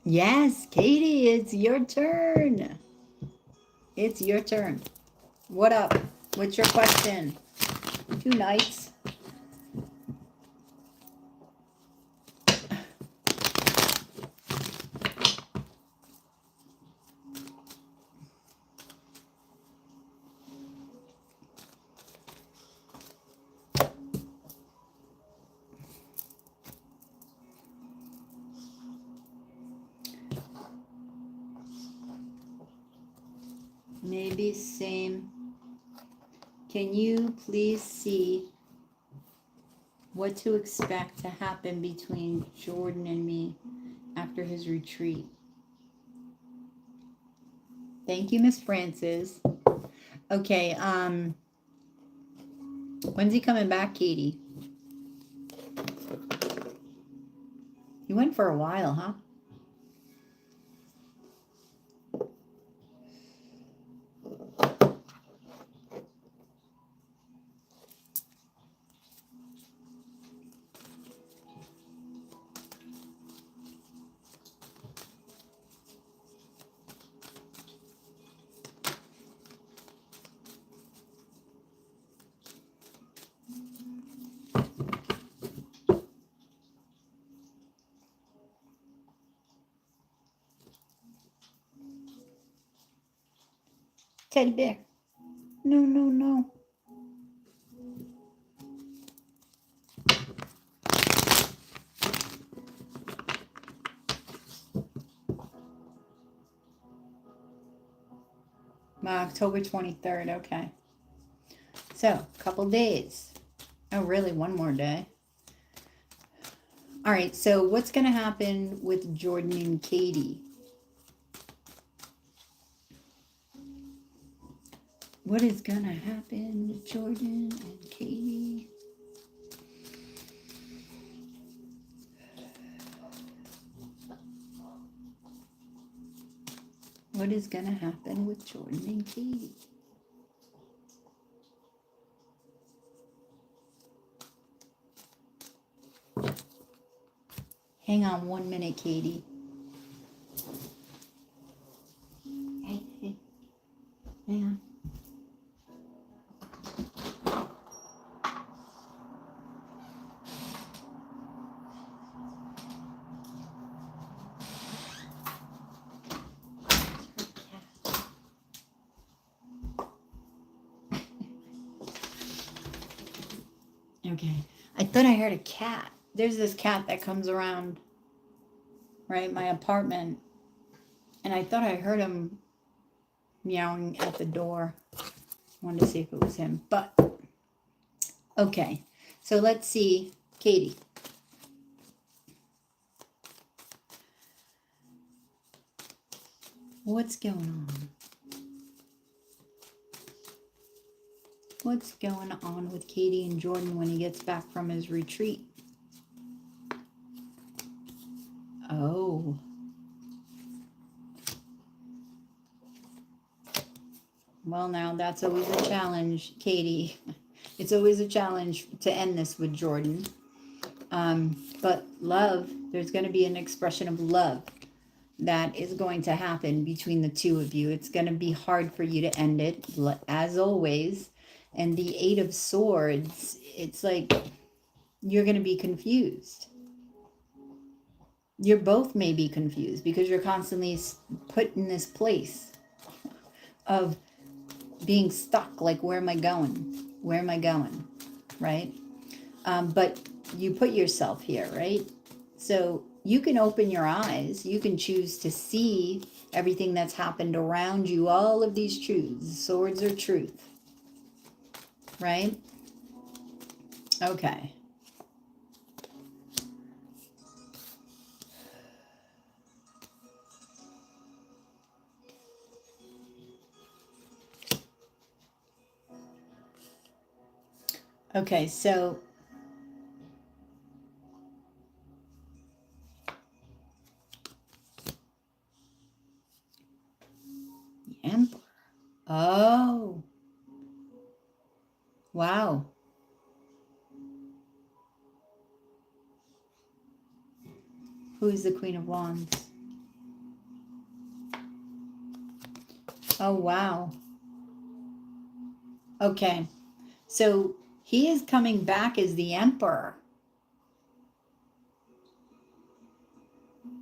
Yes, Katie, it's your turn. It's your turn. What up? What's your question? 2 nights. Maybe same. Can you please see what to expect to happen between Jordan and me after his retreat? Thank you, Miss Francis. Okay, when's he coming back, Katie? He went for a while, huh? Teddy bear. No, no, no. October 23rd, okay. So, a couple days. Oh, really, one more day. All right, so what's going to happen with Jordan and Katie? What is going to happen with Jordan and Katie? What is going to happen with Jordan and Katie? Hang on 1 minute, Katie. Hey, hang on. Okay. I thought I heard a cat. There's this cat that comes around, right, my apartment. And I thought I heard him meowing at the door. Wanted to see if it was him. But, okay. So let's see. Katie. What's going on? What's going on with Katie and Jordan when he gets back from his retreat? Oh. Well, now that's always a challenge, Katie. It's always a challenge to end this with Jordan. But love, there's going to be an expression of love that is going to happen between the two of you. It's going to be hard for you to end it, as always. And the Eight of Swords, it's like you're going to be confused. You're both may be confused because you're constantly put in this place of being stuck. Like, where am I going? Where am I going? Right? But you put yourself here, right? So you can open your eyes. You can choose to see everything that's happened around you, all of these truths. Swords are truth. Right? Okay. Okay, so the Emperor. Oh. Wow. Who's the Queen of Wands? Oh, wow. Okay. So he is coming back as the Emperor.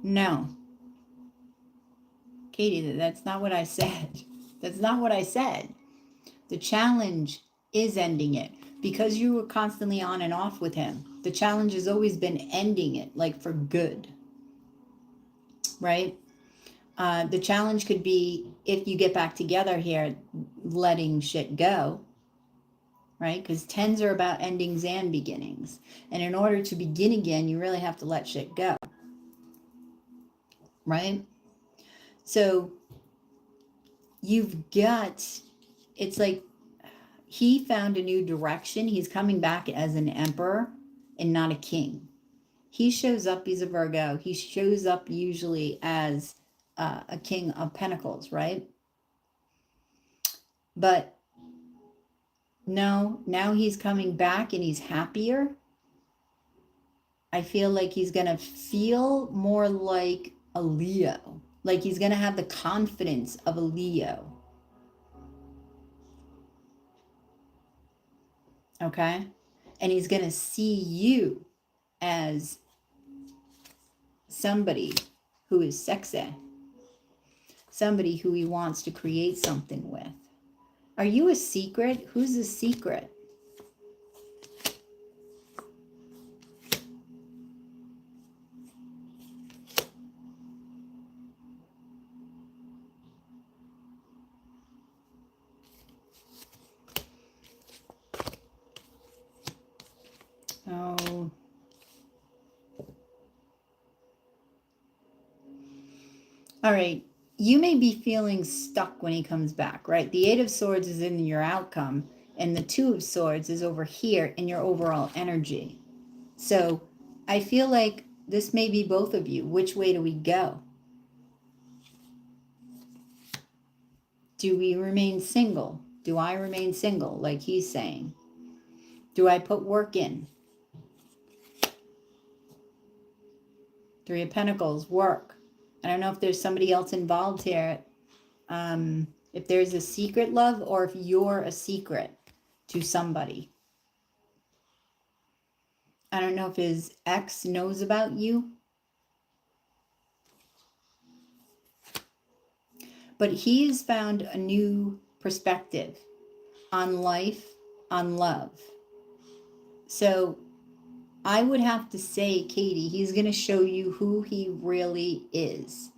No. Katie, that's not what I said. That's not what I said. The challenge is ending it. Because you were constantly on and off with him, the challenge has always been ending it, like for good. Right? The challenge could be, if you get back together here, letting shit go. Right? Because tens are about endings and beginnings. And in order to begin again, you really have to let shit go. Right? So you've got, it's like he found a new direction. He's coming back as an emperor and not a king. He shows up, he's a Virgo. He shows up usually as a king of pentacles, right? But no, now he's coming back and he's happier. I feel like he's going to feel more like a Leo. Like he's going to have the confidence of a Leo. Okay? And he's going to see you as somebody who is sexy. Somebody who he wants to create something with. Are you a secret? Who's a secret? Oh. All right. You may be feeling stuck when he comes back, right? The Eight of Swords is in your outcome, and the Two of Swords is over here in your overall energy. So I feel like this may be both of you. Which way do we go? Do we remain single? Do I remain single, like he's saying? Do I put work in? Three of Pentacles, work. I don't know if there's somebody else involved here. If there's a secret love or if you're a secret to somebody. I don't know if his ex knows about you. But he has found a new perspective on life, on love. So I would have to say, Katie, he's going to show you who he really is.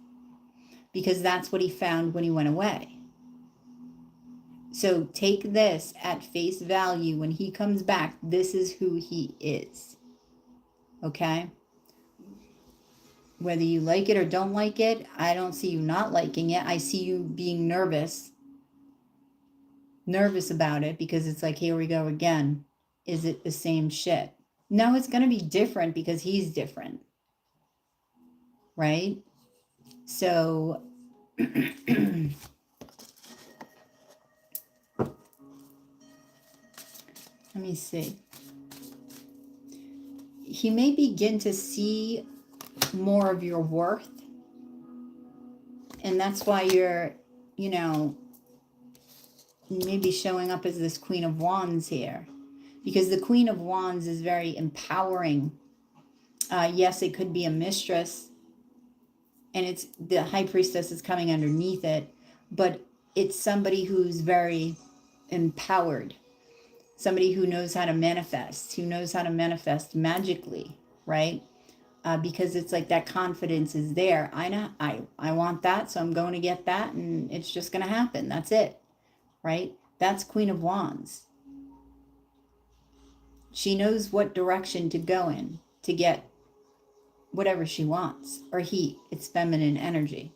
Because that's what he found when he went away. So take this at face value. When he comes back, this is who he is. Okay? Whether you like it or don't like it, I don't see you not liking it. I see you being nervous about it because it's like, here we go again. Is it the same shit? No, it's going to be different because he's different. Right? So let me see. He may begin to see more of your worth. And that's why you're, maybe showing up as this Queen of Wands here. Because the Queen of Wands is very empowering. Yes, it could be a mistress. And it's the High Priestess is coming underneath it. But it's somebody who's very empowered. Somebody who knows how to manifest. Magically, right? Because it's like that confidence is there. I want that, so I'm going to get that, and it's just going to happen. That's it, right? That's Queen of Wands. She knows what direction to go in to get whatever she wants, or he. It's feminine energy.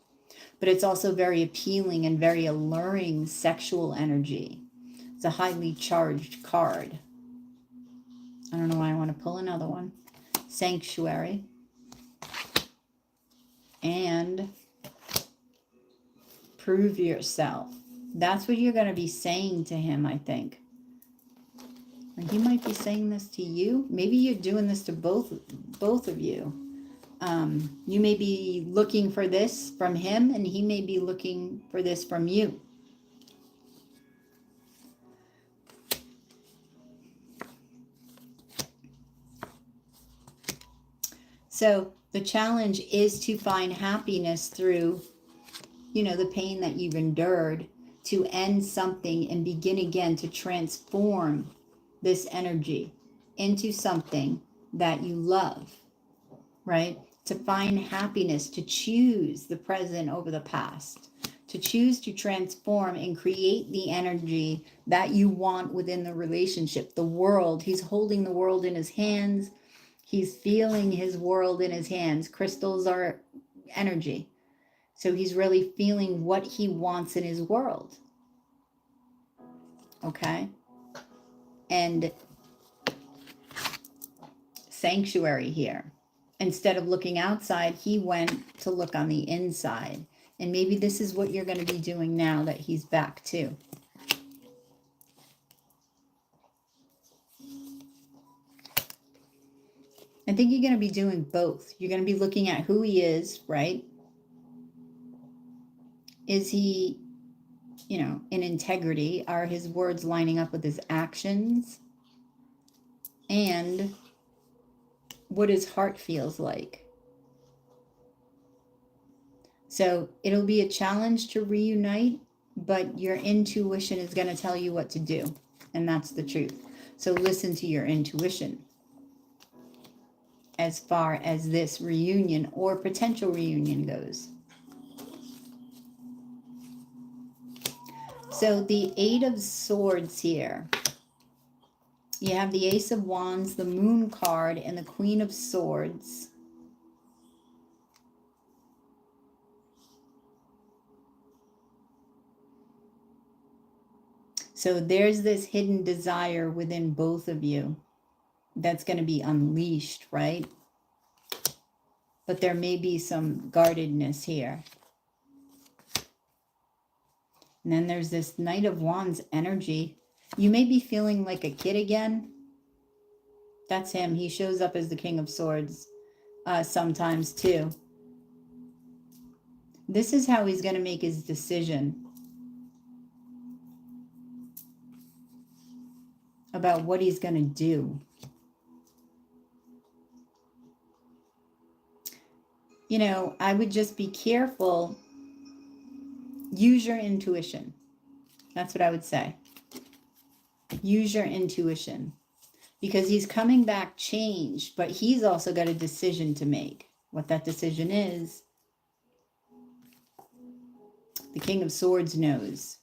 But it's also very appealing and very alluring sexual energy. It's a highly charged card. I don't know why I want to pull another one. Sanctuary. And prove yourself. That's what you're going to be saying to him, I think. And he might be saying this to you. Maybe you're doing this to both of you. You may be looking for this from him, and he may be looking for this from you. So the challenge is to find happiness through, the pain that you've endured, to end something and begin again, to transform this energy into something that you love, right? To find happiness, to choose the present over the past, to choose to transform and create the energy that you want within the relationship, the world. He's holding the world in his hands. He's feeling his world in his hands. Crystals are energy. So he's really feeling what he wants in his world. Okay? And sanctuary here. Instead of looking outside, he went to look on the inside. And maybe this is what you're going to be doing now that he's back too. I think you're going to be doing both. You're going to be looking at who he is, right? Is he, in integrity? Are his words lining up with his actions? And what his heart feels like. So it'll be a challenge to reunite, but your intuition is going to tell you what to do. And that's the truth. So listen to your intuition as far as this reunion or potential reunion goes. So the Eight of Swords here. You have the Ace of Wands, the Moon card, and the Queen of Swords. So there's this hidden desire within both of you that's going to be unleashed, right? But there may be some guardedness here. And then there's this Knight of Wands energy. You may be feeling like a kid again. That's him. He shows up as the King of Swords. sometimes too. This is how he's going to make his decision about what he's going to do. You know, I would just be careful. Use your intuition. That's what I would say. Use your intuition. Because he's coming back changed, but he's also got a decision to make. What that decision is, the King of Swords knows.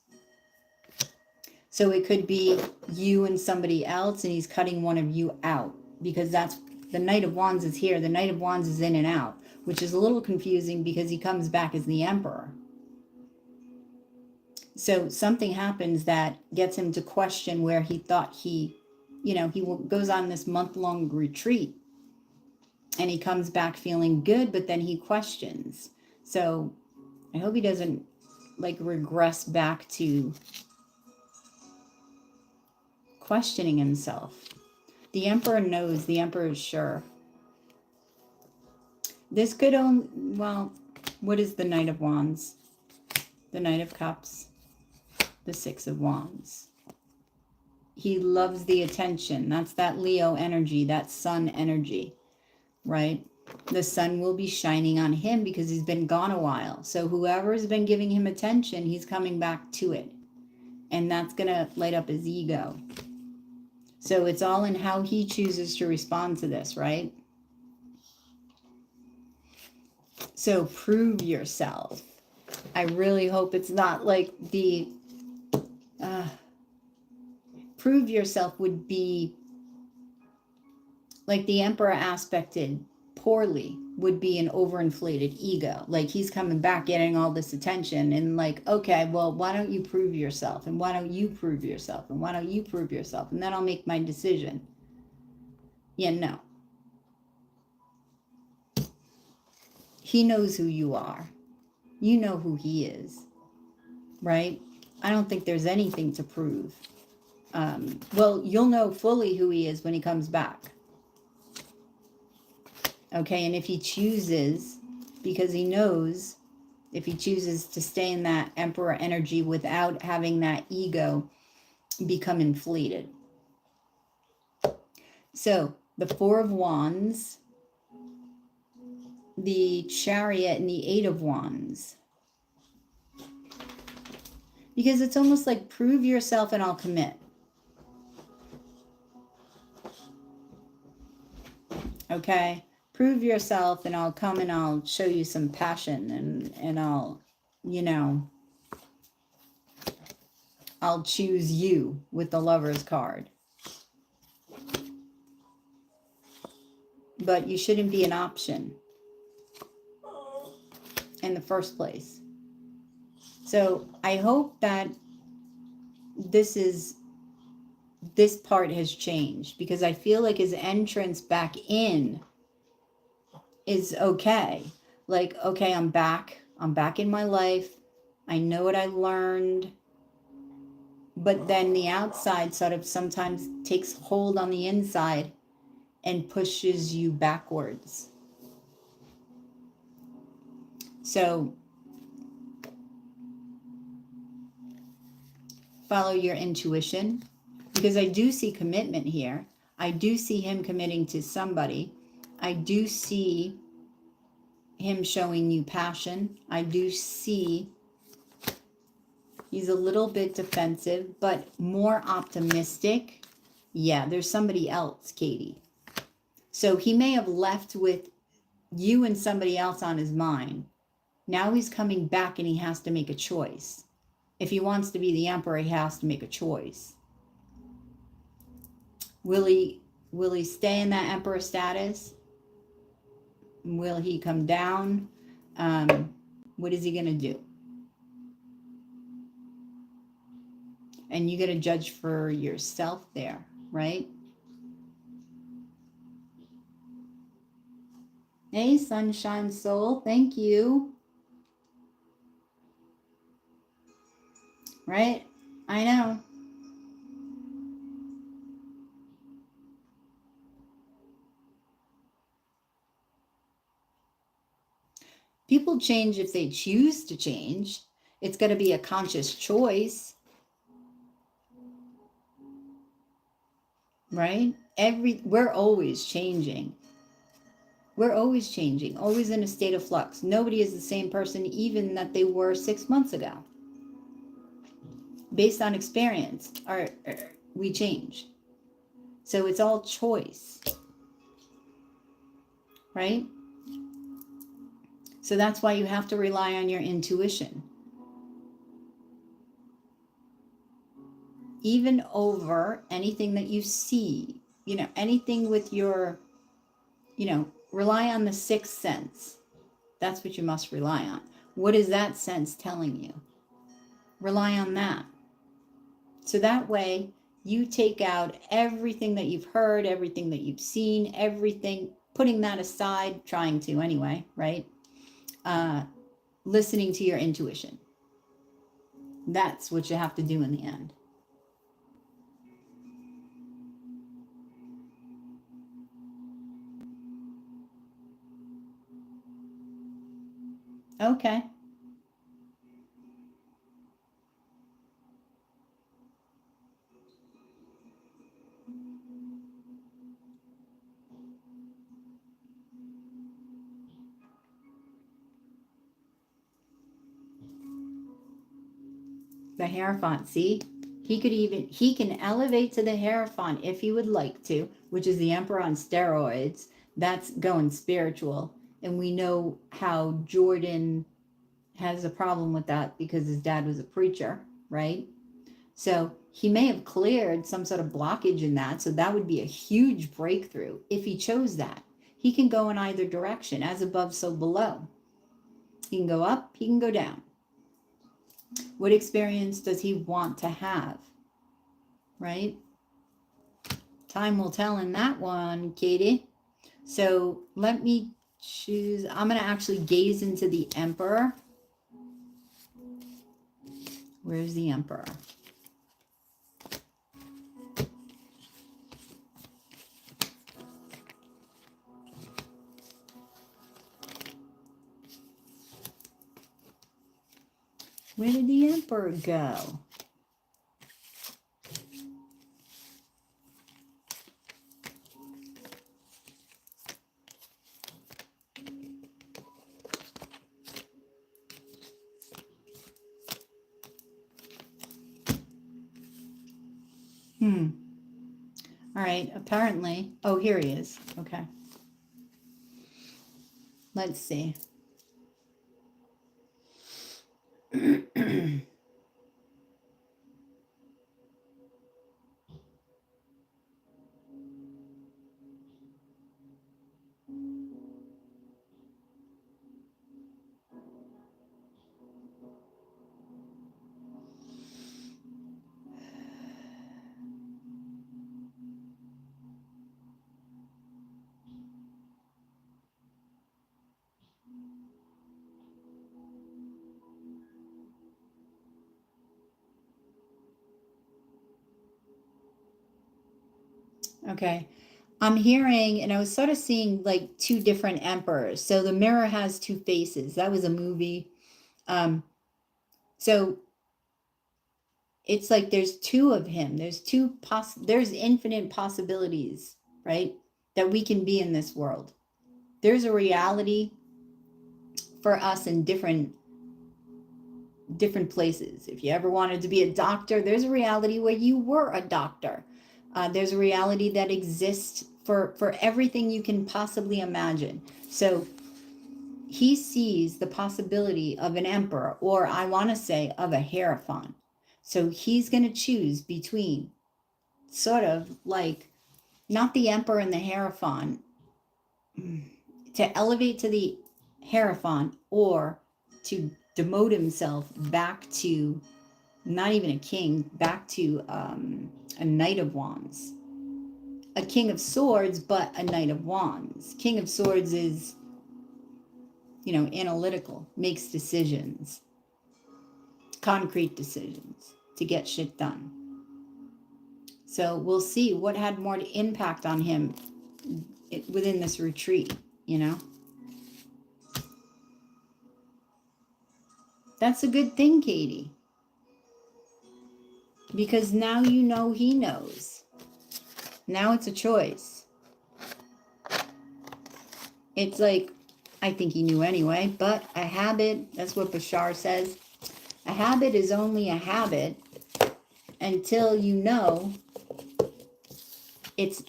So it could be you and somebody else, and he's cutting one of you out. Because that's, the Knight of Wands is here. The Knight of Wands is in and out, which is a little confusing because he comes back as the Emperor. So something happens that gets him to question where he thought he, you know, he goes on this month-long retreat and he comes back feeling good, but then he questions. So I hope he doesn't like regress back to questioning himself. The Emperor knows, the Emperor is sure. This could only, well, what is the Knight of Wands? The Knight of Cups, the Six of Wands. He loves the attention. That's that Leo energy, that sun energy, right? The sun will be shining on him because he's been gone a while. So whoever's been giving him attention, he's coming back to it. And that's going to light up his ego. So it's all in how he chooses to respond to this, right? So prove yourself. I really hope it's not like the... prove yourself would be like the Emperor aspected poorly would be an overinflated ego. Like he's coming back getting all this attention and like, okay, well, why don't you prove yourself? And why don't you prove yourself? And why don't you prove yourself? And then I'll make my decision. Yeah, no. He knows who you are. You know who he is, right? I don't think there's anything to prove. Well, you'll know fully who he is when he comes back. Okay, and if he chooses, because he knows, if he chooses to stay in that Emperor energy without having that ego become inflated. So, the Four of Wands, the Chariot, and the Eight of Wands. Because it's almost like prove yourself and I'll commit. Okay? Prove yourself and I'll come and I'll show you some passion and I'll, you know, I'll choose you with the Lover's card. But you shouldn't be an option in the first place. So I hope that this part has changed because I feel like his entrance back in is okay. Like, okay, I'm back in my life. I know what I learned. But then the outside sort of sometimes takes hold on the inside and pushes you backwards. So follow your intuition because I do see commitment here. I do see him committing to somebody. I do see him showing you passion. I do see he's a little bit defensive, but more optimistic. Yeah, there's somebody else, Katie. So he may have left with you and somebody else on his mind. Now he's coming back and he has to make a choice. If he wants to be the Emperor, he has to make a choice. Will he stay in that Emperor status? Will he come down? What is he going to do? And you got to judge for yourself there, right? Hey, Sunshine Soul, thank you. Right? I know. People change if they choose to change. It's going to be a conscious choice, right? We're always changing. We're always changing, always in a state of flux. Nobody is the same person even that they were 6 months ago. Based on experience, we change. So it's all choice, right? So that's why you have to rely on your intuition. Even over anything that you see, anything with your, rely on the sixth sense. That's what you must rely on. What is that sense telling you? Rely on that. So that way you take out everything that you've heard, everything that you've seen, everything, putting that aside, trying to anyway, right? Listening to your intuition. That's what you have to do in the end. Okay. The Hierophant, see? He can elevate to the Hierophant if he would like to, which is the Emperor on steroids. That's going spiritual. And we know how Jordan has a problem with that because his dad was a preacher, right? So he may have cleared some sort of blockage in that. So that would be a huge breakthrough if he chose that. He can go in either direction, as above, so below. He can go up, he can go down. What experience does he want to have? Right? Time will tell in that one, Katie. So let me choose. I'm going to actually gaze into the Emperor. Where's the Emperor? Where did the Emperor go? All right, apparently. Oh, here he is. Okay. Let's see. Okay. I'm hearing, and I was sort of seeing like two different emperors. So the mirror has two faces. That was a movie. So it's like there's two of him. There's infinite possibilities, right? That we can be in this world. There's a reality for us in different places. If you ever wanted to be a doctor, there's a reality where you were a doctor. There's a reality that exists for everything you can possibly imagine. So he sees the possibility of an emperor, or I want to say of a hierophant. So he's going to choose between sort of like not the emperor and the hierophant, to elevate to the hierophant, or to demote himself back to not even a king, back to a knight of wands. A king of swords, but a knight of wands. King of swords is, analytical, makes decisions, concrete decisions to get shit done. So we'll see what had more impact on him within this retreat, That's a good thing, Katie. Because now you know he knows. Now it's a choice. It's like, I think he knew anyway, but a habit, that's what Bashar says. A habit is only a habit until you know it's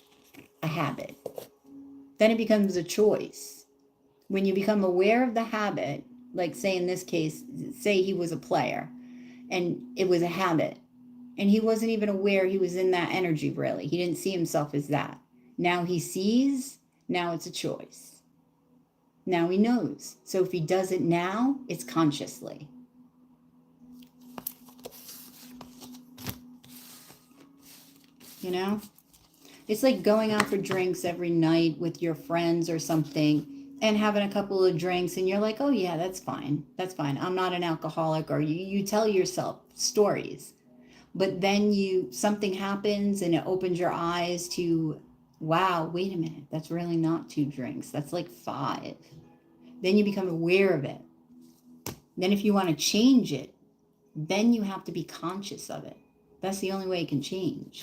a habit. Then it becomes a choice. When you become aware of the habit, like say in this case, say he was a player and it was a habit and he wasn't even aware he was in that energy really. He didn't see himself as that. Now he sees, now it's a choice. Now he knows. So if he does it now, it's consciously. You know? It's like going out for drinks every night with your friends or something and having a couple of drinks and you're like, oh yeah, that's fine. That's fine. I'm not an alcoholic. Or you tell yourself stories. But then something happens and it opens your eyes to, wow, wait a minute. That's really not 2 drinks. That's like 5. Then you become aware of it. Then if you want to change it, then you have to be conscious of it. That's the only way it can change.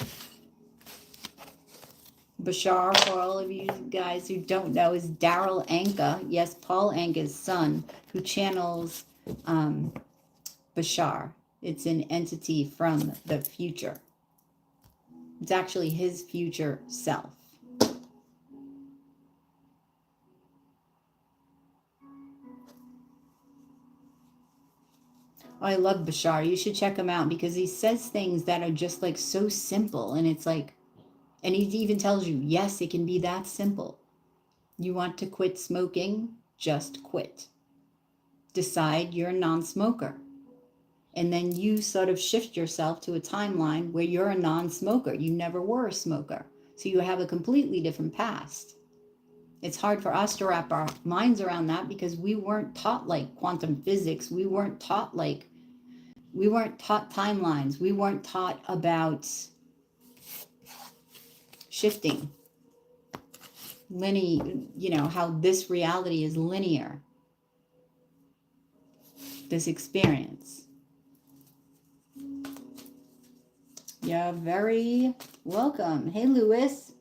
Bashar, for all of you guys who don't know, is Daryl Anka. Yes, Paul Anka's son, who channels Bashar. It's an entity from the future. It's actually his future self. Oh, I love Bashar. You should check him out because he says things that are just like so simple. And it's like, and he even tells you, yes, it can be that simple. You want to quit smoking? Just quit. Decide you're a non-smoker. And then you sort of shift yourself to a timeline where you're a non-smoker. You never were a smoker. So you have a completely different past. It's hard for us to wrap our minds around that because we weren't taught like quantum physics. We weren't taught timelines. We weren't taught about shifting. Linear, how this reality is linear. This experience. You're very welcome. Hey, Lewis.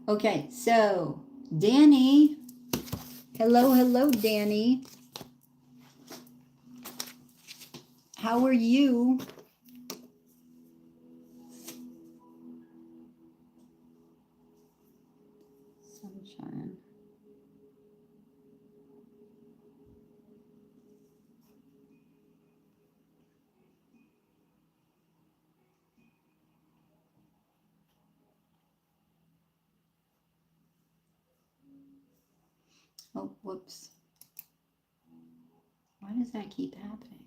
Okay, so Danny. Hello, Danny. How are you? Sunshine. Oh, whoops. Why does that keep happening?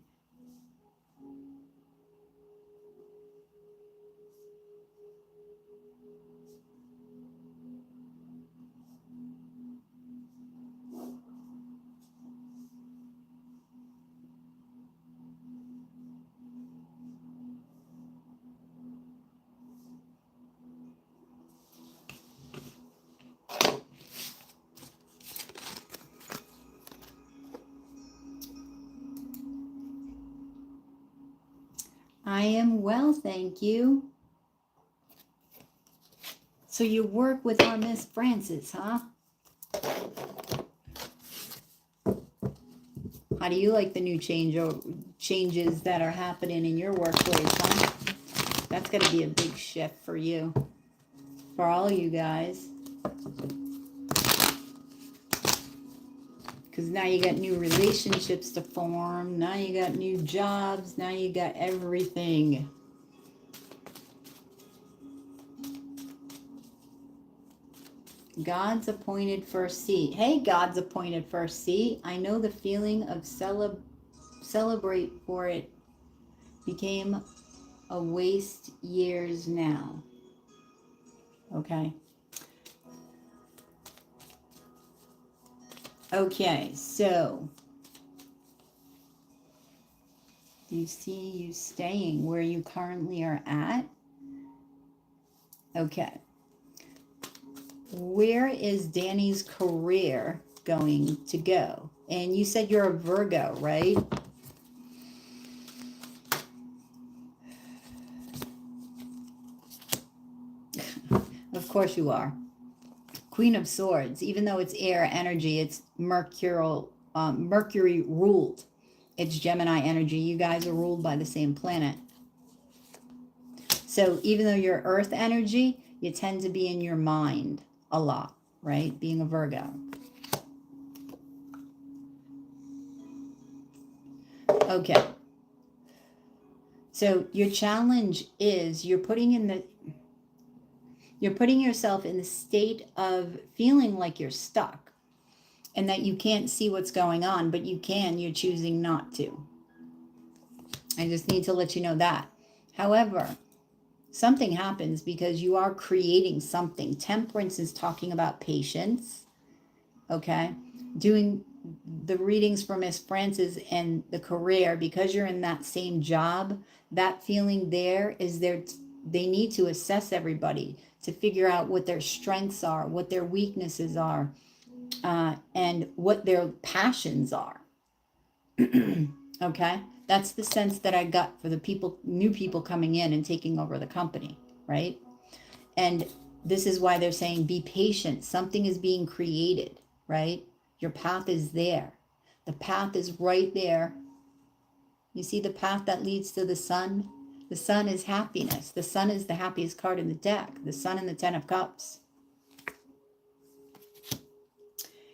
I am well, thank you. So you work with our Miss Frances, huh? How do you like the new changes that are happening in your workplace, huh? That's going to be a big shift for you, for all you guys. Because now you got new relationships to form. Now you got new jobs. Now you got everything. God's appointed first seat. Hey, God's appointed first seat. I know the feeling of celebrate for it became a waste years now. Okay. Okay, so do you see you staying where you currently are at? Okay. Where is Danny's career going to go? And you said you're a Virgo, right? Of course you are. Queen of Swords, even though it's air energy, it's Mercury ruled. It's Gemini energy. You guys are ruled by the same planet. So even though you're earth energy, you tend to be in your mind a lot, right? Being a Virgo. Okay. So your challenge is you're putting yourself in the state of feeling like you're stuck and that you can't see what's going on, but you can, you're choosing not to. I just need to let you know that. However, something happens because you are creating something. Temperance is talking about patience, okay? Doing the readings for Miss Frances and the career, because you're in that same job, that feeling there is they need to assess everybody to figure out what their strengths are, what their weaknesses are, and what their passions are. Okay? That's the sense that I got for the people, new people coming in and taking over the company, right? And this is why they're saying be patient. Something is being created, right? Your path is there. The path is right there. You see the path that leads to the sun? The sun is happiness. The sun is the happiest card in the deck. The sun and the 10 of cups.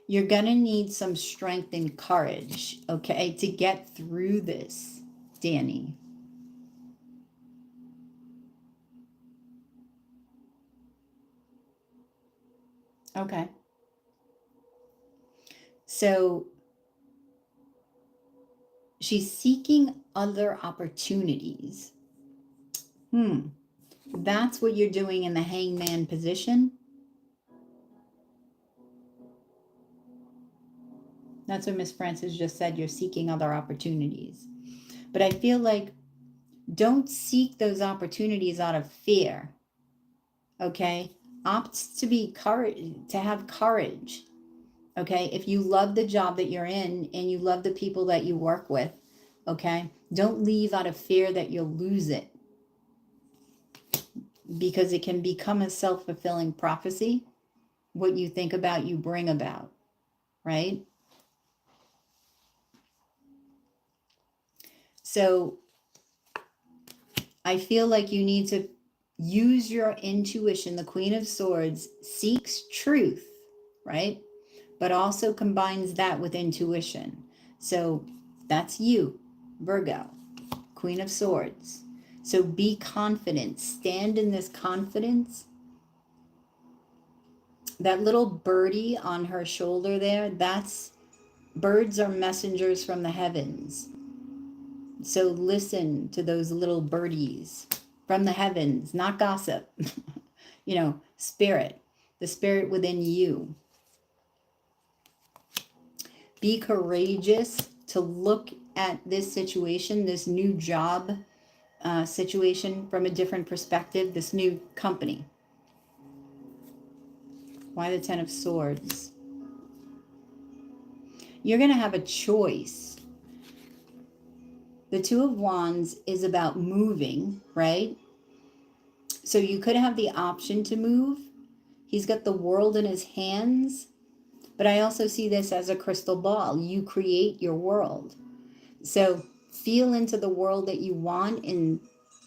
You're going to need some strength and courage, okay, to get through this, Danny. Okay. So she's seeking other opportunities. That's what you're doing in the hangman position. That's what Miss Frances just said. You're seeking other opportunities. But I feel like don't seek those opportunities out of fear. Okay? Opt to have courage. Okay? If you love the job that you're in and you love the people that you work with, okay? Don't leave out of fear that you'll lose it. Because it can become a self-fulfilling prophecy. What you think about, you bring about. Right? So I feel like you need to use your intuition. The Queen of Swords seeks truth, right? But also combines that with intuition. So that's you, Virgo, Queen of Swords. So be confident. Stand in this confidence. That little birdie on her shoulder there, birds are messengers from the heavens. So listen to those little birdies from the heavens, not gossip. Spirit, the spirit within you. Be courageous to look at this situation, this new job situation from a different perspective, this new company. Why the 10 of Swords? You're going to have a choice. The 2 of Wands is about moving, right? So you could have the option to move. He's got the world in his hands. But I also see this as a crystal ball. You create your world. So feel into the world that you want, and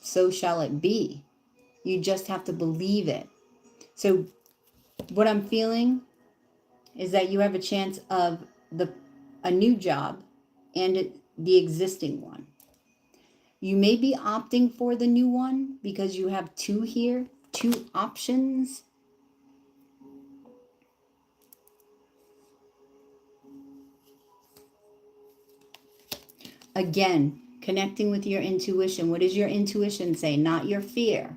so shall it be. You just have to believe it. So what I'm feeling is that you have a chance of a new job and the existing one. You may be opting for the new one because you have 2 here, 2 options. Again, connecting with your intuition. What does your intuition say? Not your fear.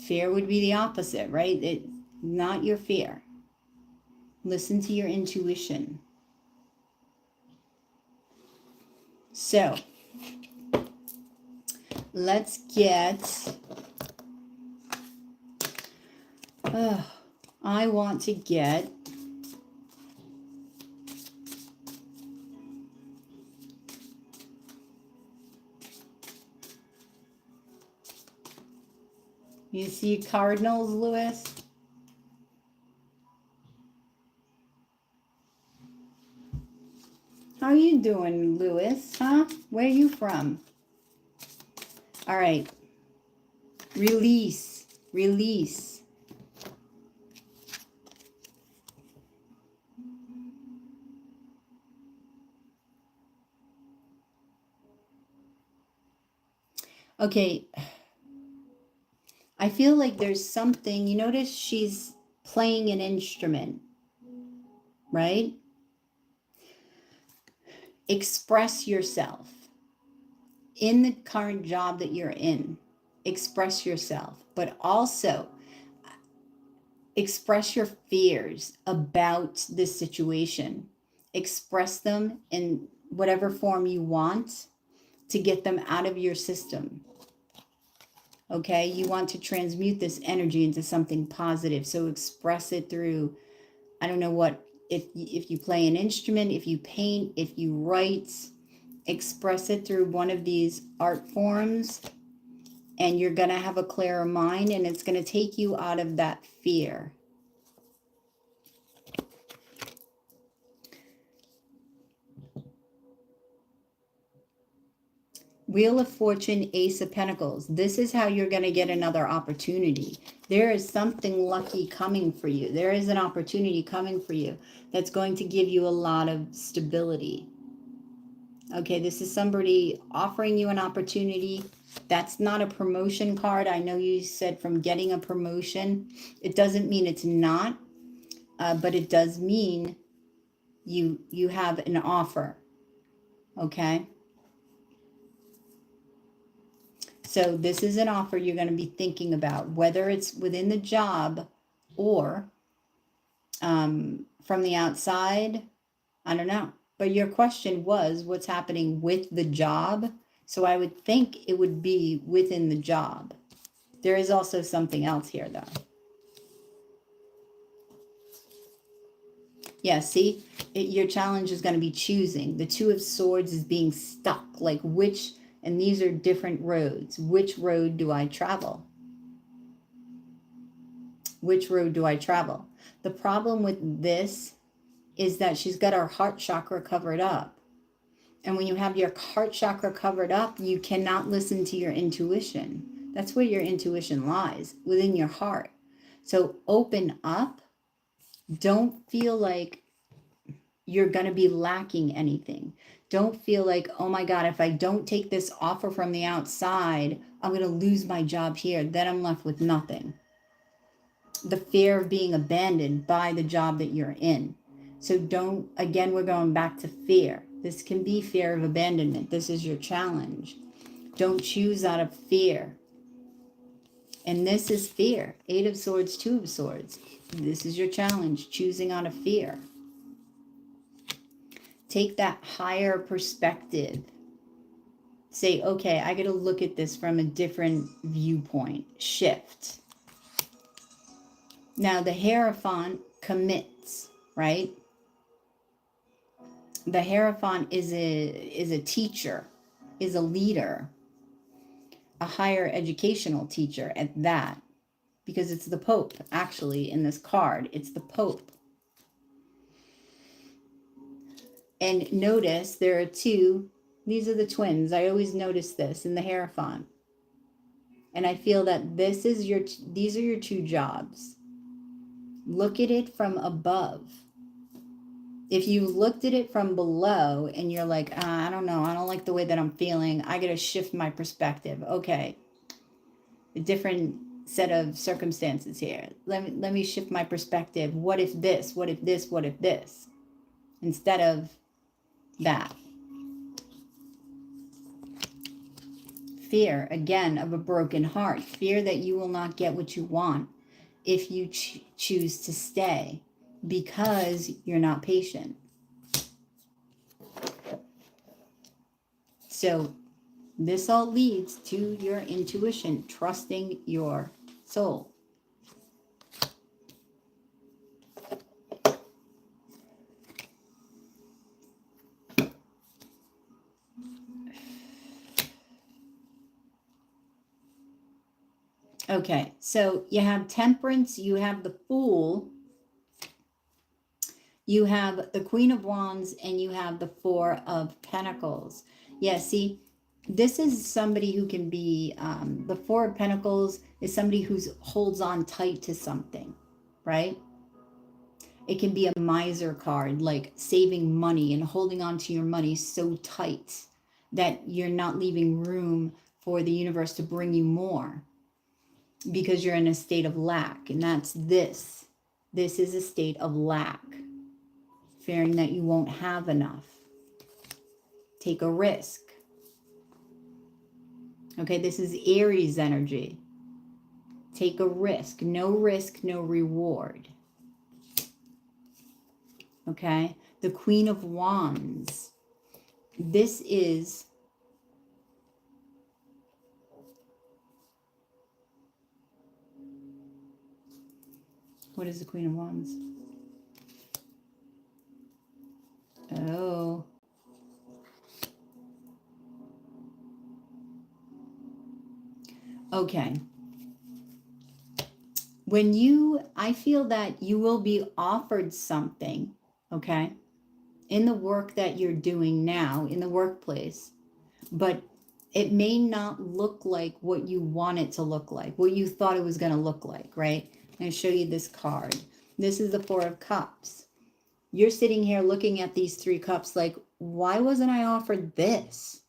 Fear would be the opposite, right? Not your fear. Listen to your intuition. So, let's get... I want to get You see cardinals, Lewis? How you doing, Lewis? Huh? Where you from? All right. Release. Release. Okay. I feel like there's something, you notice she's playing an instrument, right? Express yourself in the current job that you're in. Express yourself, but also express your fears about this situation. Express them in whatever form you want to get them out of your system. Okay, you want to transmute this energy into something positive. So express it through, I don't know what, if you play an instrument, if you paint, if you write, express it through one of these art forms, and you're going to have a clearer mind, and it's going to take you out of that fear. Wheel of Fortune, Ace of Pentacles. This is how you're going to get another opportunity. There is something lucky coming for you. There is an opportunity coming for you that's going to give you a lot of stability. Okay, this is somebody offering you an opportunity. That's not a promotion card. I know you said from getting a promotion. It doesn't mean it's not, but it does mean you have an offer. Okay. So this is an offer you're going to be thinking about, whether it's within the job or from the outside. I don't know. But your question was what's happening with the job. So I would think it would be within the job. There is also something else here, though. Yeah, see, your challenge is going to be choosing. The Two of Swords is being stuck. Like which, and these are different roads. Which road do I travel? Which road do I travel? The problem with this is that she's got her heart chakra covered up. And when you have your heart chakra covered up, you cannot listen to your intuition. That's where your intuition lies, within your heart. So open up. Don't feel like you're going to be lacking anything. Don't feel like, oh my God, if I don't take this offer from the outside, I'm going to lose my job here. Then I'm left with nothing. The fear of being abandoned by the job that you're in. So don't, again, we're going back to fear. This can be fear of abandonment. This is your challenge. Don't choose out of fear. And this is fear. 8 of Swords, 2 of Swords. This is your challenge, choosing out of fear. Take that higher perspective. Say, okay, I got to look at this from a different viewpoint. Shift. Now, the Hierophant commits, right? The Hierophant is a teacher, is a leader, a higher educational teacher at that, because it's the Pope, actually, in this card. It's the Pope. And notice there are two, these are the twins. I always notice this in the Hierophant. And I feel that these are your two jobs. Look at it from above. If you looked at it from below and you're like, I don't know, I don't like the way that I'm feeling, I got to shift my perspective. Okay, a different set of circumstances here. Let me shift my perspective. What if this? What if this? What if this? Instead of that. Fear, again, of a broken heart. Fear that you will not get what you want if you choose to stay because you're not patient. So this all leads to your intuition, trusting your soul. Okay, so you have Temperance, you have the Fool, you have the Queen of Wands, and you have the Four of Pentacles. Yeah, see, this is somebody who can be, the Four of Pentacles is somebody who holds on tight to something, right? It can be a miser card, like saving money and holding on to your money so tight that you're not leaving room for the universe to bring you more because you're in a state of lack. And that's this. This is a state of lack, fearing that you won't have enough. Take a risk. Okay, this is Aries energy. Take a risk. No risk, no reward. Okay, the Queen of Wands. This is what is the Queen of Wands? Oh. Okay. I feel that you will be offered something, okay, in the work that you're doing now, in the workplace, but it may not look like what you want it to look like, what you thought it was going to look like, right? I'm going to show you this card. This is the Four of Cups. You're sitting here looking at these three cups like, why wasn't I offered this?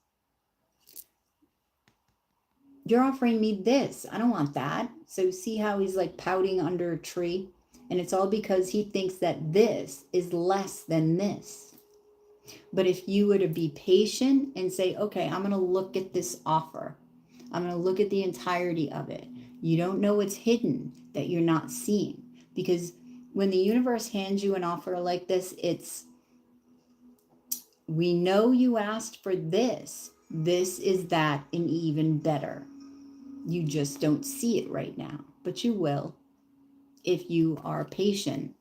You're offering me this. I don't want that. So see how he's like pouting under a tree? And it's all because he thinks that this is less than this. But if you were to be patient and say, okay, I'm going to look at this offer. I'm going to look at the entirety of it. You don't know what's hidden that you're not seeing. Because when the universe hands you an offer like this, it's, we know you asked for this. This is that and even better. You just don't see it right now, but you will if you are patient.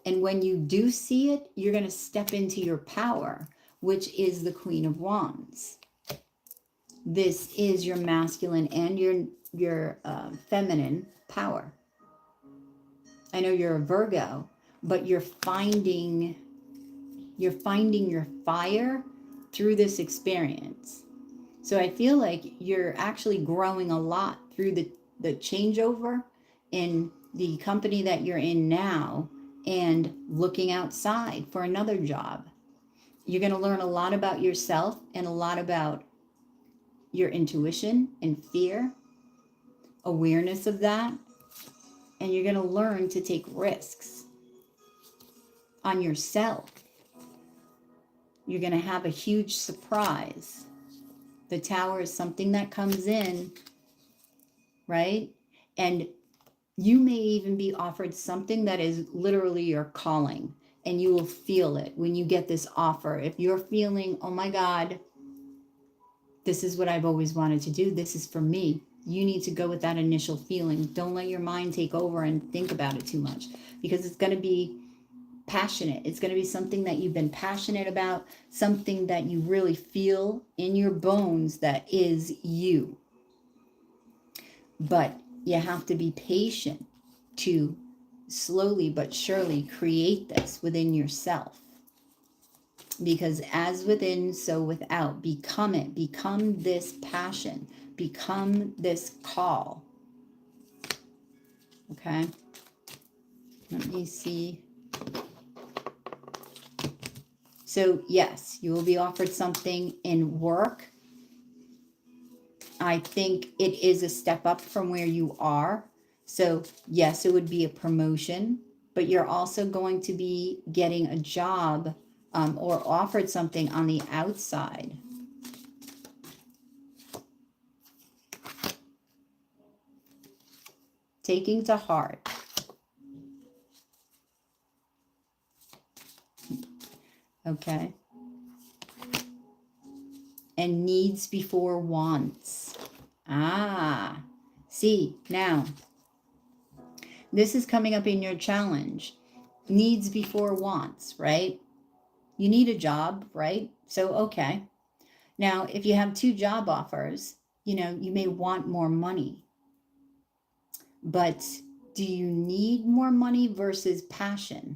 And when you do see it, you're going to step into your power, which is the Queen of Wands. This is your masculine and your feminine power. I know you're a Virgo, but you're finding your fire through this experience. So I feel like you're actually growing a lot through the changeover in the company that you're in now and looking outside for another job. You're going to learn a lot about yourself and a lot about your intuition and fear, awareness of that. And you're going to learn to take risks on yourself. You're going to have a huge surprise. The Tower is something that comes in, right? And you may even be offered something that is literally your calling, and you will feel it when you get this offer. If you're feeling, oh my God, this is what I've always wanted to do, this is for me, you need to go with that initial feeling. Don't let your mind take over and think about it too much, because it's going to be passionate. It's going to be something that you've been passionate about, something that you really feel in your bones that is you. But you have to be patient to slowly but surely create this within yourself. Because as within, so without. Become it. Become this passion. Become this call. Okay? Let me see. So yes, you will be offered something in work. I think it is a step up from where you are. So yes, it would be a promotion, but you're also going to be getting a job or offered something on the outside. Taking to heart. Okay. And needs before wants. Ah, see, now, this is coming up in your challenge. Needs before wants, right? You need a job, right? So, okay. Now, if you have two job offers, you know, you may want more money. But do you need more money versus passion?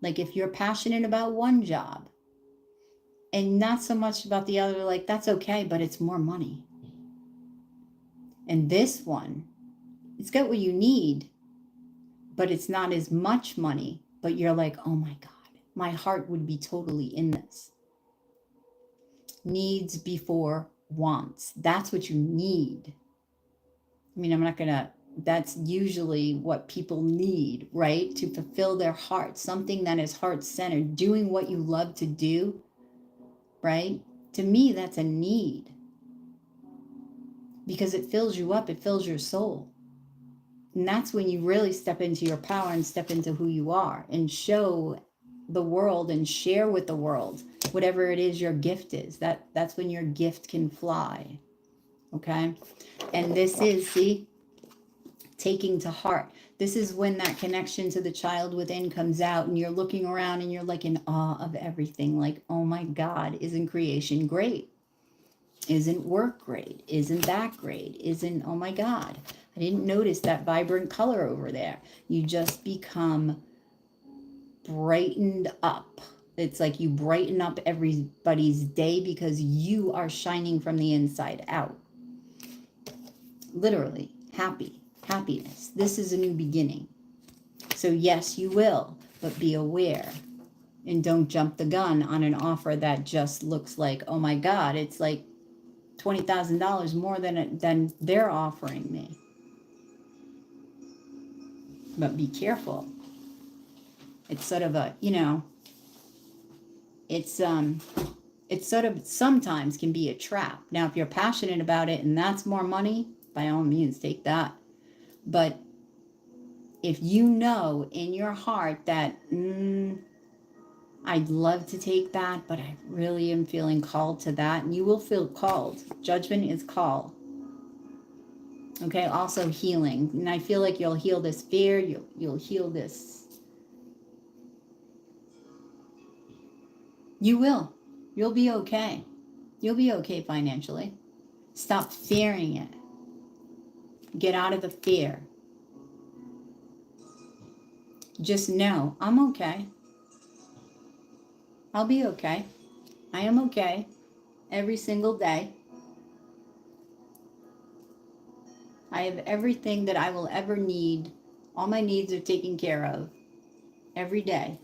Like if you're passionate about one job and not so much about the other, like that's okay, but it's more money. And this one, it's got what you need, but it's not as much money, but you're like, oh my God, my heart would be totally in this. Needs before wants. That's what you need. I mean, that's usually what people need, right? To fulfill their heart, something that is heart-centered, doing what you love to do, right? To me, that's a need because it fills you up, it fills your soul. And that's when you really step into your power and step into who you are and show the world and share with the world whatever it is your gift is. That's when your gift can fly. Okay? And this is, see, taking to heart. This is when that connection to the child within comes out and you're looking around and you're like in awe of everything. Like, oh my God, isn't creation great? Isn't work great? Isn't that great? Isn't, oh my God, I didn't notice that vibrant color over there. You just become brightened up. It's like you brighten up everybody's day because you are shining from the inside out. Literally, happiness. This is a new beginning. So yes, you will, but be aware and don't jump the gun on an offer that just looks like, oh my God, it's like $20,000 more than they're offering me. But be careful. It's sort of a, it's sort of sometimes can be a trap. Now, if you're passionate about it and that's more money, by all means, take that. But if you know in your heart that, I'd love to take that, but I really am feeling called to that, and you will feel called. Judgment is call. Okay, also healing. And I feel like you'll heal this fear, you'll heal this. You will. You'll be okay. You'll be okay financially. Stop fearing it. Get out of the fear. Just know, I'm okay. I'll be okay. I am okay every single day. I have everything that I will ever need. All my needs are taken care of every day.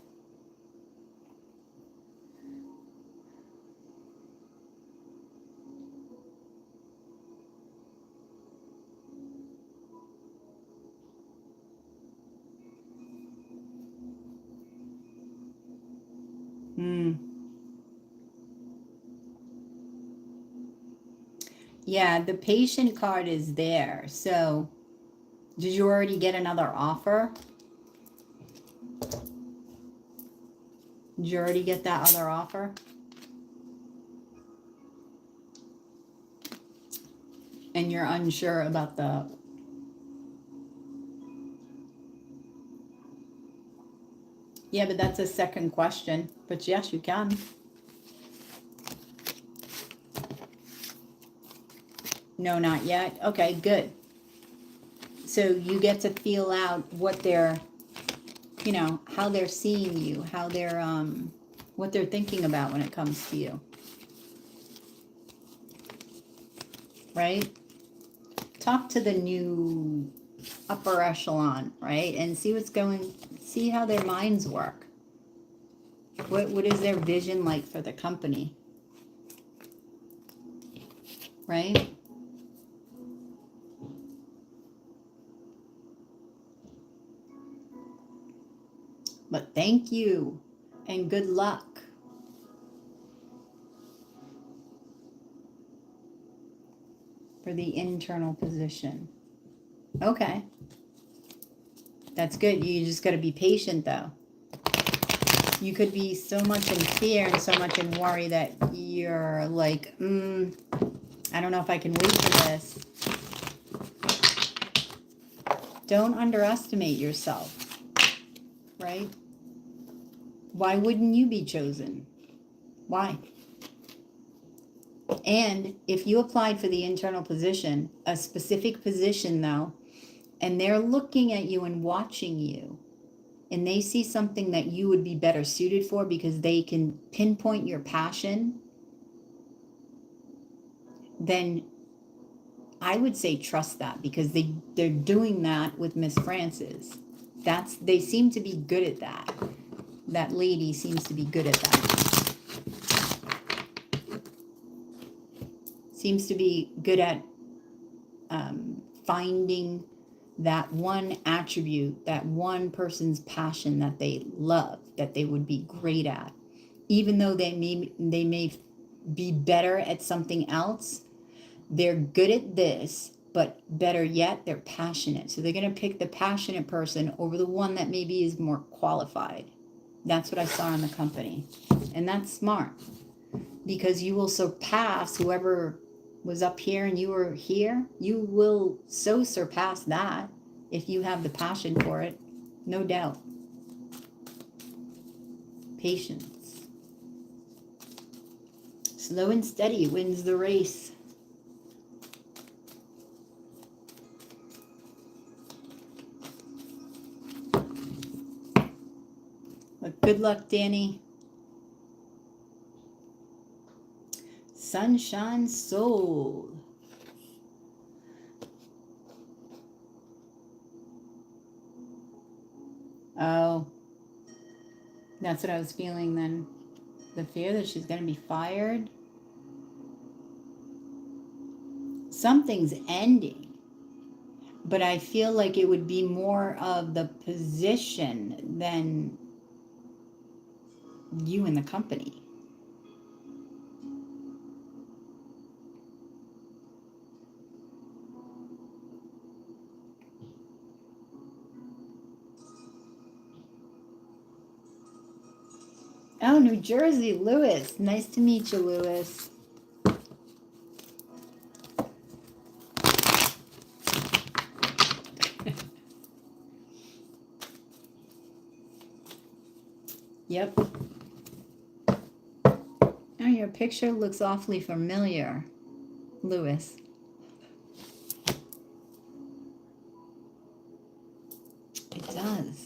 Yeah, the patient card is there. So, did you already get another offer? Did you already get that other offer? And you're unsure about the... Yeah, but that's a second question. But yes, you can. No, not yet. Okay, good. So you get to feel out what they're, how they're seeing you, how they're, what they're thinking about when it comes to you. Right? Talk to the new upper echelon, right? And see how their minds work. What is their vision like for the company? Right? But thank you and good luck. For the internal position. Okay. That's good. You just got to be patient though. You could be so much in fear and so much in worry that you're like, I don't know if I can wait for this. Don't underestimate yourself, right? Why wouldn't you be chosen? Why? And if you applied for the internal position, a specific position though, and they're looking at you and watching you, and they see something that you would be better suited for because they can pinpoint your passion, then I would say trust that, because they're doing that with Miss Frances. They seem to be good at that. That lady seems to be good at that. Seems to be good at finding that one attribute, that one person's passion that they love, that they would be great at. Even though they may be better at something else, they're good at this, but better yet, they're passionate. So they're going to pick the passionate person over the one that maybe is more qualified. That's what I saw in the company. And that's smart, because you will surpass whoever was up here and you were here. You will so surpass that if you have the passion for it. No doubt. Patience. Slow and steady wins the race. But good luck, Danny. Sunshine Soul. Oh, that's what I was feeling then. The fear that she's going to be fired. Something's ending. But I feel like it would be more of the position than you in the company. Oh, New Jersey, Lewis. Nice to meet you, Lewis. Yep. Oh, your picture looks awfully familiar, Lewis. It does.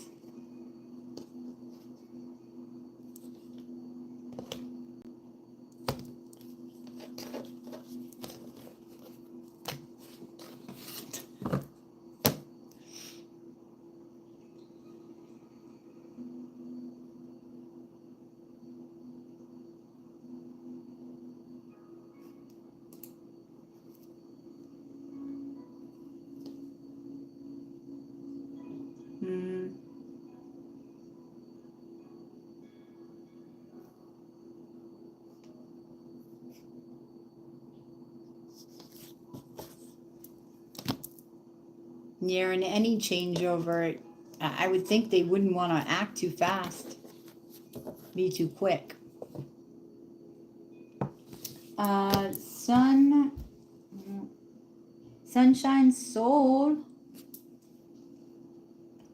Yeah, and any changeover, I would think they wouldn't want to act too fast, be too quick. Sunshine Soul.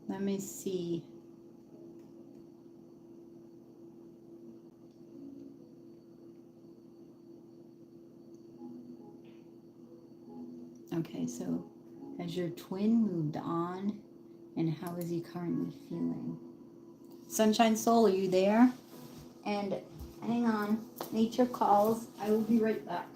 Let me see. Okay, so has your twin moved on, and how is he currently feeling? Sunshine Soul, are you there? And hang on, nature calls. I will be right back.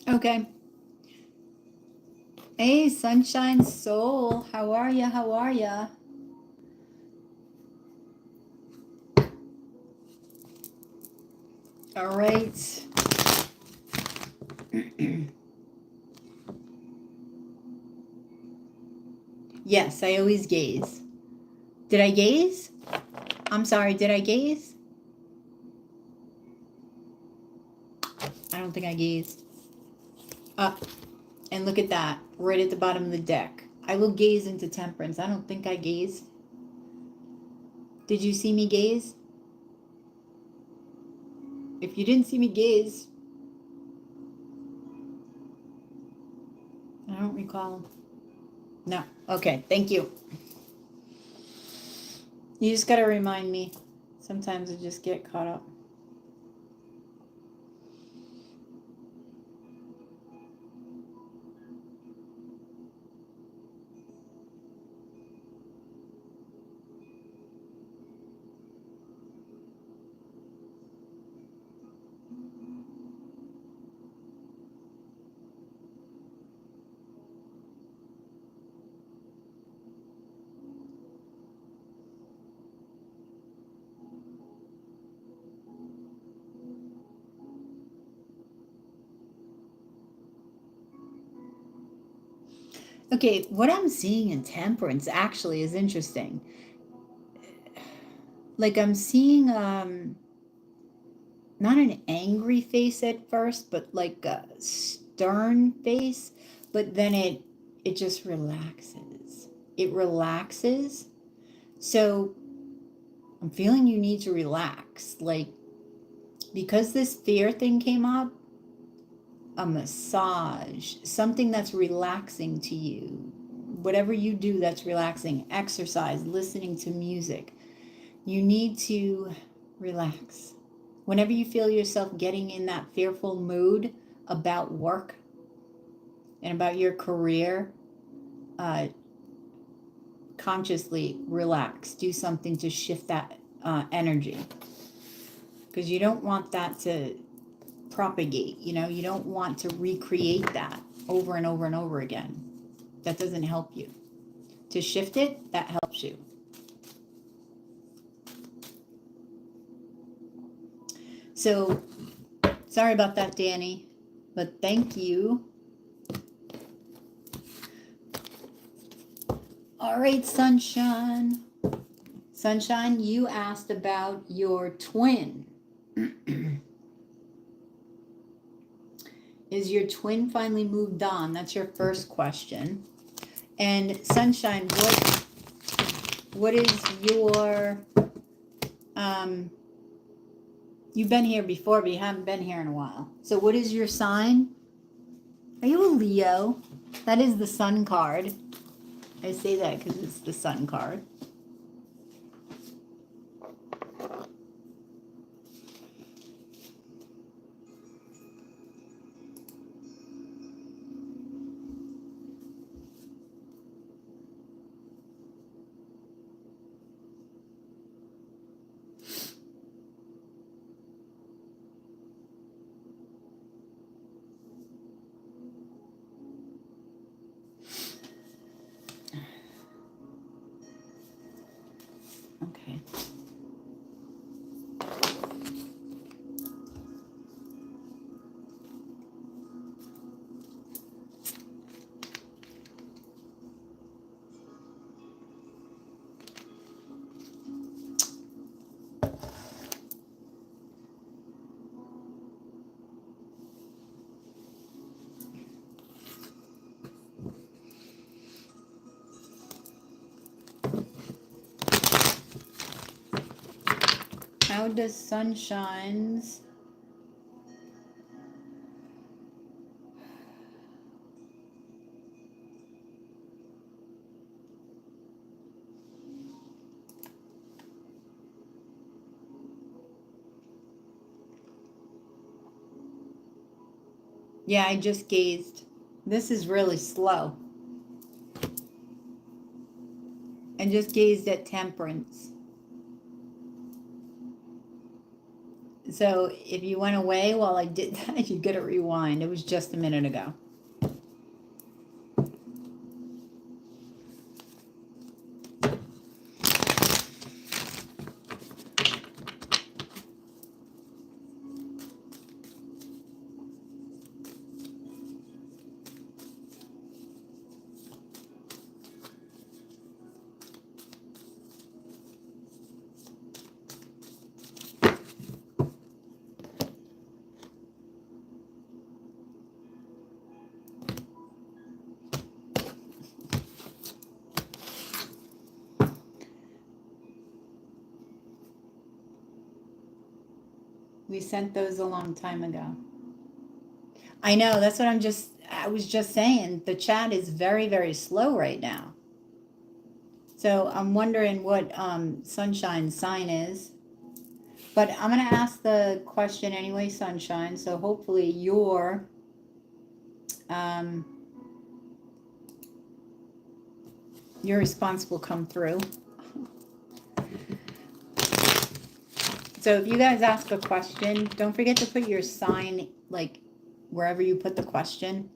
Okay. Hey, Sunshine Soul. How are ya? How are ya? All right. Yes, I always gaze. Did I gaze? I'm sorry, did I gaze? I don't think I gazed. Up. And look at that, right at the bottom of the deck. I will gaze into temperance. I don't think I gazed. Did you see me gaze? If you didn't see me gaze, I don't recall. No. Okay, thank you. You just got to remind me. Sometimes I just get caught up. Okay, what I'm seeing in temperance actually is interesting. Like I'm seeing not an angry face at first, but like a stern face, but then it just relaxes. It relaxes. So I'm feeling you need to relax. Like because this fear thing came up, a massage, something that's relaxing to you. Whatever you do that's relaxing, exercise, listening to music. You need to relax. Whenever you feel yourself getting in that fearful mood about work and about your career, uh, consciously relax. Do something to shift that energy. Because you don't want that to propagate, you don't want to recreate that over and over and over again. That doesn't help you. To shift it, that helps you. So, sorry about that, Danny, but thank you. All right, Sunshine. Sunshine, you asked about your twin. Is your twin finally moved on? That's your first question. And Sunshine, what is your you've been here before, but you haven't been here in a while. So what is your sign? Are you a Leo? That is the sun card. I say that because it's the sun card. Okay. How does Sunshine's Yeah, I just gazed. This is really slow. And just gazed at temperance. So if you went away while I did that, you get a rewind. It was just a minute ago. We sent those a long time ago. I know, that's what I was just saying. The chat is very, very slow right now. So I'm wondering what Sunshine's sign is. But I'm going to ask the question anyway, Sunshine. So hopefully your response will come through. So if you guys ask a question, don't forget to put your sign like wherever you put the question.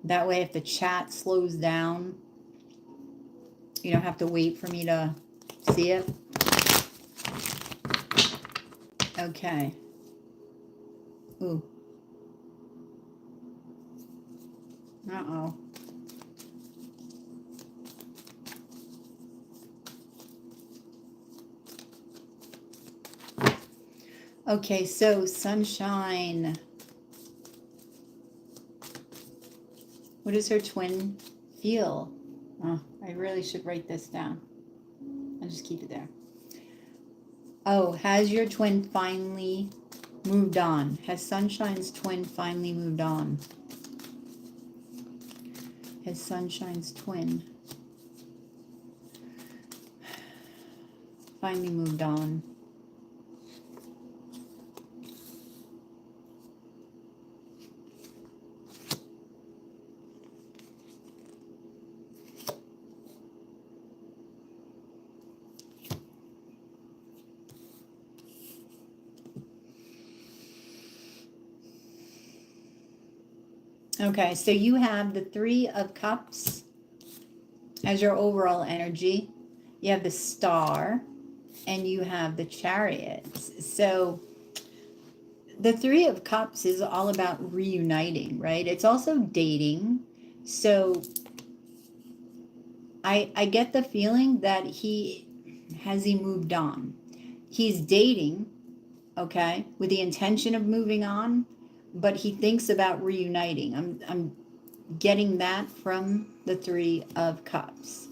That way if the chat slows down, you don't have to wait for me to see it. Okay. Ooh. Uh-oh. Okay, so Sunshine. What does her twin feel? Oh, I really should write this down. I'll just keep it there. Oh, has your twin finally moved on? Has Sunshine's twin finally moved on? Has Sunshine's twin finally moved on? Okay, so you have the Three of Cups as your overall energy. You have the Star, and you have the Chariot. So the Three of Cups is all about reuniting, right? It's also dating. So I get the feeling that he moved on. He's dating, okay, with the intention of moving on, but he thinks about reuniting. I'm getting that from the Three of Cups.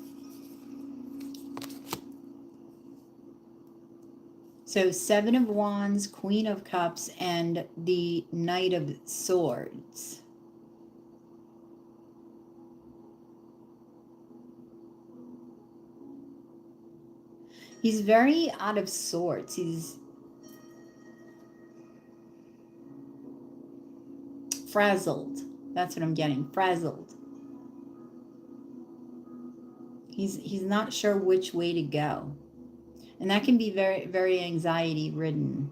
So Seven of Wands, Queen of Cups, and the Knight of Swords. He's very out of sorts. He's frazzled. That's what I'm getting. Frazzled. He's not sure which way to go. And that can be very, very anxiety ridden.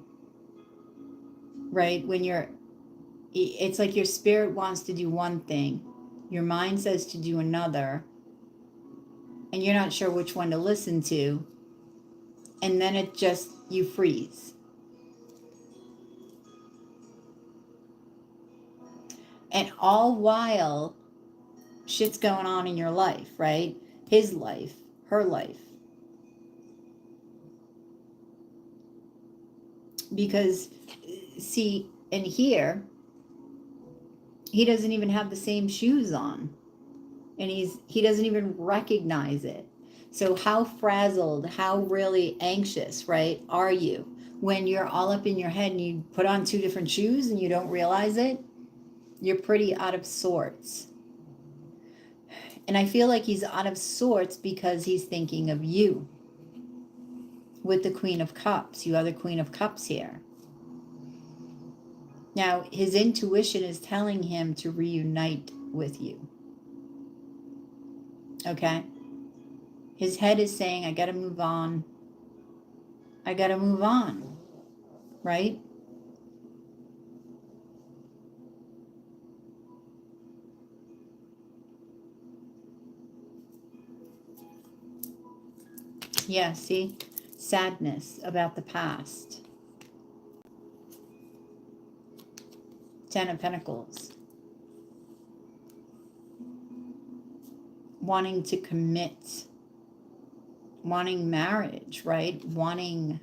Right? When it's like your spirit wants to do one thing, your mind says to do another, and you're not sure which one to listen to. And then you freeze. And all while shit's going on in your life, right? His life, her life. Because, see, in here, he doesn't even have the same shoes on. And he doesn't even recognize it. So how frazzled, how really anxious, right, are you when you're all up in your head and you put on two different shoes and you don't realize it? You're pretty out of sorts. And I feel like he's out of sorts because he's thinking of you. With the Queen of Cups. You have the Queen of Cups here. Now, his intuition is telling him to reunite with you. Okay? His head is saying, I gotta move on. I gotta move on. Right? Yeah, see? Sadness about the past. 10 of Pentacles. Wanting to commit. Wanting marriage, right? Wanting,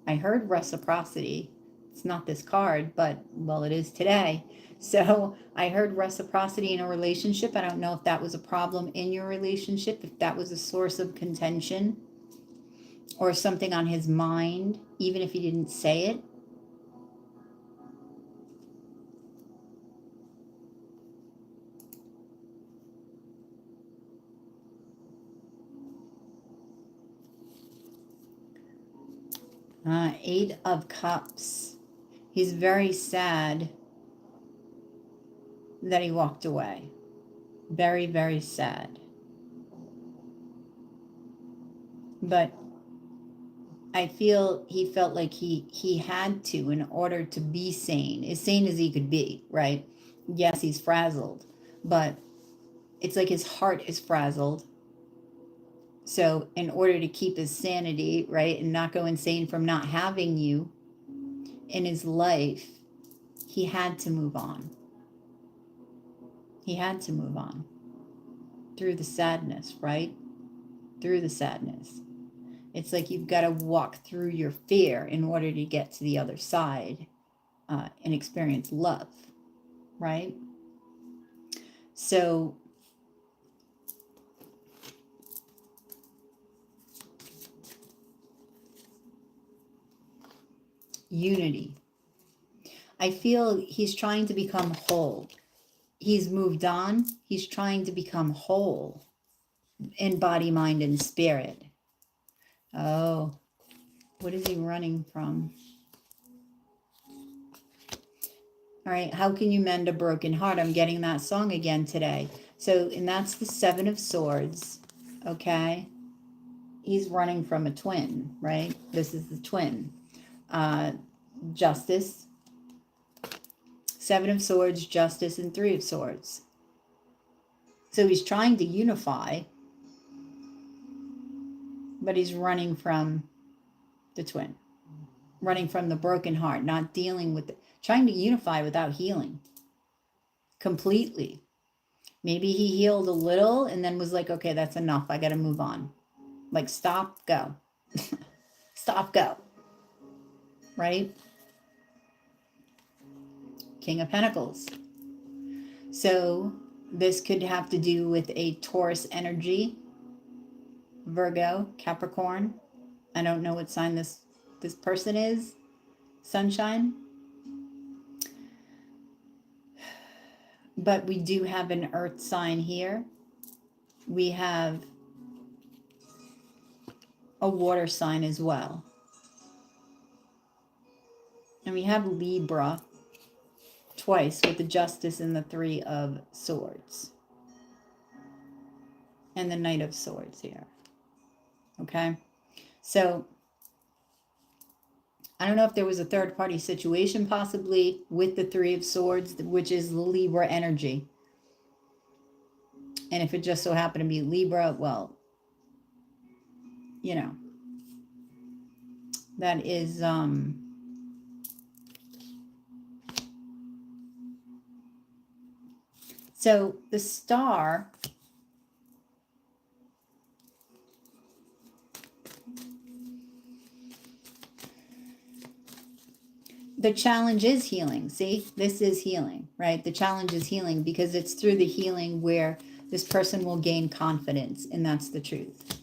I heard reciprocity. It's not this card, but, well, it is today. So I heard reciprocity in a relationship. I don't know if that was a problem in your relationship, if that was a source of contention or something on his mind, even if he didn't say it. Eight of Cups. He's very sad that he walked away. Very, very sad. But I feel he felt like he had to in order to be sane, as sane as he could be, right? Yes, he's frazzled, but it's like his heart is frazzled. So in order to keep his sanity, right, and not go insane from not having you in his life, he had to move on. He had to move on through the sadness, right? Through the sadness. It's like you've got to walk through your fear in order to get to the other side and experience love, right? So unity. I feel he's trying to become whole. He's moved on. He's trying to become whole in body, mind, and spirit. Oh, what is he running from? All right, how can you mend a broken heart? I'm getting that song again today. So, and that's the Seven of Swords, okay? He's running from a twin, right? This is the twin. Justice, Seven of Swords, Justice, and Three of Swords. So he's trying to unify, but he's running from the twin, running from the broken heart, not dealing with it, trying to unify without healing completely. Maybe he healed a little and then was like, okay, that's enough. I got to move on. Like, stop, go. Stop, go. Right? King of Pentacles. So this could have to do with a Taurus energy, Virgo, Capricorn. I don't know what sign this person is. Sunshine. But we do have an earth sign here. We have a water sign as well. And we have Libra twice with the Justice and the Three of Swords. And the Knight of Swords here. Okay? So, I don't know if there was a third party situation possibly with the Three of Swords, which is Libra energy. And if it just so happened to be Libra, well, you know, that is, so the star, the challenge is healing. See, this is healing, right? The challenge is healing because it's through the healing where this person will gain confidence, and that's the truth.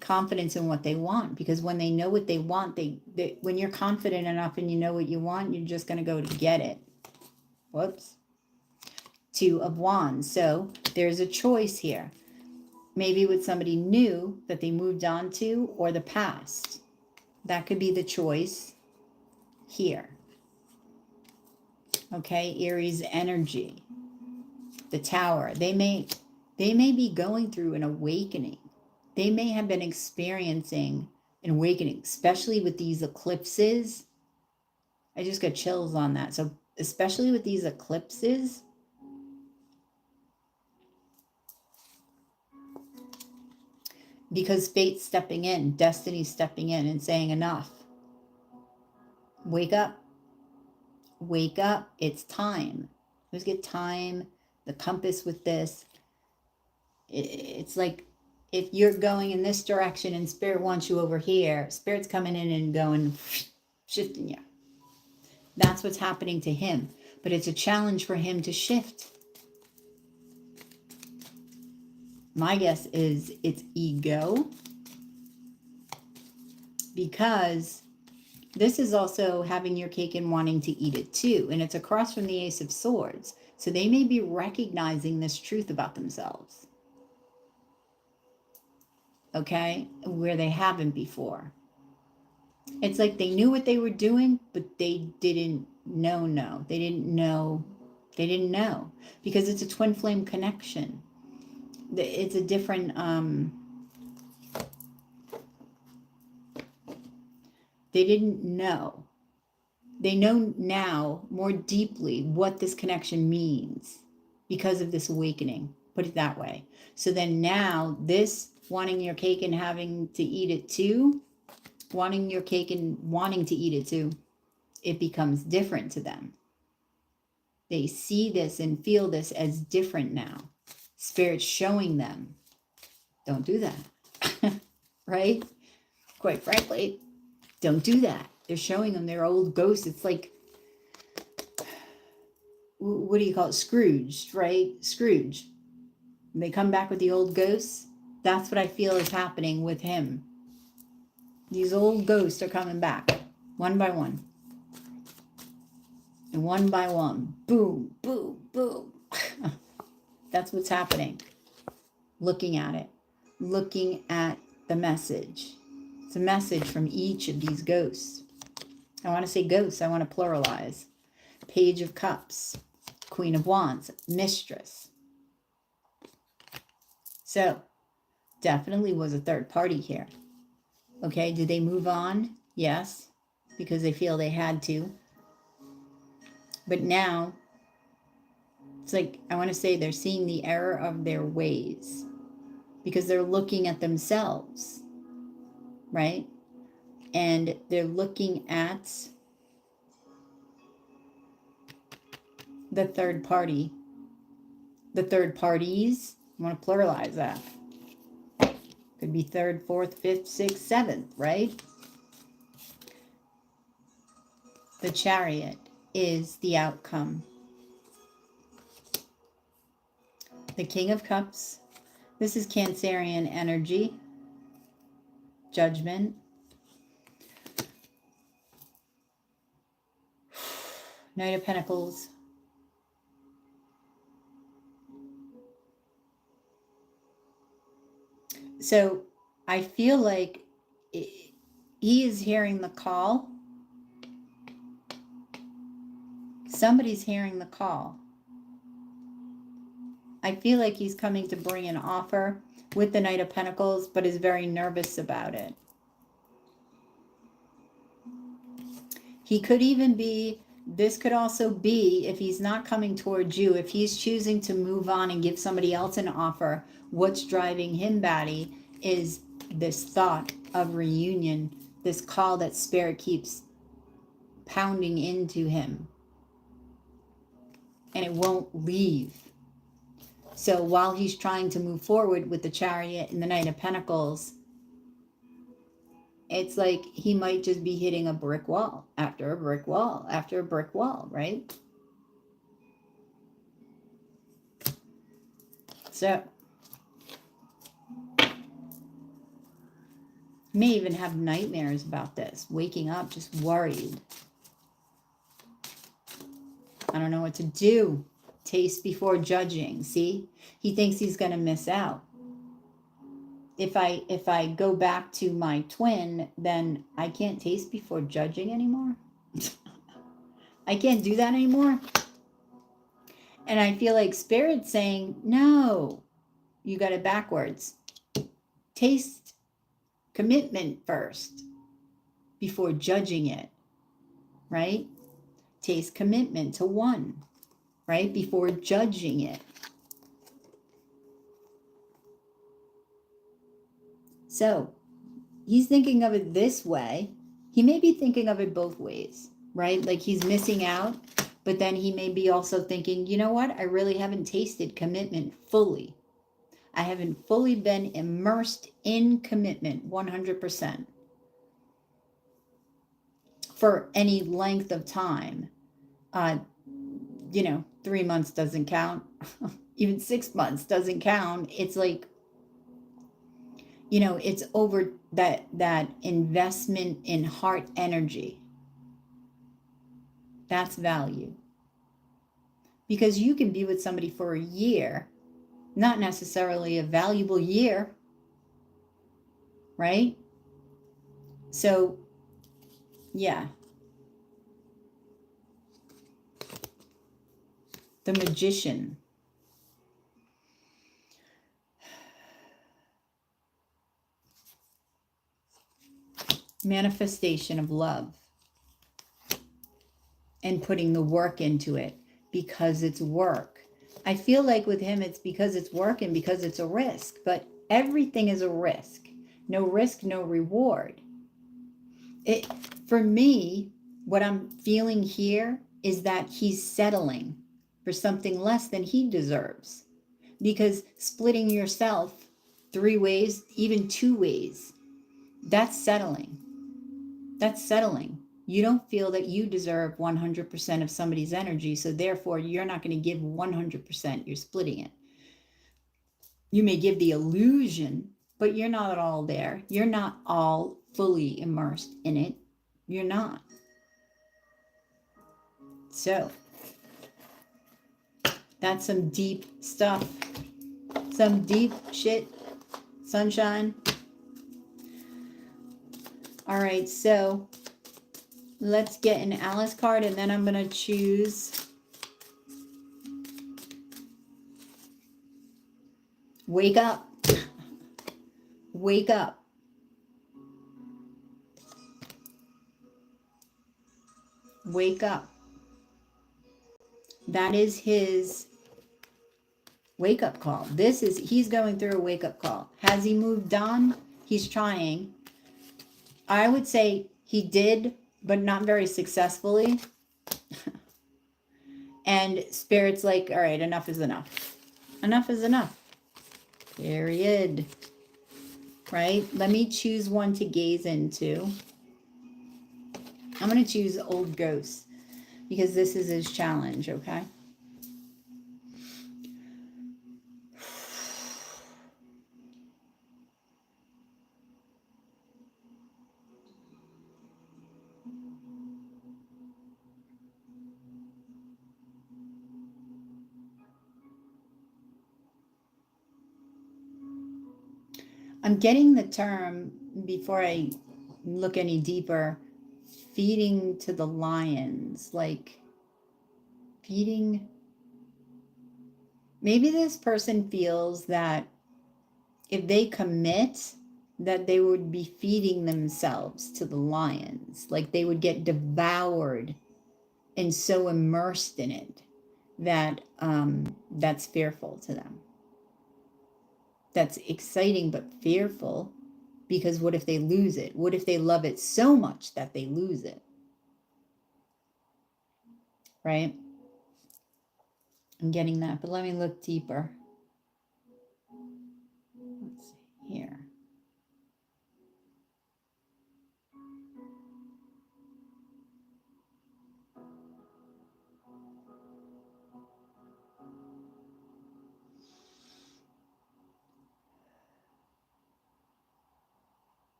Confidence in what they want, because when they know what they want, they when you're confident enough and you know what you want, you're just going to go to get it. Whoops. Two of Wands. So there's a choice here. Maybe with somebody new that they moved on to, or the past. That could be the choice here. Okay, Aries energy. The Tower. They may be going through an awakening. They may have been experiencing an awakening, especially with these eclipses. I just got chills on that. So especially with these eclipses, because fate's stepping in, destiny's stepping in and saying enough. Wake up. Wake up. It's time. Let's get time, the compass with this. It's like if you're going in this direction and spirit wants you over here, spirit's coming in and going, shifting you. That's what's happening to him. But it's a challenge for him to shift. My guess is it's ego. Because this is also having your cake and wanting to eat it too. And it's across from the Ace of Swords. So they may be recognizing this truth about themselves. Okay? Where they haven't before. It's like they knew what they were doing, but they didn't know. They didn't know. They didn't know. Because it's a twin flame connection. It's a different... They didn't know. They know now more deeply what this connection means because of this awakening. Put it that way. So then now this wanting your cake and having to eat it too, wanting your cake and wanting to eat it too, it becomes different to them. They see this and feel this as different now. Spirit's showing them, don't do that. Right? Quite frankly, don't do that. They're showing them their old ghosts. It's like, what do you call it? Scrooged, right? Scrooge. And they come back with the old ghosts. That's what I feel is happening with him. These old ghosts are coming back, one by one. And one by one, boom, boom, boom. That's what's happening. Looking at it. Looking at the message. It's a message from each of these ghosts. I want to say ghosts. I want to pluralize. Page of Cups. Queen of Wands. Mistress. So, definitely was a third party here. Okay, did they move on? Yes, because they feel they had to. But now, it's like, I want to say they're seeing the error of their ways. Because they're looking at themselves. Right? And they're looking at the third party. The third parties. I want to pluralize that. Could be third, fourth, fifth, sixth, seventh, right? The Chariot is the outcome. The King of Cups. This is Cancerian energy. Judgment. Knight of Pentacles. So I feel like he is hearing the call. Somebody's hearing the call. I feel like he's coming to bring an offer with the Knight of Pentacles, but is very nervous about it. He could even be, this could also be, if he's not coming towards you, if he's choosing to move on and give somebody else an offer, what's driving him, Batty, is this thought of reunion, this call that Spirit keeps pounding into him. And it won't leave. So while he's trying to move forward with the Chariot and the Knight of Pentacles, it's like he might just be hitting a brick wall after a brick wall after a brick wall, right? So, may even have nightmares about this, waking up just worried. I don't know what to do. Taste before judging. See, he thinks he's going to miss out. If I go back to my twin, then I can't taste before judging anymore. I can't do that anymore. And I feel like Spirit's saying, no, you got it backwards. Taste commitment first before judging it, right? Taste commitment to one, right? Before judging it. So he's thinking of it this way. He may be thinking of it both ways, right? Like he's missing out, but then he may be also thinking, you know what? I really haven't tasted commitment fully. I haven't fully been immersed in commitment 100% for any length of time. 3 months doesn't count. Even 6 months doesn't count. It's like, it's over that investment in heart energy. That's value. Because you can be with somebody for a year, not necessarily a valuable year, right? So, yeah. The Magician. Manifestation of love. And putting the work into it because it's work. I feel like with him, it's because it's work and because it's a risk, but everything is a risk. No risk, no reward. For me, what I'm feeling here is that he's settling for something less than he deserves, because splitting yourself 3 ways, even 2 ways, that's settling. That's settling. You don't feel that you deserve 100% of somebody's energy, so therefore you're not going to give 100%. You're splitting it. You may give the illusion, but you're not at all there. You're not all fully immersed in it. You're not. So that's some deep stuff. Some deep shit, sunshine. All right, so let's get an Alice card, and then I'm going to choose Wake Up. Wake Up. Wake Up. That is his wake-up call. He's going through a wake-up call. Has he moved on? He's trying. I would say he did, but not very successfully. And Spirit's like, all right, enough is enough. Enough is enough. Period. Right? Let me choose one to gaze into. I'm going to choose Old Ghost because this is his challenge, okay? I'm getting the term, before I look any deeper, feeding to the lions, like feeding. Maybe this person feels that if they commit, that they would be feeding themselves to the lions, like they would get devoured and so immersed in it that that's fearful to them. That's exciting but fearful, because what if they lose it? What if they love it so much that they lose it? Right? I'm getting that, but let me look deeper. Let's see here.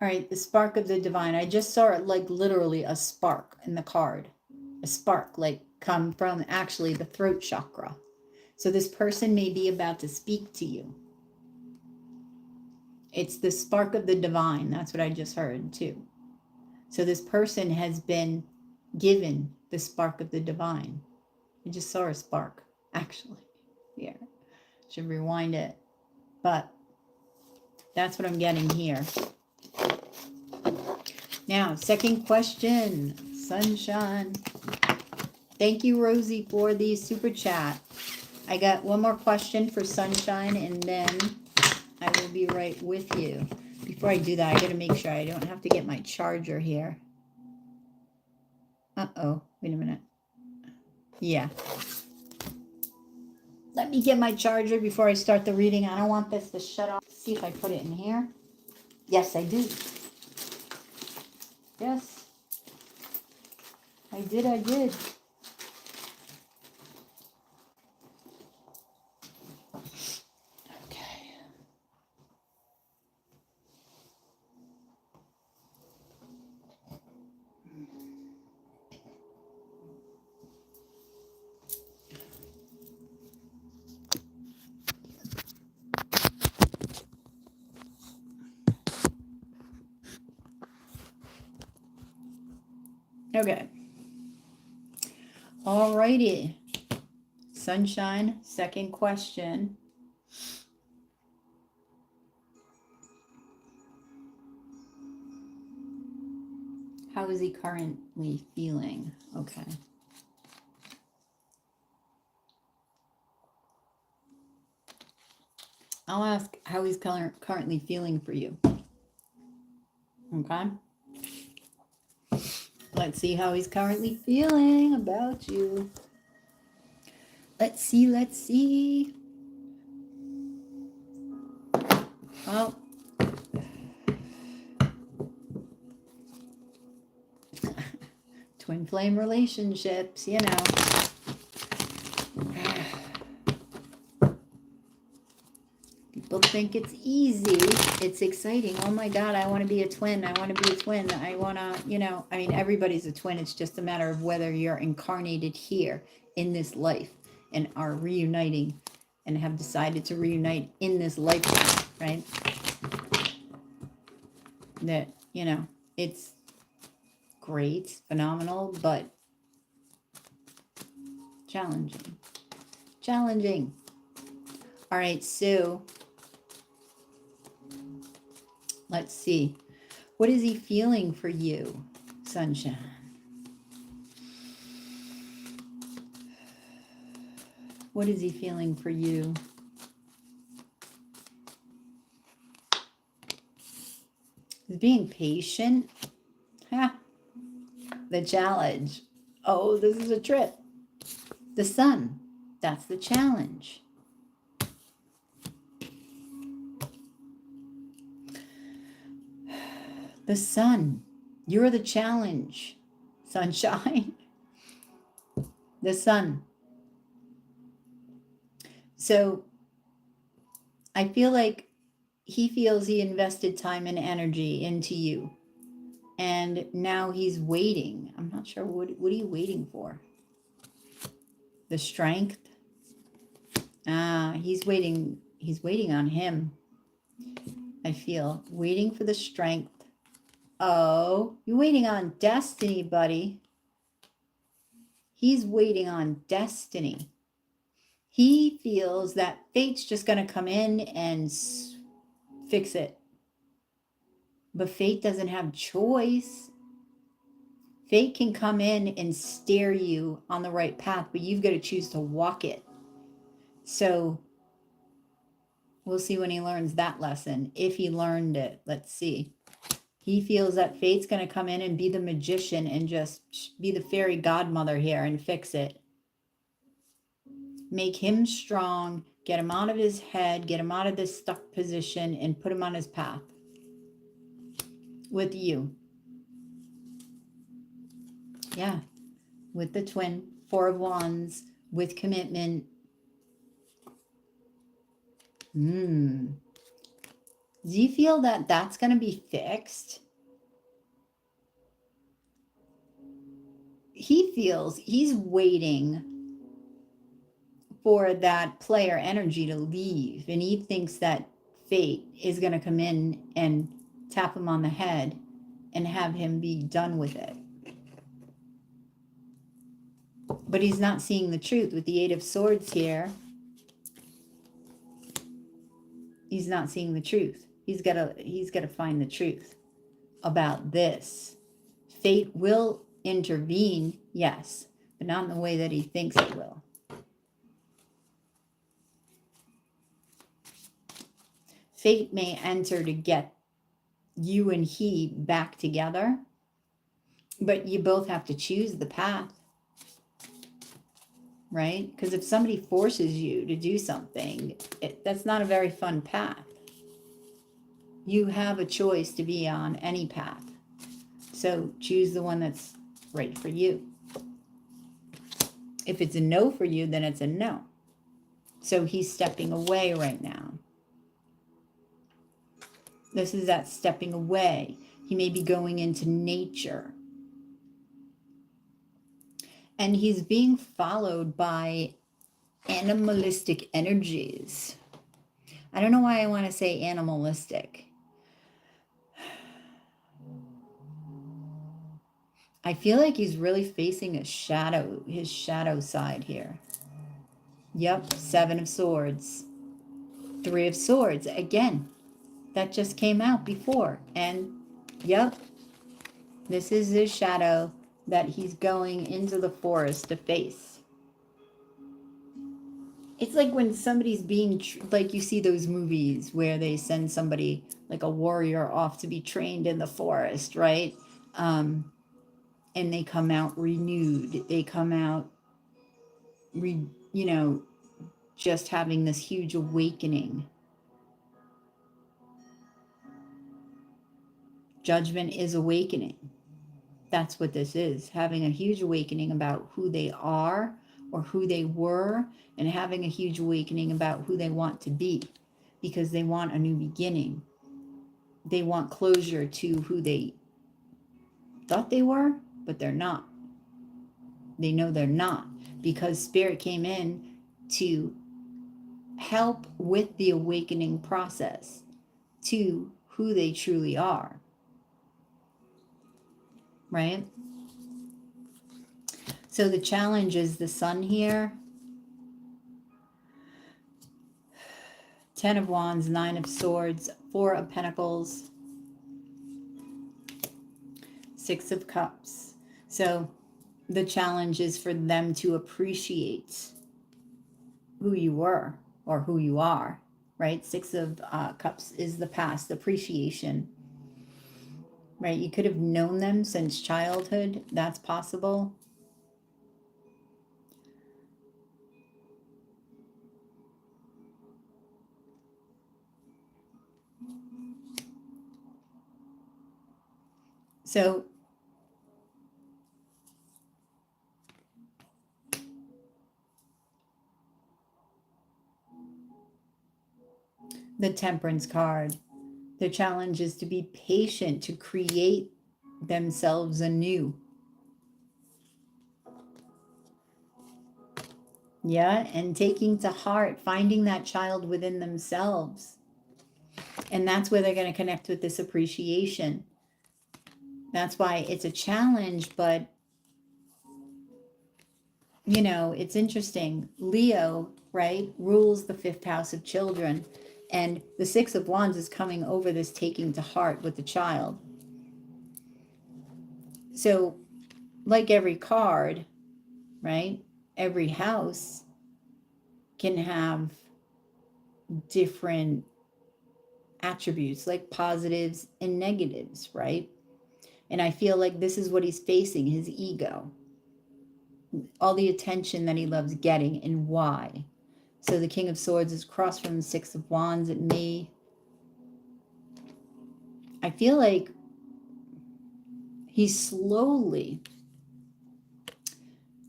All right, the spark of the divine. I just saw it like literally a spark in the card. A spark like come from actually the throat chakra. So this person may be about to speak to you. It's the spark of the divine. That's what I just heard too. So this person has been given the spark of the divine. I just saw a spark, actually. Here. Should rewind it. But that's what I'm getting here. Now, second question, sunshine. Thank you, Rosie, for the super chat. I got one more question for Sunshine, and then I will be right with you. Before I do that, I got to make sure I don't have to get my charger here. Uh-oh. Wait a minute. Yeah. Let me get my charger before I start the reading. I don't want this to shut off. See if I put it in here. Yes, I do. Yes. I did. Okay. Okay. All righty. Sunshine, second question. How is he currently feeling? Okay. I'll ask how he's currently feeling for you. Okay. Let's see how he's currently feeling about you. Let's see. Well, twin flame relationships, you know. People think it's easy. It's exciting. Oh my God, I want to be a twin. I want to be a twin. I want to, you know, I mean, everybody's a twin. It's just a matter of whether you're incarnated here in this life and are reuniting and have decided to reunite in this lifetime, right? That, you know, it's great, phenomenal, but challenging. All right, so let's see. What is he feeling for you, Sunshine? What is he feeling for you? He's being patient. Ha. The challenge. Oh, this is a trip. The sun. That's the challenge. The sun. You're the challenge, Sunshine. The sun. So I feel like he feels he invested time and energy into you. And now he's waiting. I'm not sure. What are you waiting for? The strength. He's waiting. He's waiting on him. I feel waiting for the strength. Oh, you're waiting on destiny, buddy. He's waiting on destiny. He feels that fate's just going to come in and fix it. But fate doesn't have choice. Fate can come in and steer you on the right path, but you've got to choose to walk it. So we'll see when he learns that lesson. If he learned it, let's see. He feels that fate's going to come in and be the magician and just be the fairy godmother here and fix it. Make him strong, get him out of his head, get him out of this stuck position, and put him on his path with you. Yeah, with the twin, 4 of Wands, with commitment. Do you feel that that's going to be fixed? He feels he's waiting for that player energy to leave, and he thinks that fate is going to come in and tap him on the head and have him be done with it. But he's not seeing the truth with the 8 of Swords here. He's not seeing the truth. He's got to find the truth about this. Fate will intervene, yes, but not in the way that he thinks it will. fate may enter to get you and he back together, but you both have to choose the path, right? Because if somebody forces you to do something, that's not a very fun path. You have a choice to be on any path. So choose the one that's right for you. If it's a no for you, then it's a no. So he's stepping away right now. This is that stepping away. He may be going into nature. And he's being followed by animalistic energies. I don't know why I want to say animalistic. I feel like he's really facing a shadow, his shadow side here. Yep, 7 of Swords. 3 of Swords. Again, that just came out before. And, yep, this is his shadow that he's going into the forest to face. It's like when somebody's being, like you see those movies where they send somebody, like a warrior, off to be trained in the forest, right? And they come out renewed. They come out, just having this huge awakening. Judgment is awakening. That's what this is, having a huge awakening about who they are or who they were, and having a huge awakening about who they want to be, because they want a new beginning. They want closure to who they thought they were, but they're not. They know they're not, because Spirit came in to help with the awakening process to who they truly are. Right? So the challenge is the Sun here. 10 of Wands, 9 of Swords, 4 of Pentacles, 6 of Cups. So the challenge is for them to appreciate who you were or who you are, right? 6 of Cups is the past, appreciation, right? You could have known them since childhood. That's possible. So the Temperance card, the challenge is to be patient, to create themselves anew. Yeah, and taking to heart, finding that child within themselves. And that's where they're going to connect with this appreciation. That's why it's a challenge, but, it's interesting. Leo, right, rules the 5th house of children. And the 6 of Wands is coming over this taking to heart with the child. So, like every card, right, every house can have different attributes, like positives and negatives, right? And I feel like this is what he's facing, his ego, all the attention that he loves getting, and why. So the King of Swords is across from the 6 of Wands. I feel like he's slowly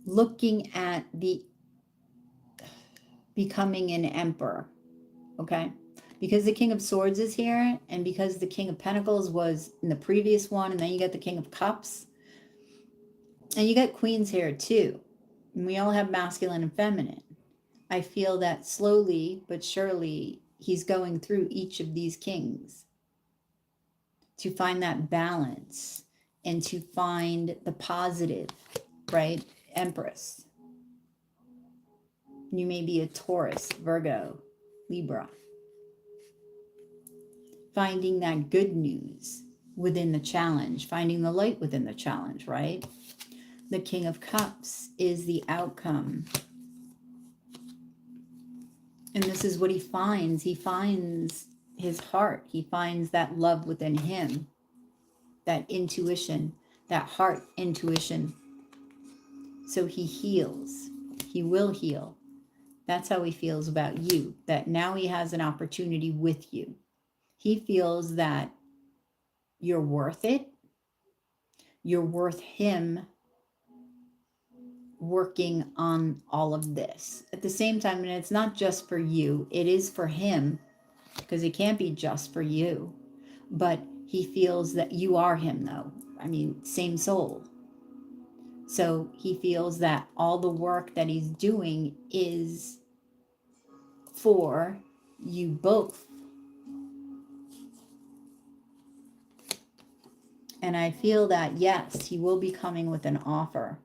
looking at the becoming an emperor, okay? Because the King of Swords is here, and because the King of Pentacles was in the previous one, and then you got the King of Cups, and you got Queens here too. And we all have masculine and feminine. I feel that slowly but surely he's going through each of these kings to find that balance and to find the positive, right? Empress. You may be a Taurus, Virgo, Libra. Finding that good news within the challenge, finding the light within the challenge, right? The King of Cups is the outcome. And this is what he finds. He finds his heart. He finds that love within him, that intuition, that heart intuition. So he heals. He will heal. That's how he feels about you, that now he has an opportunity with you. He feels that you're worth it. You're worth him working on all of this. At the same time, and it's not just for you, it is for him, because it can't be just for you. But he feels that you are him, though. I mean, same soul. So he feels that all the work that he's doing is for you both. And I feel that, yes, he will be coming with an offer.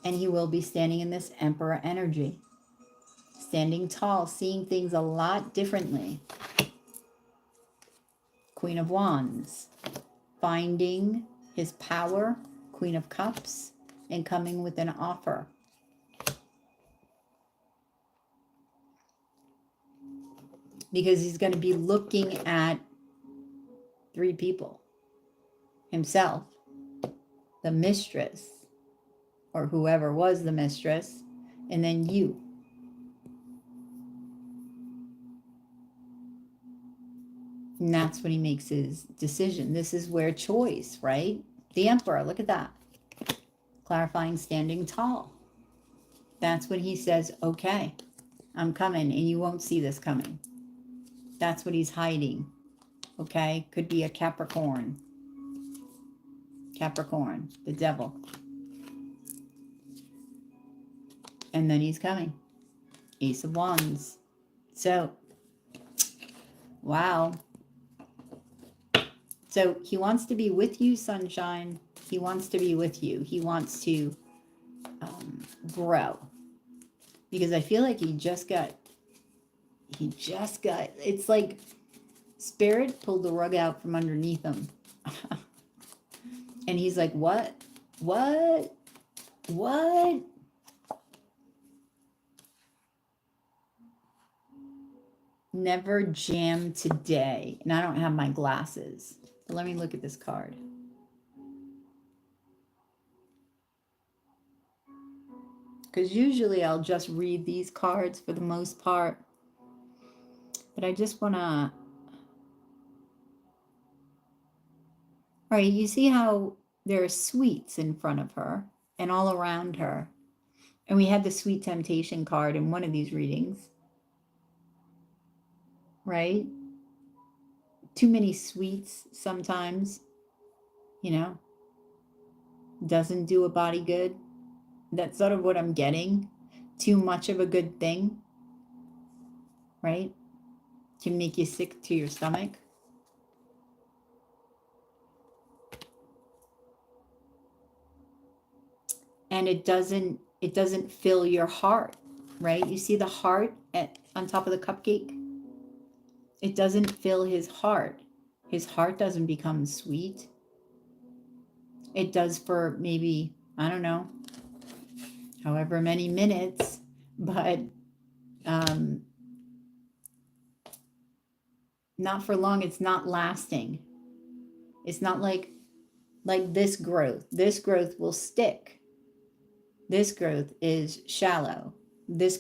And he will be standing in this Emperor energy. Standing tall, seeing things a lot differently. Queen of Wands. Finding his power, Queen of Cups, and coming with an offer. Because he's going to be looking at 3 people. Himself, the mistress, or whoever was the mistress, and then you. And that's when he makes his decision. This is where choice, right? The Emperor, look at that. Clarifying, standing tall. That's when he says, okay, I'm coming, and you won't see this coming. That's what he's hiding. Okay? Could be a Capricorn. Capricorn, the devil. And then he's coming. Ace of Wands. So, wow. So he wants to be with you, sunshine. He wants to be with you. He wants to grow. Because I feel like he just got, it's like Spirit pulled the rug out from underneath him. And he's like, what? What? What? Never jam today. And I don't have my glasses. So let me look at this card. Because usually I'll just read these cards for the most part. But I just want to... All right, you see how there are sweets in front of her and all around her. And we had the Sweet Temptation card in one of these readings. Right? Too many sweets sometimes, you know, doesn't do a body good. That's sort of what I'm getting. Too much of a good thing, right? Can make you sick to your stomach. And it doesn't fill your heart, right? You see the heart on top of the cupcake? It doesn't fill his heart. His heart doesn't become sweet. It does for maybe, I don't know, however many minutes, but not for long. It's not lasting. It's not like this growth. This growth will stick. This growth is shallow. This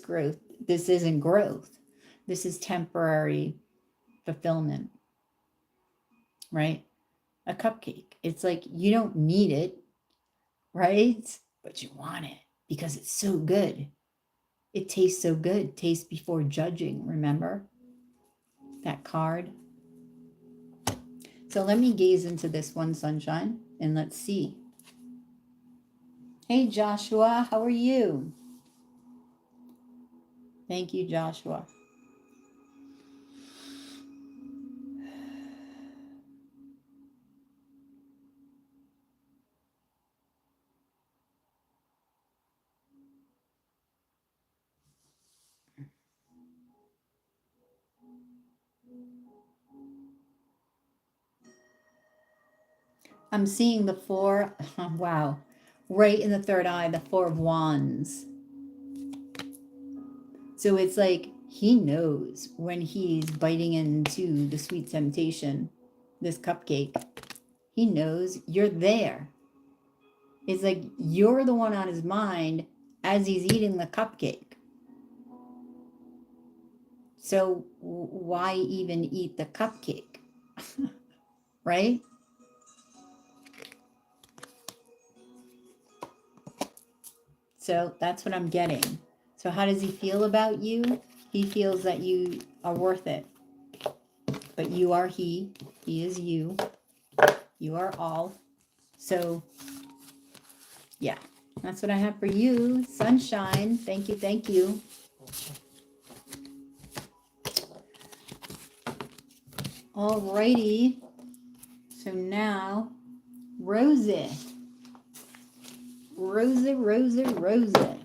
isn't growth. This is temporary fulfillment, right? A cupcake. It's like you don't need it, right? But you want it because it's so good. It tastes so good. Taste before judging, remember? That card. So let me gaze into this one, sunshine, and let's see. Hey, Joshua, how are you? Thank you, Joshua. I'm seeing the 4, wow, right in the third eye, the 4 of Wands. So it's like He knows when he's biting into the sweet temptation, this cupcake. He knows you're there. It's like you're the one on his mind as he's eating the cupcake. So why even eat the cupcake? Right? So that's what I'm getting. So how does he feel about you? He feels that you are worth it. But you are he. He is you. You are all. So, yeah. That's what I have for you. Sunshine. Thank you. Thank you. Alrighty. So now, Rosie. Rosie, Rosie, Rosie.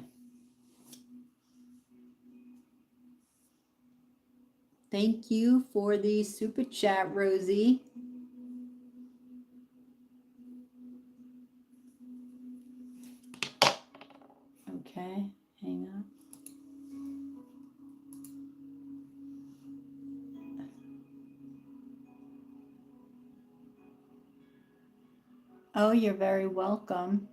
Thank you for the super chat, Rosie. Okay, hang on. Oh, you're very welcome.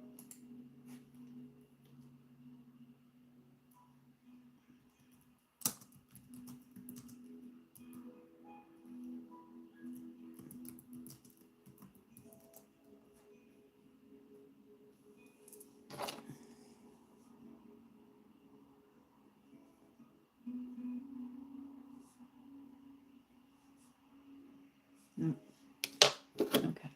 Okay.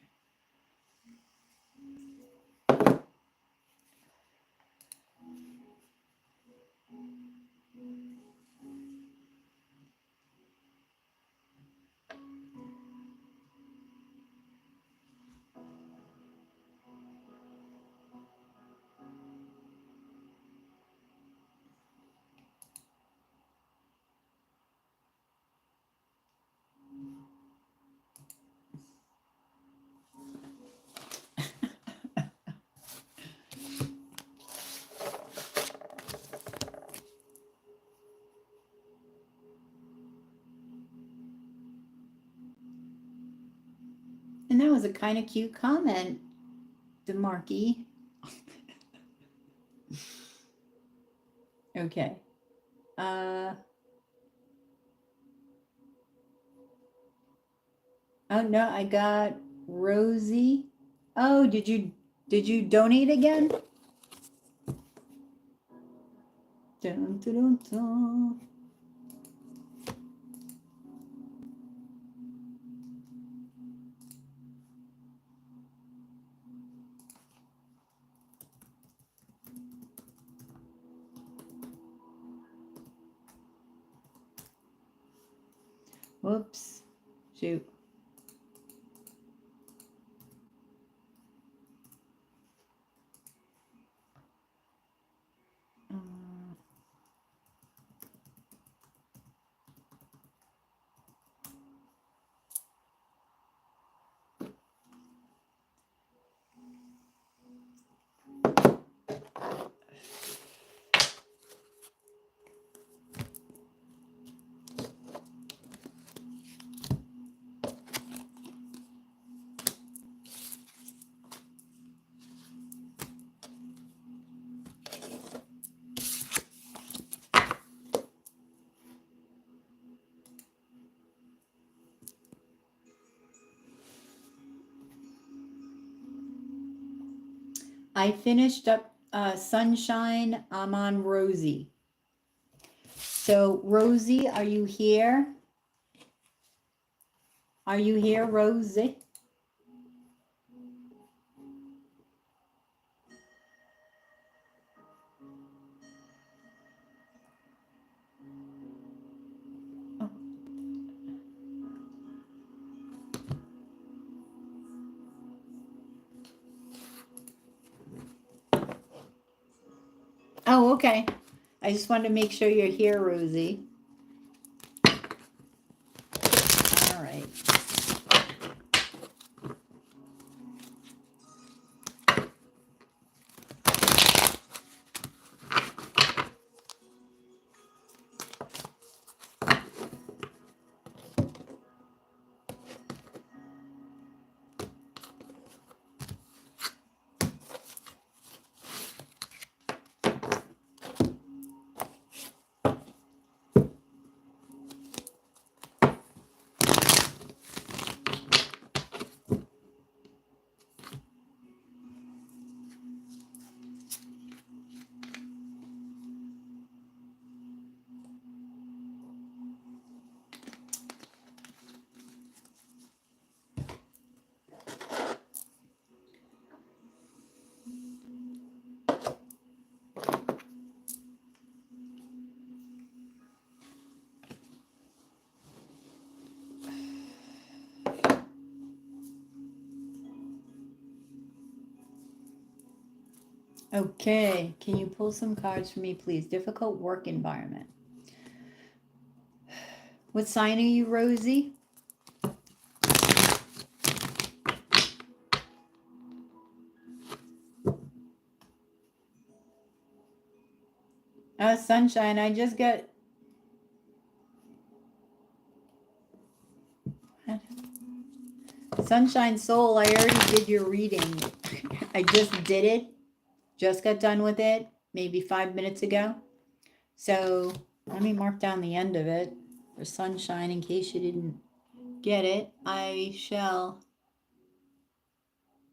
And that was a kind of cute comment, DeMarkey. Okay. Oh no, I got Rosie. Oh, did you donate again? Dun, dun, dun, dun. Whoops. Shoot. I finished up Sunshine. I'm on Rosie. So Rosie, are you here? Are you here, Rosie? Oh, okay. I just wanted to make sure you're here, Rosie. All right. Okay, can you pull some cards for me, please? Difficult work environment. What sign are you, Rosie? Oh, sunshine. I just got... Sunshine Soul, I already did your reading. I just did it. Just got done with it maybe 5 minutes ago. So let me mark down the end of it for Sunshine in case you didn't get it. I shall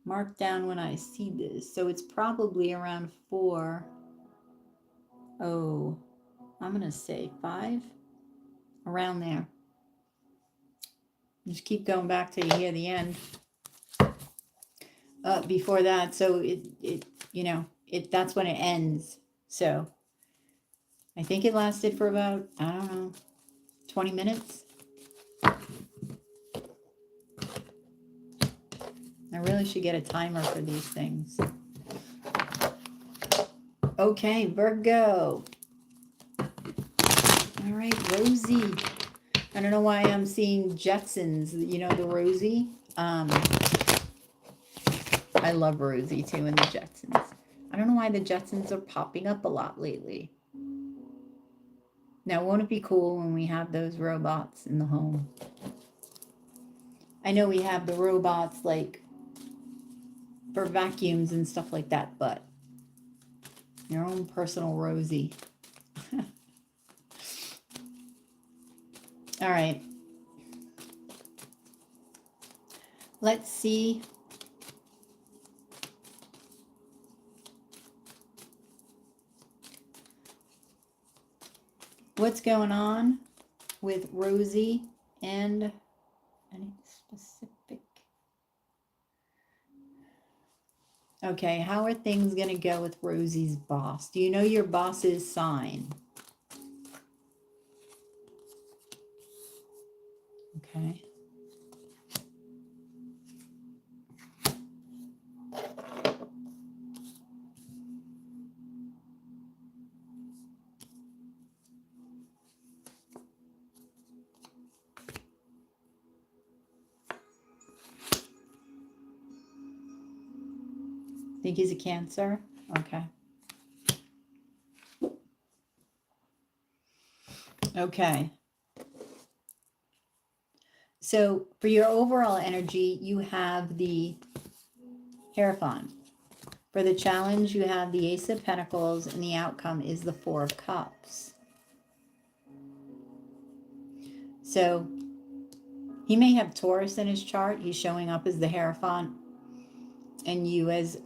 mark down when I see this. So it's probably around 4. Oh, I'm going to say 5. Around there. Just keep going back till you hear the end. Before that, so that's when it ends. So I think it lasted for about, I don't know, 20 minutes. I really should get a timer for these things. Okay, Virgo. All right, Rosie. I don't know why I'm seeing Jetsons, the Rosie. I love Rosie too and the Jetsons. I don't know why the Jetsons are popping up a lot lately. Now, won't it be cool when we have those robots in the home? I know we have the robots like for vacuums and stuff like that, but your own personal Rosie. All right. Let's see. What's going on with Rosie and any specific? Okay, how are things going to go with Rosie's boss? Do you know your boss's sign? Okay. Think he's a Cancer? Okay. Okay. So for your overall energy, you have the Hierophant. For the challenge, you have the Ace of Pentacles, and the outcome is the Four of Cups. So he may have Taurus in his chart. He's showing up as the Hierophant, and you as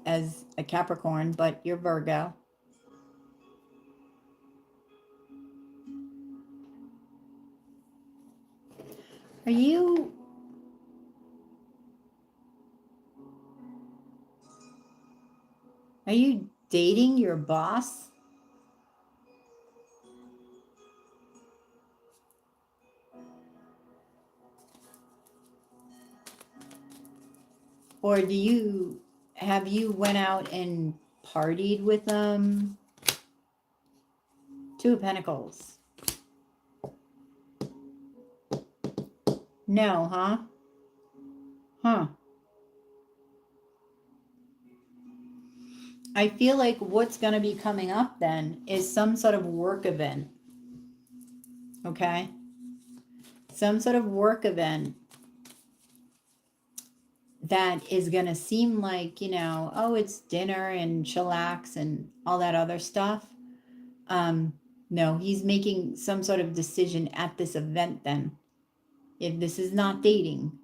a Capricorn, but you're Virgo. Are you dating your boss? Or have you went out and partied with them? Two of Pentacles. No, huh? Huh. I feel like what's going to be coming up then is some sort of work event. Okay? Some sort of work event that is going to seem like, oh, it's dinner and chillax and all that other stuff. No, he's making some sort of decision at this event then. If this is not dating.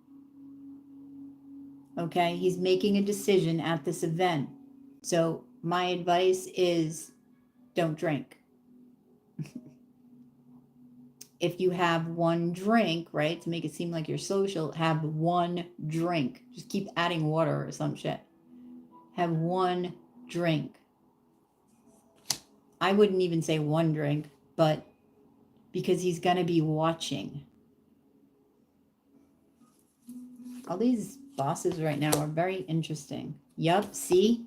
Okay? He's making a decision at this event. So my advice is don't drink. If you have one drink, right, to make it seem like you're social, have one drink. Just keep adding water or some shit. Have one drink. I wouldn't even say one drink, but because he's going to be watching. All these bosses right now are very interesting. Yup, see?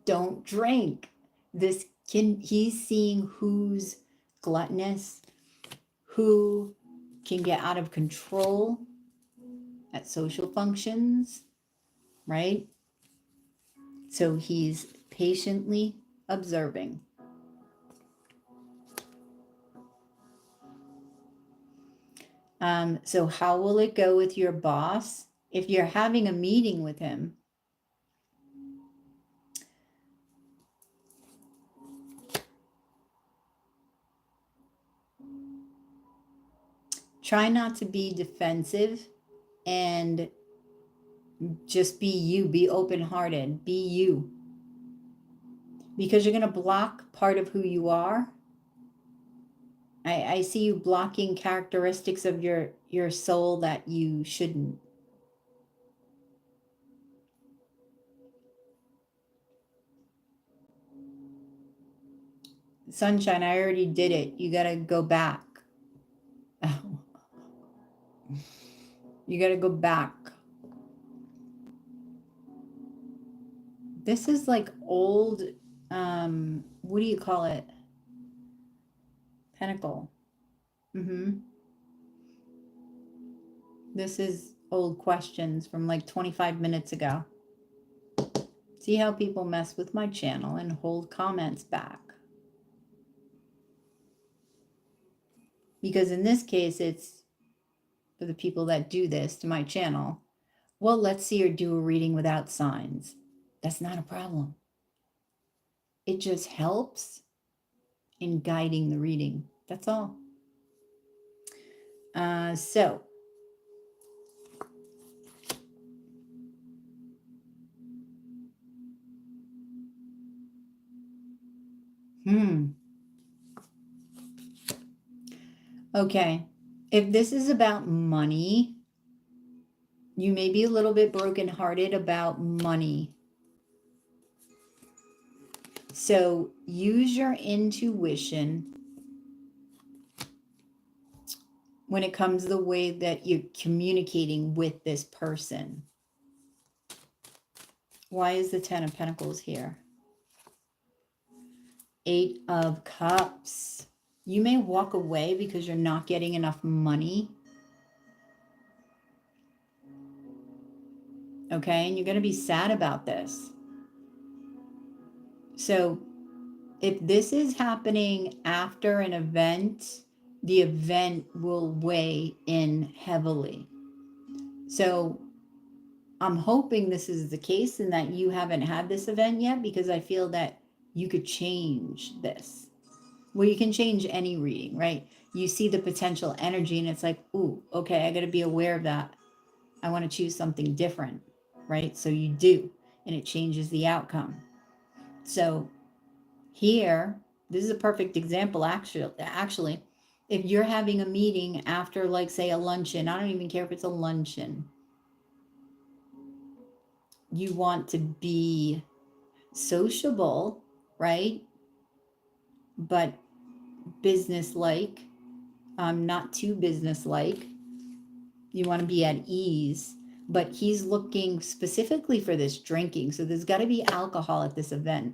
Don't drink. he's seeing who's gluttonous, who can get out of control at social functions, right? So he's patiently observing. So how will it go with your boss? If you're having a meeting with him, try not to be defensive and just be you, be open-hearted, be you. Because you're going to block part of who you are. I see you blocking characteristics of your soul that you shouldn't. Sunshine, I already did it. You got to go back. Oh. You got to go back. This is like old, what do you call it? Pentacle. This is old questions from like 25 minutes ago. See how people mess with my channel and hold comments back. Because in this case, it's for the people that do this to my channel. Well, let's see her do a reading without signs. That's not a problem. It just helps in guiding the reading. That's all. So okay. If this is about money, you may be a little bit brokenhearted about money. So use your intuition when it comes to the way that you're communicating with this person. Why is the 10 of Pentacles here? 8 of Cups. You may walk away because you're not getting enough money. Okay, and you're going to be sad about this. So if this is happening after an event, the event will weigh in heavily. So I'm hoping this is the case and that you haven't had this event yet, because I feel that you could change this. Well, you can change any reading, right? You see the potential energy and it's like, ooh, okay, I got to be aware of that. I want to choose something different, right? So you do, and it changes the outcome. So here, this is a perfect example, actually, if you're having a meeting after, like, say, a luncheon, I don't even care if it's a luncheon, you want to be sociable, right? But business-like, not too business-like. You want to be at ease, but he's looking specifically for this drinking. So there's got to be alcohol at this event.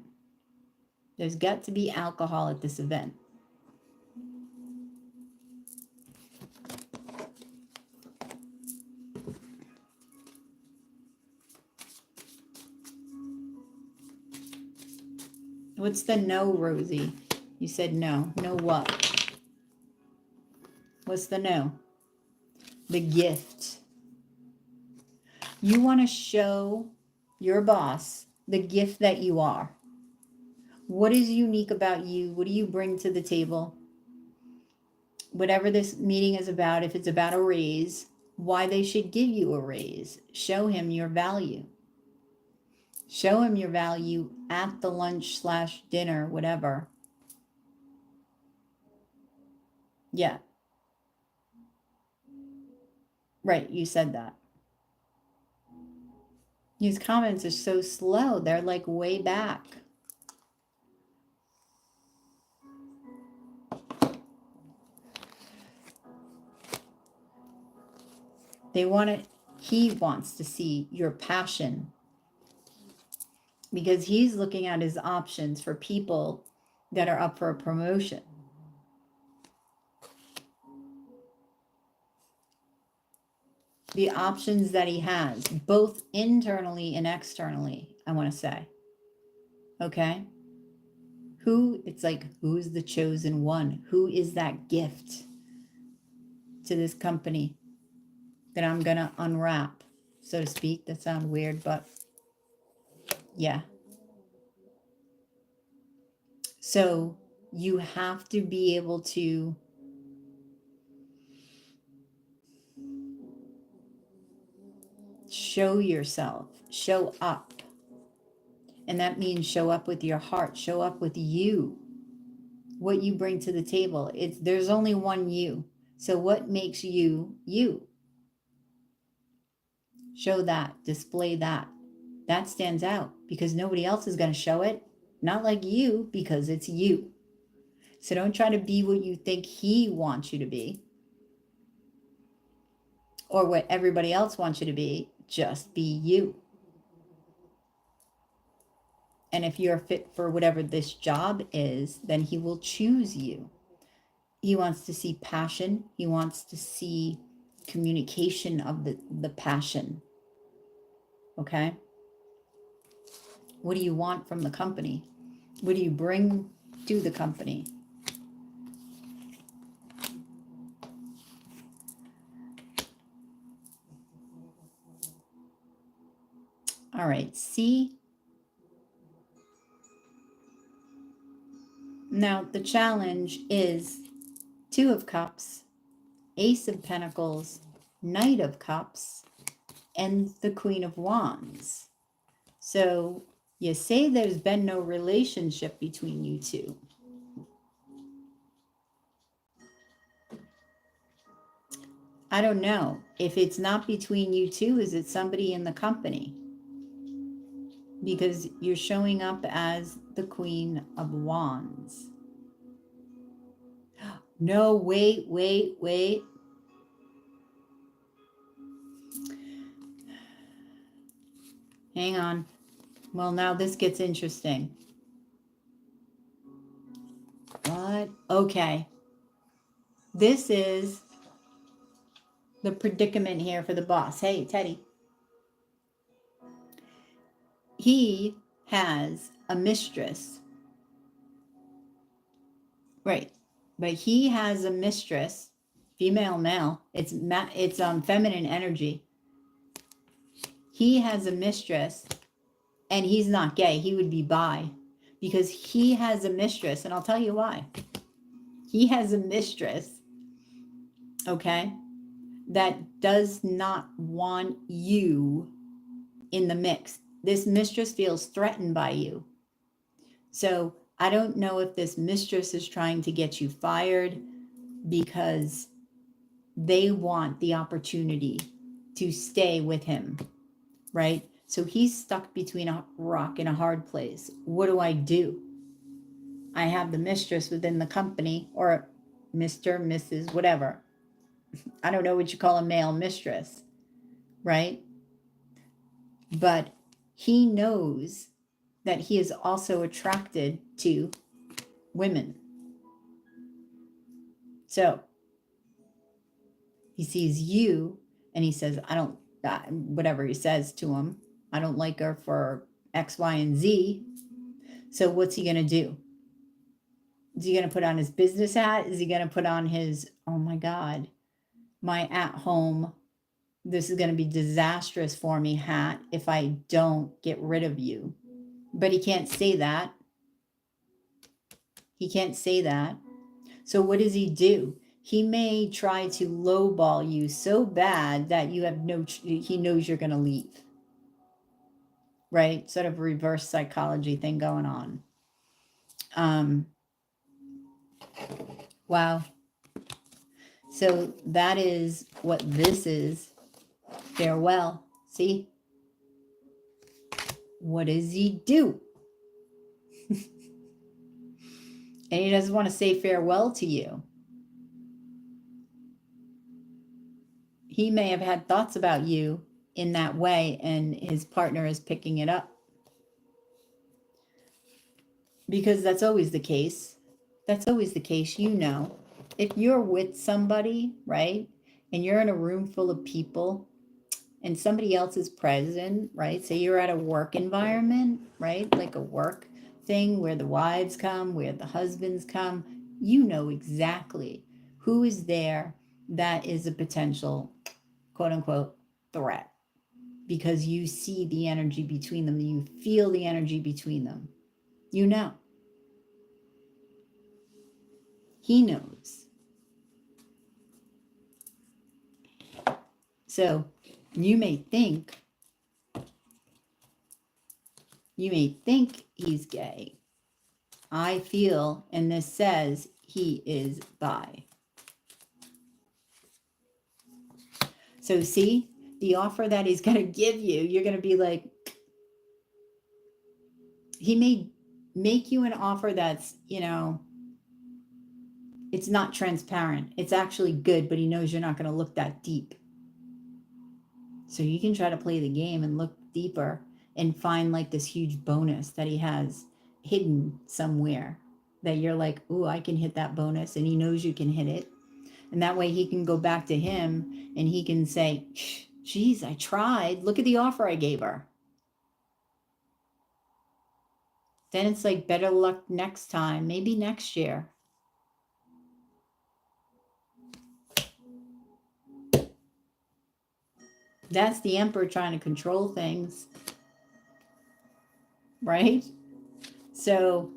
There's got to be alcohol at this event. What's the no, Rosie? You said no. No what? What's the no? The gift. You want to show your boss the gift that you are. What is unique about you? What do you bring to the table? Whatever this meeting is about, if it's about a raise, why they should give you a raise. Show him your value. Show him your value at the lunch/dinner, whatever. Yeah. Right, you said that. These comments are so slow. They're like way back. He wants to see your passion. because he's looking at his options for people that are up for a promotion. The options that he has, both internally and externally, I want to say. Okay? It's like, who's the chosen one? Who is that gift to this company that I'm going to unwrap, so to speak? That sounds weird, but yeah. So you have to be able to show yourself, show up. And that means show up with your heart, show up with you, what you bring to the table. There's only one you. So what makes you, you? Show that, display that. That stands out because nobody else is going to show it. Not like you, because it's you. So don't try to be what you think he wants you to be or what everybody else wants you to be. Just be you. And if you're fit for whatever this job is, then he will choose you. He wants to see passion. He wants to see communication of the passion. Okay? What do you want from the company? What do you bring to the company? All right, C. Now, the challenge is Two of Cups, Ace of Pentacles, Knight of Cups, and the Queen of Wands. So you say there's been no relationship between you two. I don't know. If it's not between you two, is it somebody in the company? Because you're showing up as the Queen of Wands. No, wait. Hang on. Well, now this gets interesting. What? Okay. This is the predicament here for the boss. Hey, Teddy. He has a mistress. Right. But he has a mistress, female, male. It's feminine energy. He has a mistress, and he's not gay. He would be bi, because he has a mistress, and I'll tell you why. He has a mistress, okay, that does not want you in the mix. This mistress feels threatened by you. So I don't know if this mistress is trying to get you fired because they want the opportunity to stay with him, right? So he's stuck between a rock and a hard place. What do? I have the mistress within the company, or Mr., Mrs., whatever. I don't know what you call a male mistress, right? But he knows that he is also attracted to women. So he sees you and he says, whatever he says to him, I don't like her for X, Y, and Z. So what's he going to do? Is he going to put on his business hat? Is he going to put on his, oh my God, my at home, this is going to be disastrous for me hat if I don't get rid of you? But he can't say that. He can't say that. So what does he do? He may try to lowball you so bad that you have he knows you're going to leave. Right? Sort of reverse psychology thing going on. Wow. So that is what this is. Farewell. See? What does he do? And he doesn't want to say farewell to you. He may have had thoughts about you in that way, and his partner is picking it up. because that's always the case. That's always the case, you know. If you're with somebody, right, and you're in a room full of people and somebody else is present, right? Say you're at a work environment, right? Like a work thing where the wives come, where the husbands come, you know exactly who is there that is a potential quote unquote threat because you see the energy between them, you feel the energy between them. You know. He knows. So you may think he's gay. I feel, and this says he is bi. So see, the offer that he's going to give you, you're going to be like, he may make you an offer that's, you know, it's not transparent. It's actually good, but he knows you're not going to look that deep. So you can try to play the game and look deeper and find like this huge bonus that he has hidden somewhere that you're like, ooh, I can hit that bonus. And he knows you can hit it. And that way he can go back to him and he can say, geez, I tried. Look at the offer I gave her. Then it's like better luck next time, maybe next year. That's the emperor trying to control things, right? So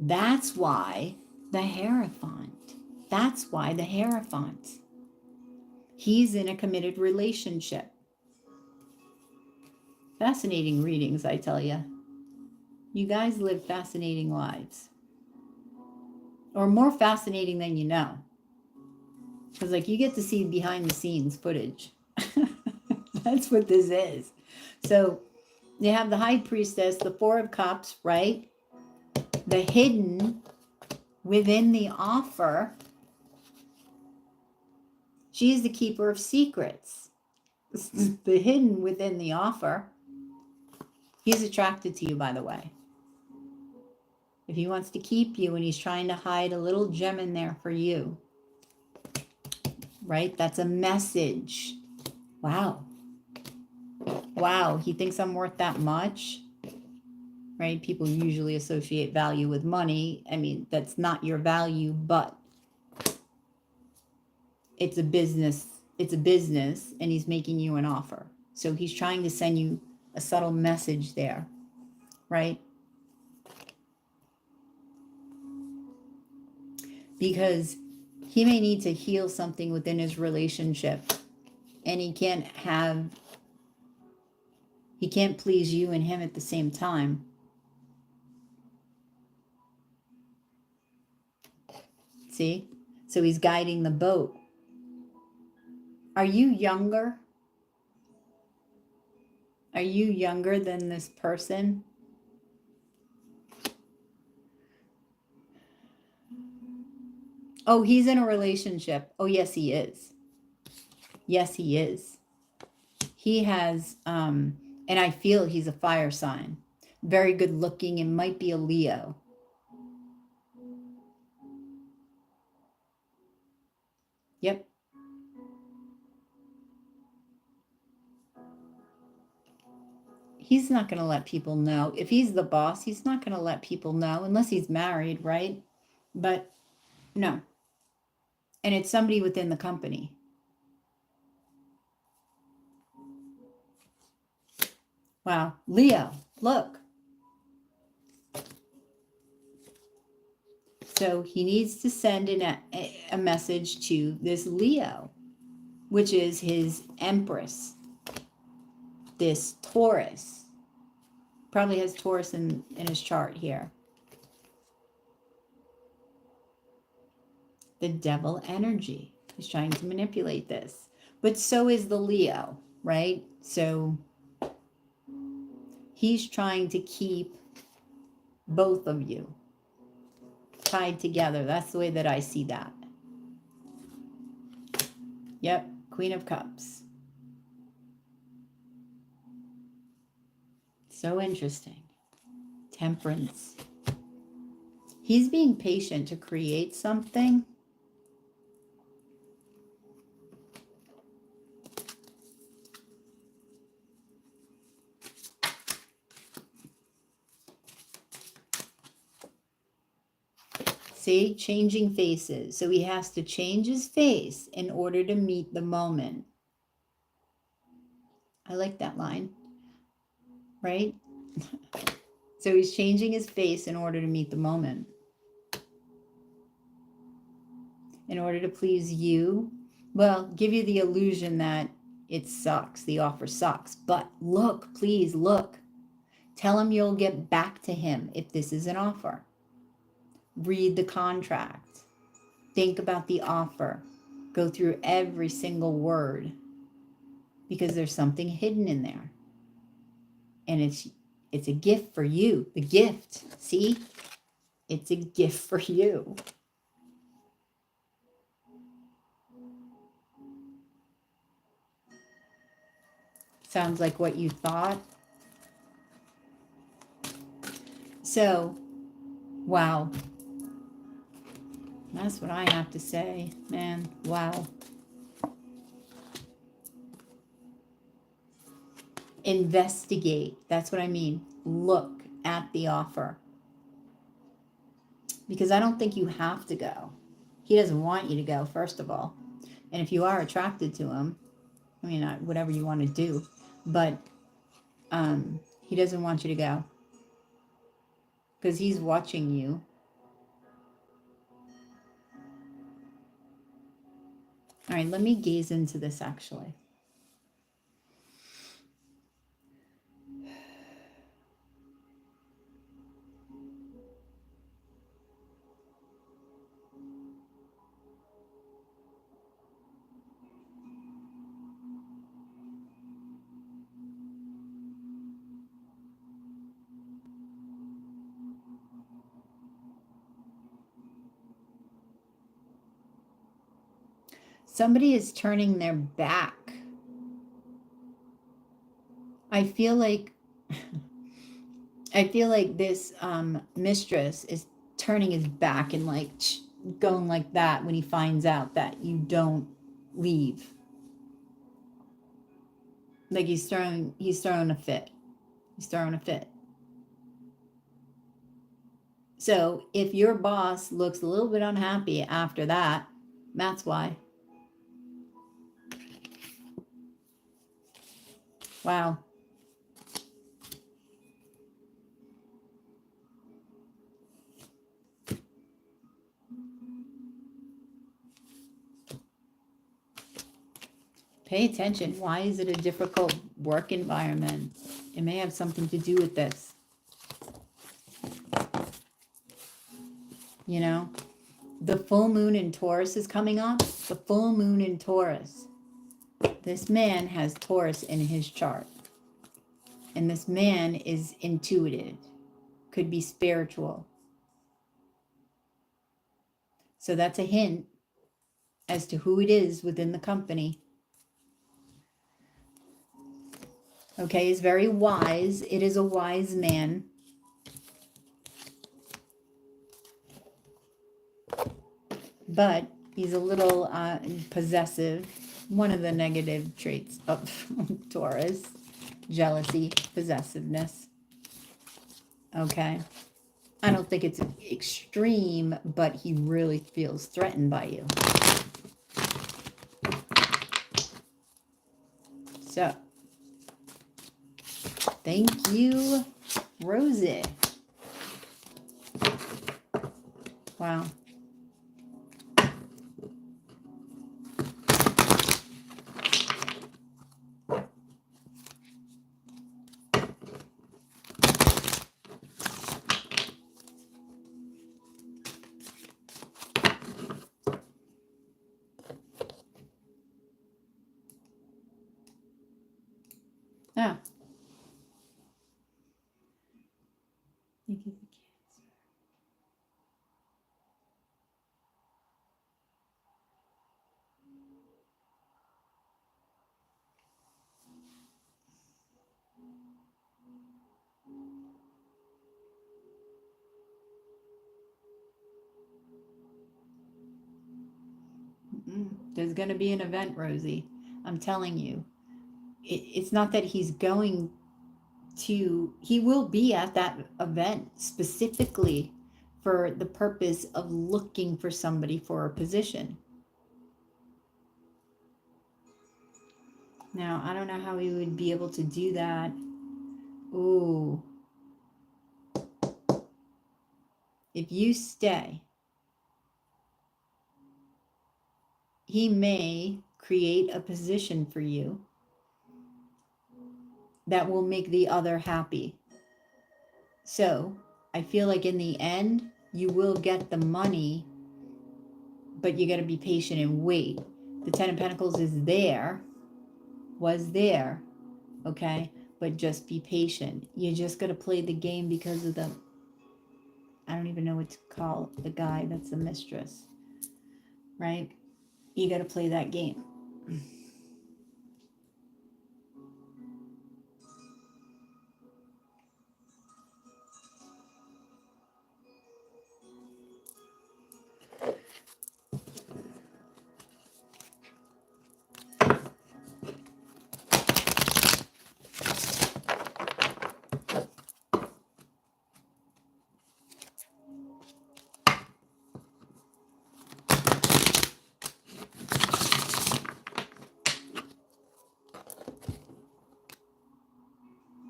that's why the Hierophant. That's why the Hierophant. He's in a committed relationship. Fascinating readings, I tell you. You guys live fascinating lives. Or more fascinating than you know. Because like you get to see behind the scenes footage. That's what this is. So you have the High Priestess, the Four of Cups, right? The hidden within the offer. She is the keeper of secrets. The hidden within the offer. He's attracted to you, by the way. If he wants to keep you and he's trying to hide a little gem in there for you, right? That's a message. Wow. Wow, he thinks I'm worth that much, right? People usually associate value with money. I mean, that's not your value, but it's a business. It's a business, and he's making you an offer. So he's trying to send you a subtle message there, right? Because he may need to heal something within his relationship, and he can't please you and him at the same time. See? So he's guiding the boat. Are you younger? Are you younger than this person? Oh, he's in a relationship. Oh, yes, he is. Yes, he is. He has, and I feel he's a fire sign. Very good looking and might be a Leo. Yep. He's not going to let people know. If he's the boss, he's not going to let people know unless he's married, right? But no. And it's somebody within the company. Wow. Leo, look. So he needs to send in a message to this Leo, which is his Empress. This Taurus. Probably has Taurus in his chart here. The devil energy. He's trying to manipulate this. But so is the Leo, right? So he's trying to keep both of you tied together. That's the way that I see that. Yep, Queen of Cups. So interesting. Temperance. He's being patient to create something. See, changing faces. So he has to change his face in order to meet the moment. I like that line, right? So he's changing his face in order to meet the moment. In order to please you. Well, give you the illusion that it sucks. The offer sucks. But look, please look. Tell him you'll get back to him if this is an offer. Read the contract. Think about the offer. Go through every single word, because there's something hidden in there. And it's a gift for you. The gift. See? It's a gift for you. Sounds like what you thought. So, wow. That's what I have to say, man. Wow. Investigate. That's what I mean. Look at the offer. Because I don't think you have to go. He doesn't want you to go, first of all. And if you are attracted to him, I mean, whatever you want to do, but he doesn't want you to go. Because he's watching you. All right, let me gaze into this actually. Somebody is turning their back. I feel like this mistress is turning his back and like going like that when he finds out that you don't leave. Like he's throwing a fit. He's throwing a fit. So if your boss looks a little bit unhappy after that, that's why. Wow. Pay attention. Why is it a difficult work environment? It may have something to do with this. You know, the full moon in Taurus is coming up. The full moon in Taurus. This man has Taurus in his chart. And this man is intuitive. Could be spiritual. So that's a hint as to who it is within the company. Okay, he's very wise. It is a wise man. But he's a little possessive. One of the negative traits of Taurus. Jealousy, possessiveness. Okay. I don't think it's extreme, but he really feels threatened by you. So, thank you, Rosie. Wow. Ah. Thank you. There's going to be an event, Rosie. I'm telling you. It's not that he's going to, he will be at that event specifically for the purpose of looking for somebody for a position. Now, I don't know how he would be able to do that. Ooh. If you stay, he may create a position for you that will make the other happy. So I feel like in the end, you will get the money, but you got to be patient and wait. The Ten of Pentacles is there, was there, okay? But just be patient. You just got to play the game because of the, I don't even know what to call the guy that's the mistress, right? You got to play that game.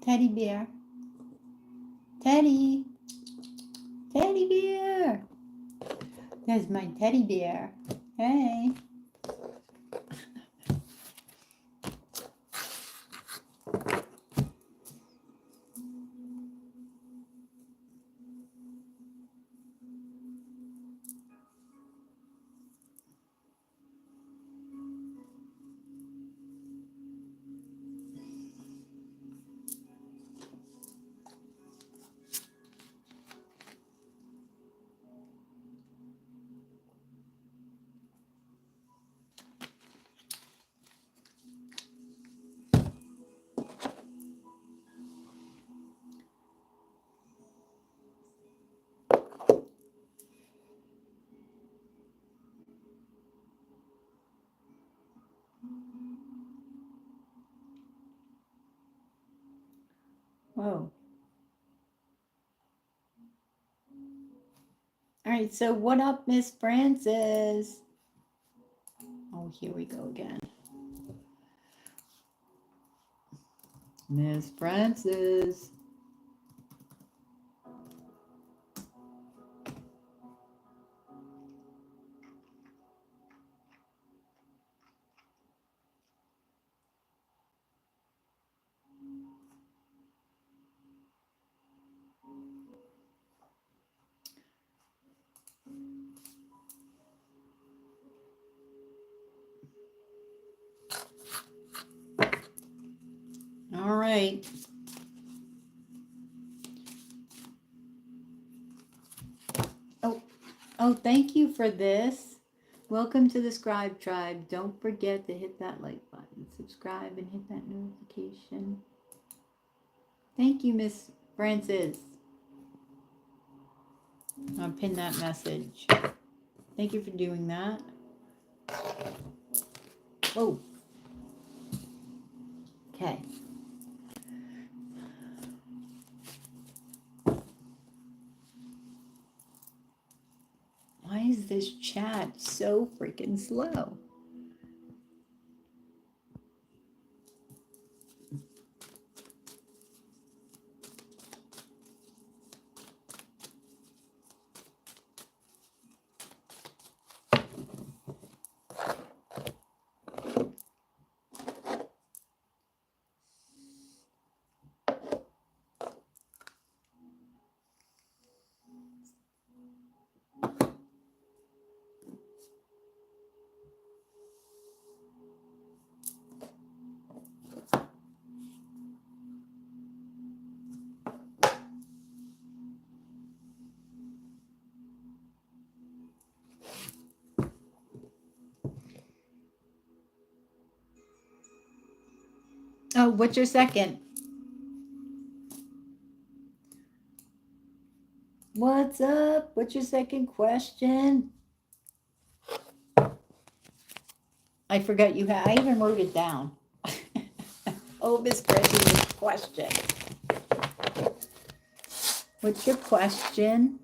Teddy bear. Teddy. Teddy bear. There's my teddy bear. Hey. Whoa. All right, so what up, Miss Francis? Oh, here we go again. Miss Francis. All right. Oh, thank you for this. Welcome to the Scribe Tribe. Don't forget to hit that like button, subscribe, and hit that notification. Thank you, Miss Francis. I'll pin that message. Thank you for doing that. Whoa. Okay. Why is this chat so freaking slow? Oh, what's your second? What's up? What's your second question? I forgot you had, I even wrote it down. Oh, Miss Francis' question. What's your question?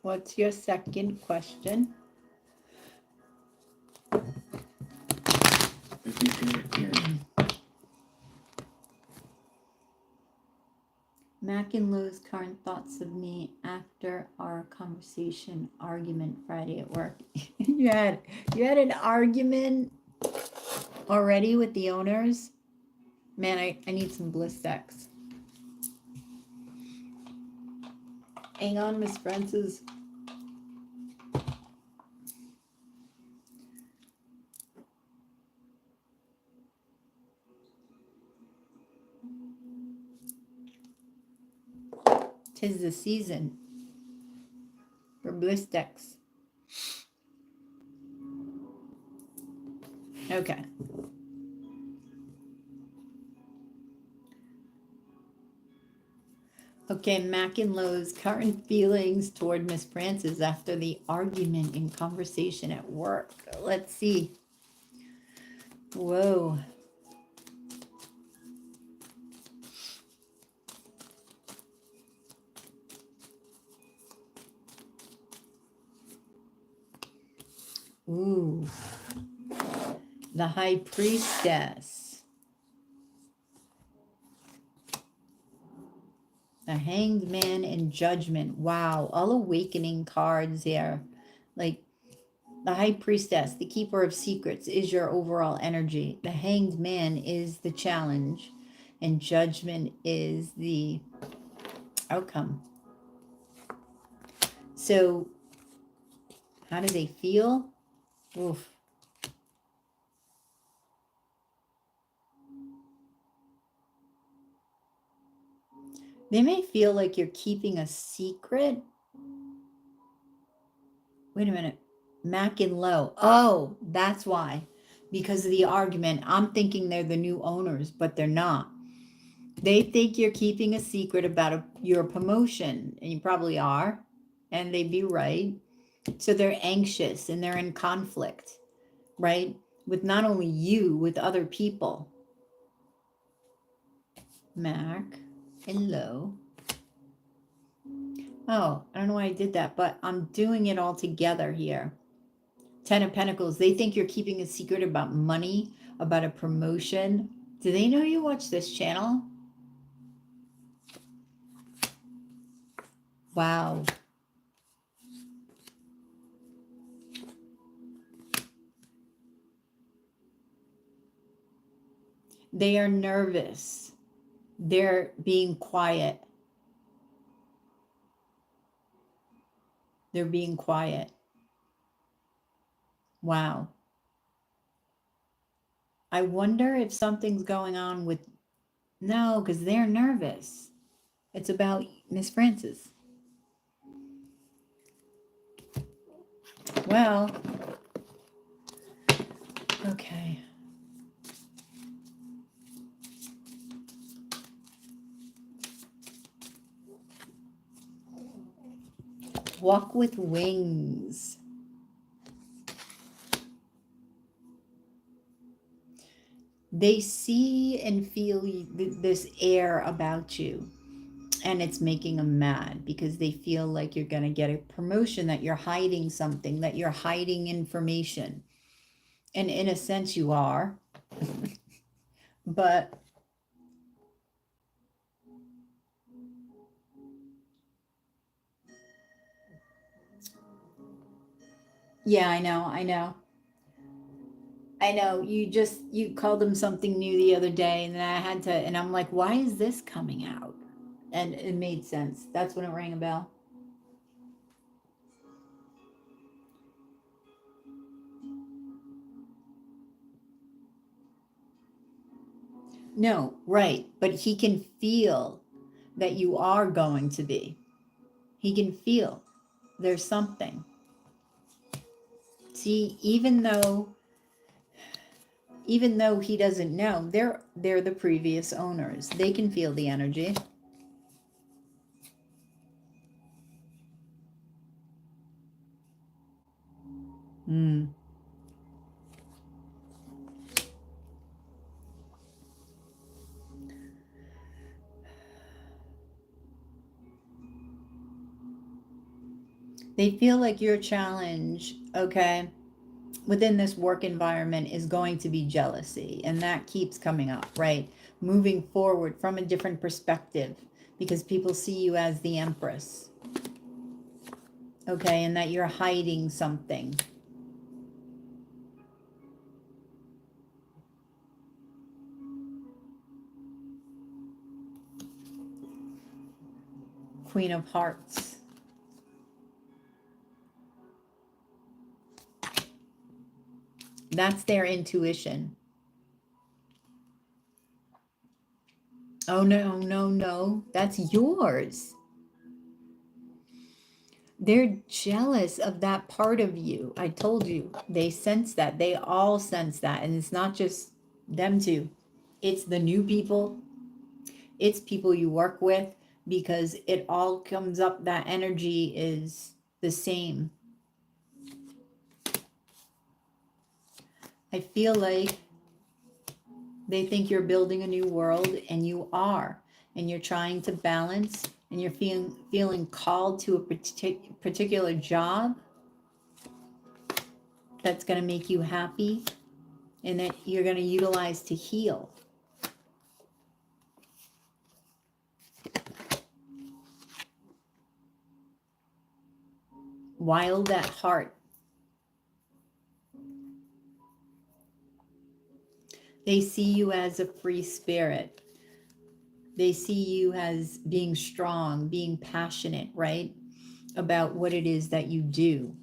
What's your second question? Mac and Lou's current thoughts of me after our conversation argument Friday at work. you had an argument already with the owners? Man, I need some Blistex. Hang on, Miss Francis. Tis the season for Blistex. Okay. Okay, Mac and Lowe's current feelings toward Miss Francis after the argument and conversation at work. Let's see. Whoa. Ooh. The High Priestess. The Hanged Man and Judgment. Wow, all awakening cards here. Like the High Priestess, the Keeper of Secrets, is your overall energy. The Hanged Man is the challenge, and Judgment is the outcome. So, how do they feel? Oof. They may feel like you're keeping a secret. Wait a minute. Mac and Low. Oh, that's why. Because of the argument. I'm thinking they're the new owners, but they're not. They think you're keeping a secret about your promotion, and you probably are, and they'd be right. So they're anxious and they're in conflict, right? With not only you, with other people. Mac and Low. Oh, I don't know why I did that, but I'm doing it all together here. 10 of Pentacles. They think you're keeping a secret about money, about a promotion. Do they know you watch this channel? Wow. They are nervous. They're being quiet. They're being quiet. Wow. I wonder if something's going on with... No, because they're nervous. It's about Miss Francis. Well, okay. Walk with wings. They see and feel this air about you, and it's making them mad because they feel like you're going to get a promotion, that you're hiding something, that you're hiding information. And in a sense you are, but yeah, I know. You called them something new the other day, and then I had to, and I'm like, why is this coming out? And it made sense. That's when it rang a bell. No, right. But he can feel that you are going to be. He can feel there's something. See, even though he doesn't know, they're the previous owners. They can feel the energy. They feel like your challenge, okay, within this work environment is going to be jealousy. And that keeps coming up, right? Moving forward from a different perspective, because people see you as the Empress, okay, and that you're hiding something. Queen of Hearts. That's their intuition. Oh, no, no, no. That's yours. They're jealous of that part of you. I told you. They sense that. They all sense that. And it's not just them two. It's the new people. It's people you work with, because it all comes up. That energy is the same. I feel like they think you're building a new world, and you are. And you're trying to balance, and you're feeling called to a particular job that's going to make you happy, and that you're going to utilize to heal. Wild at heart. They see you as a free spirit. They see you as being strong, being passionate, right? About what it is that you do.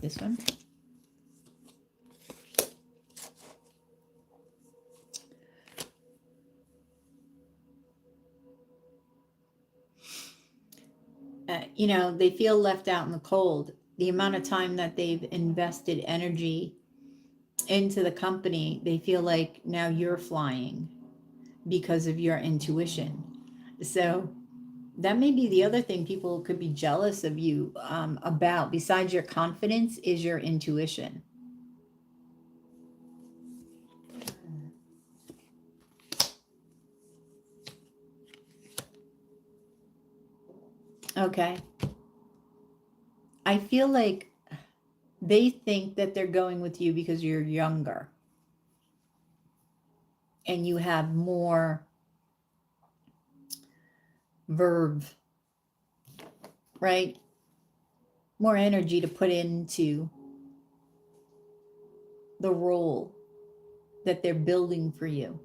This one. You know, they feel left out in the cold. The amount of time that they've invested energy into the company, they feel like now you're flying because of your intuition. So that may be the other thing people could be jealous of you about, besides your confidence, is your intuition. Okay. I feel like they think that they're going with you because you're younger and you have more verve, right? More energy to put into the role that they're building for you,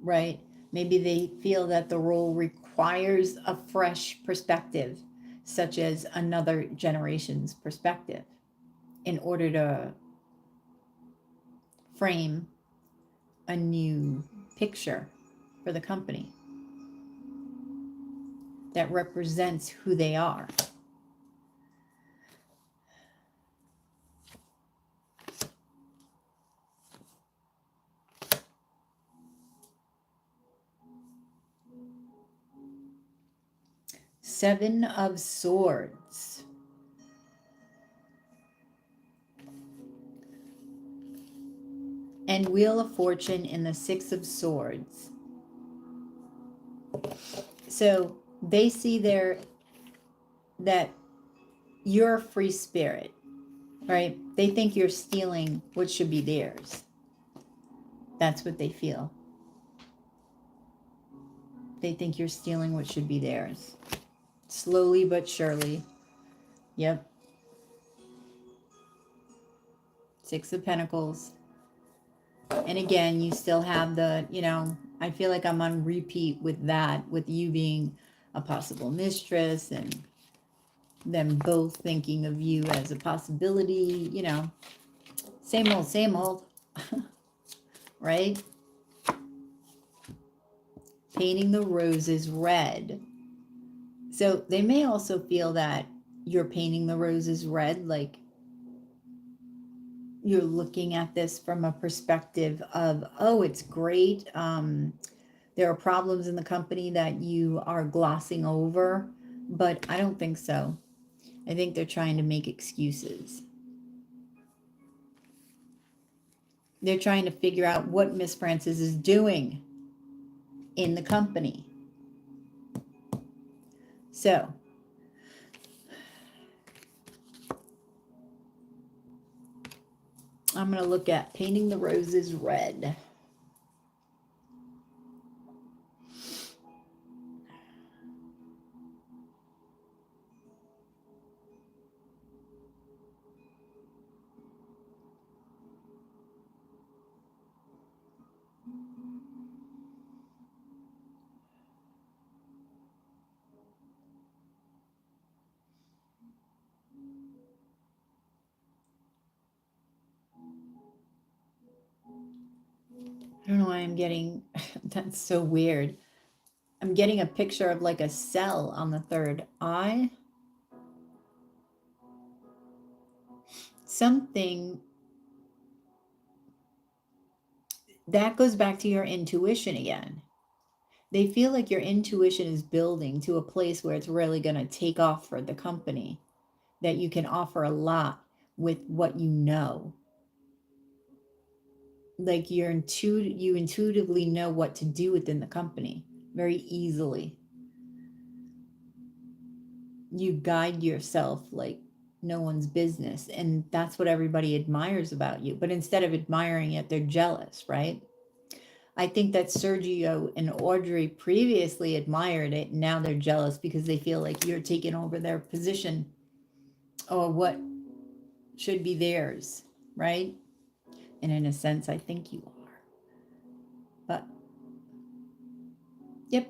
right? Maybe they feel that the role requires a fresh perspective, such as another generation's perspective, in order to frame a new picture for the company that represents who they are. Seven of Swords. And Wheel of Fortune in the Six of Swords. So they see that you're a free spirit, right? They think you're stealing what should be theirs. That's what they feel. They think you're stealing what should be theirs. Slowly but surely. Yep. Six of Pentacles. And again, you still have the, I feel like I'm on repeat with that, with you being a possible mistress and them both thinking of you as a possibility, same old, same old. right? Painting the roses red. So they may also feel that you're painting the roses red, like you're looking at this from a perspective of, oh, it's great. There are problems in the company that you are glossing over, but I don't think so. I think they're trying to make excuses. They're trying to figure out what Miss Frances is doing in the company. So, I'm going to look at painting the roses red. I don't know why I'm getting, that's so weird. I'm getting a picture of like a cell on the third eye. Something that goes back to your intuition again. They feel like your intuition is building to a place where it's really going to take off for the company, that you can offer a lot with what you know. Like you intuitively know what to do within the company very easily. You guide yourself like no one's business, and that's what everybody admires about you. But instead of admiring it, they're jealous, right? I think that Sergio and Audrey previously admired it, and now they're jealous because they feel like you're taking over their position or what should be theirs, right? And in a sense, I think you are. But, yep.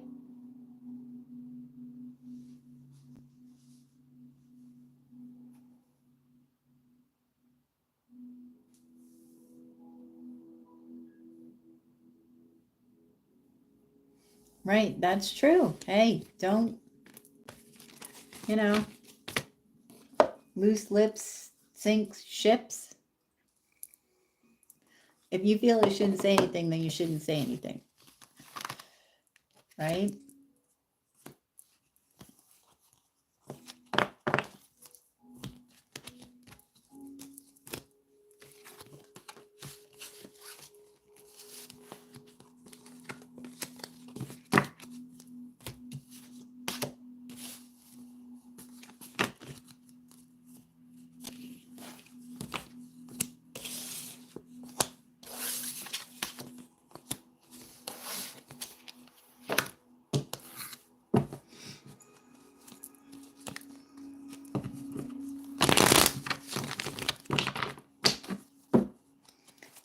Right, that's true. Hey, don't, you know, loose lips sink ships. If you feel you shouldn't say anything, then you shouldn't say anything. Right?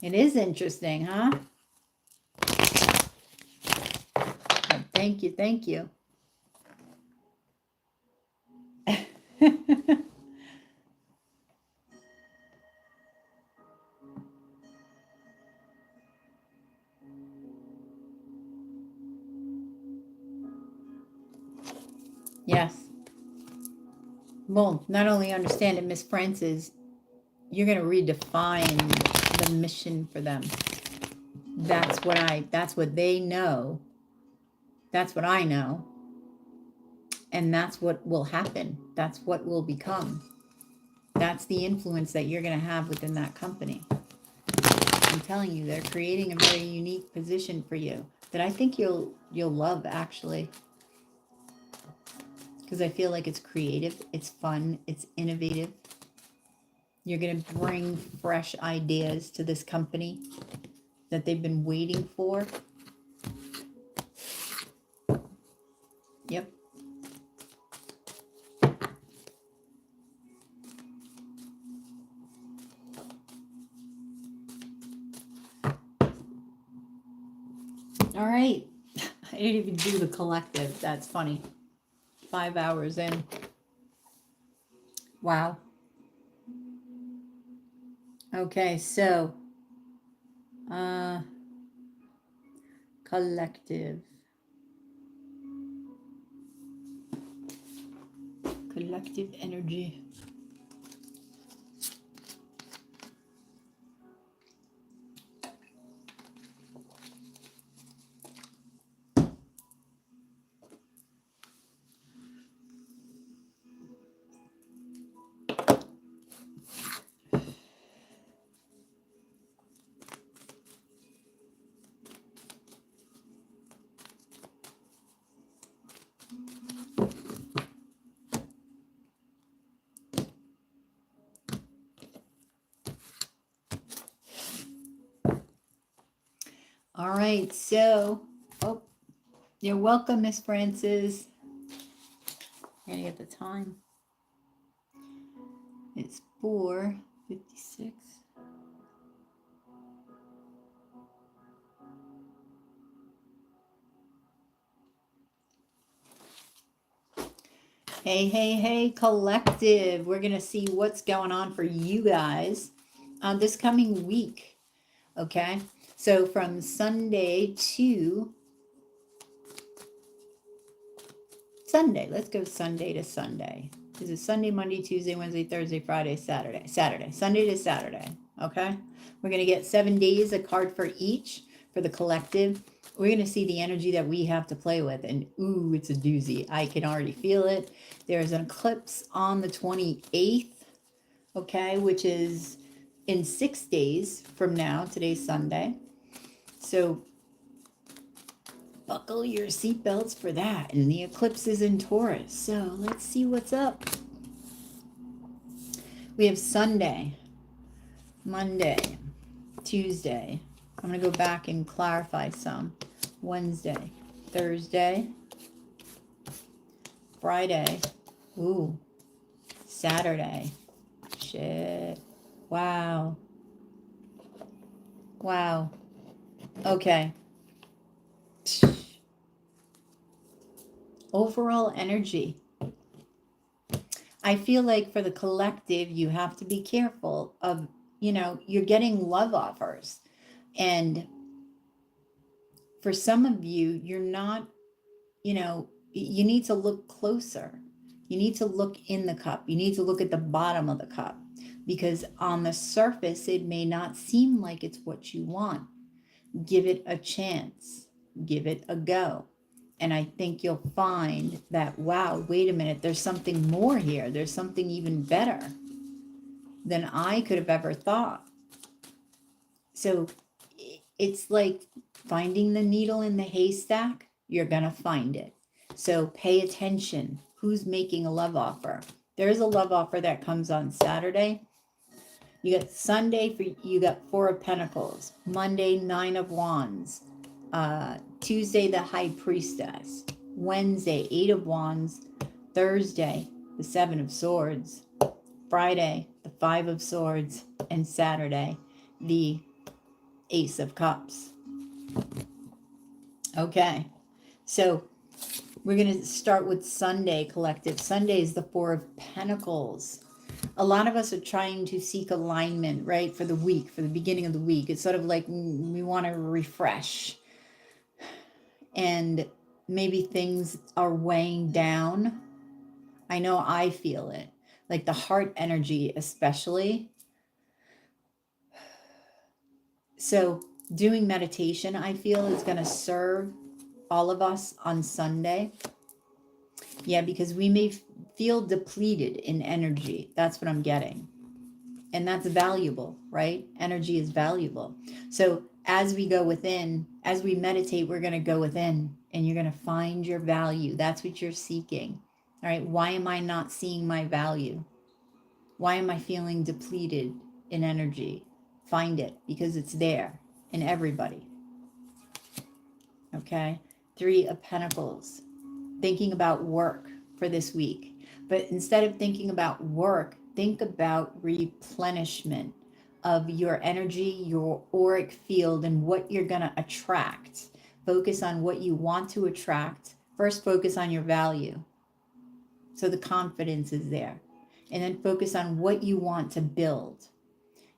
It is interesting, huh? Thank you, thank you. Yes. Well, not only understand it, Miss Frances, you're going to redefine the mission for them. That's what they know. That's what I know. And that's what will happen. That's what will become. That's the influence that you're going to have within that company. I'm telling you, they're creating a very unique position for you that I think you'll love, actually. Because I feel like it's creative, it's fun, it's innovative. You're going to bring fresh ideas to this company that they've been waiting for. Yep. All right. I didn't even do the collective. That's funny. 5 hours in. Wow. Okay, so collective. Collective energy. All right, so, oh, you're welcome, Miss Francis. I'm gonna get the time. It's 4:56. Hey, hey, hey, collective. We're gonna see what's going on for you guys this coming week. Okay, so from Sunday to Sunday, let's go Sunday to Sunday. This is Sunday, Monday, Tuesday, Wednesday, Thursday, Friday, Saturday, Sunday to Saturday. Okay, we're going to get 7 days, a card for each for the collective. We're going to see the energy that we have to play with. And ooh, it's a doozy. I can already feel it. There's an eclipse on the 28th, okay, which is in 6 days from now. Today's Sunday. So buckle your seatbelts for that. And the eclipse is in Taurus. So let's see what's up. We have Sunday, Monday, Tuesday. I'm going to go back and clarify some. Wednesday, Thursday, Friday. Ooh, Saturday. Shit. Wow. Wow. Okay. Overall energy. I feel like for the collective, you have to be careful of, you're getting love offers. And for some of you, you're not, you need to look closer. You need to look in the cup. You need to look at the bottom of the cup, because on the surface, it may not seem like it's what you want. Give it a chance. Give it a go. And I think you'll find that, wow, wait a minute, there's something more here. There's something even better than I could have ever thought. So it's like finding the needle in the haystack. You're going to find it. So pay attention. Who's making a love offer? There's a love offer that comes on Saturday. You got Sunday, you got 4 of Pentacles. Monday, 9 of Wands. Tuesday, the High Priestess. Wednesday, 8 of Wands. Thursday, the 7 of Swords. Friday, the 5 of Swords. And Saturday, the Ace of Cups. Okay, so we're going to start with Sunday, collective. Sunday is the 4 of Pentacles. A lot of us are trying to seek alignment, right, for the week, for the beginning of the week. It's sort of like we want to refresh. And maybe things are weighing down. I know I feel it, like the heart energy especially. So doing meditation, I feel, is going to serve all of us on Sunday. Yeah, because we may feel depleted in energy. That's what I'm getting. And that's valuable, right? Energy is valuable. So as we go within, as we meditate, we're going to go within and you're going to find your value. That's what you're seeking. All right. Why am I not seeing my value? Why am I feeling depleted in energy? Find it, because it's there in everybody. Okay. 3 of Pentacles. Thinking about work for this week. But instead of thinking about work, think about replenishment of your energy, your auric field, and what you're going to attract. Focus on what you want to attract. First, focus on your value. So the confidence is there. And then focus on what you want to build.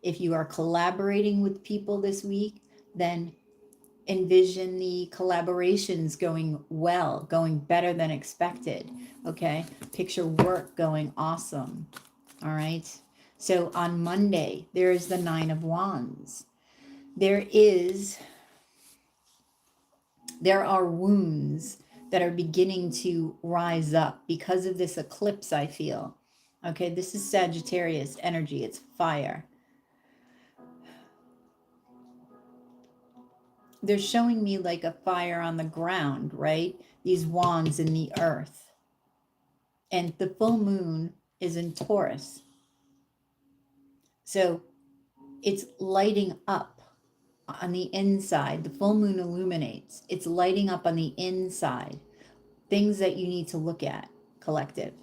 If you are collaborating with people this week, then envision the collaborations going well, going better than expected. Okay. Picture work going awesome. All right. So on Monday, there is the 9 of Wands. There are wounds that are beginning to rise up because of this eclipse, I feel. Okay, this is Sagittarius energy. It's fire. They're showing me like a fire on the ground, right? These wands in the earth. And the full moon is in Taurus. So it's lighting up on the inside. The full moon illuminates. It's lighting up on the inside. Things that you need to look at, collective.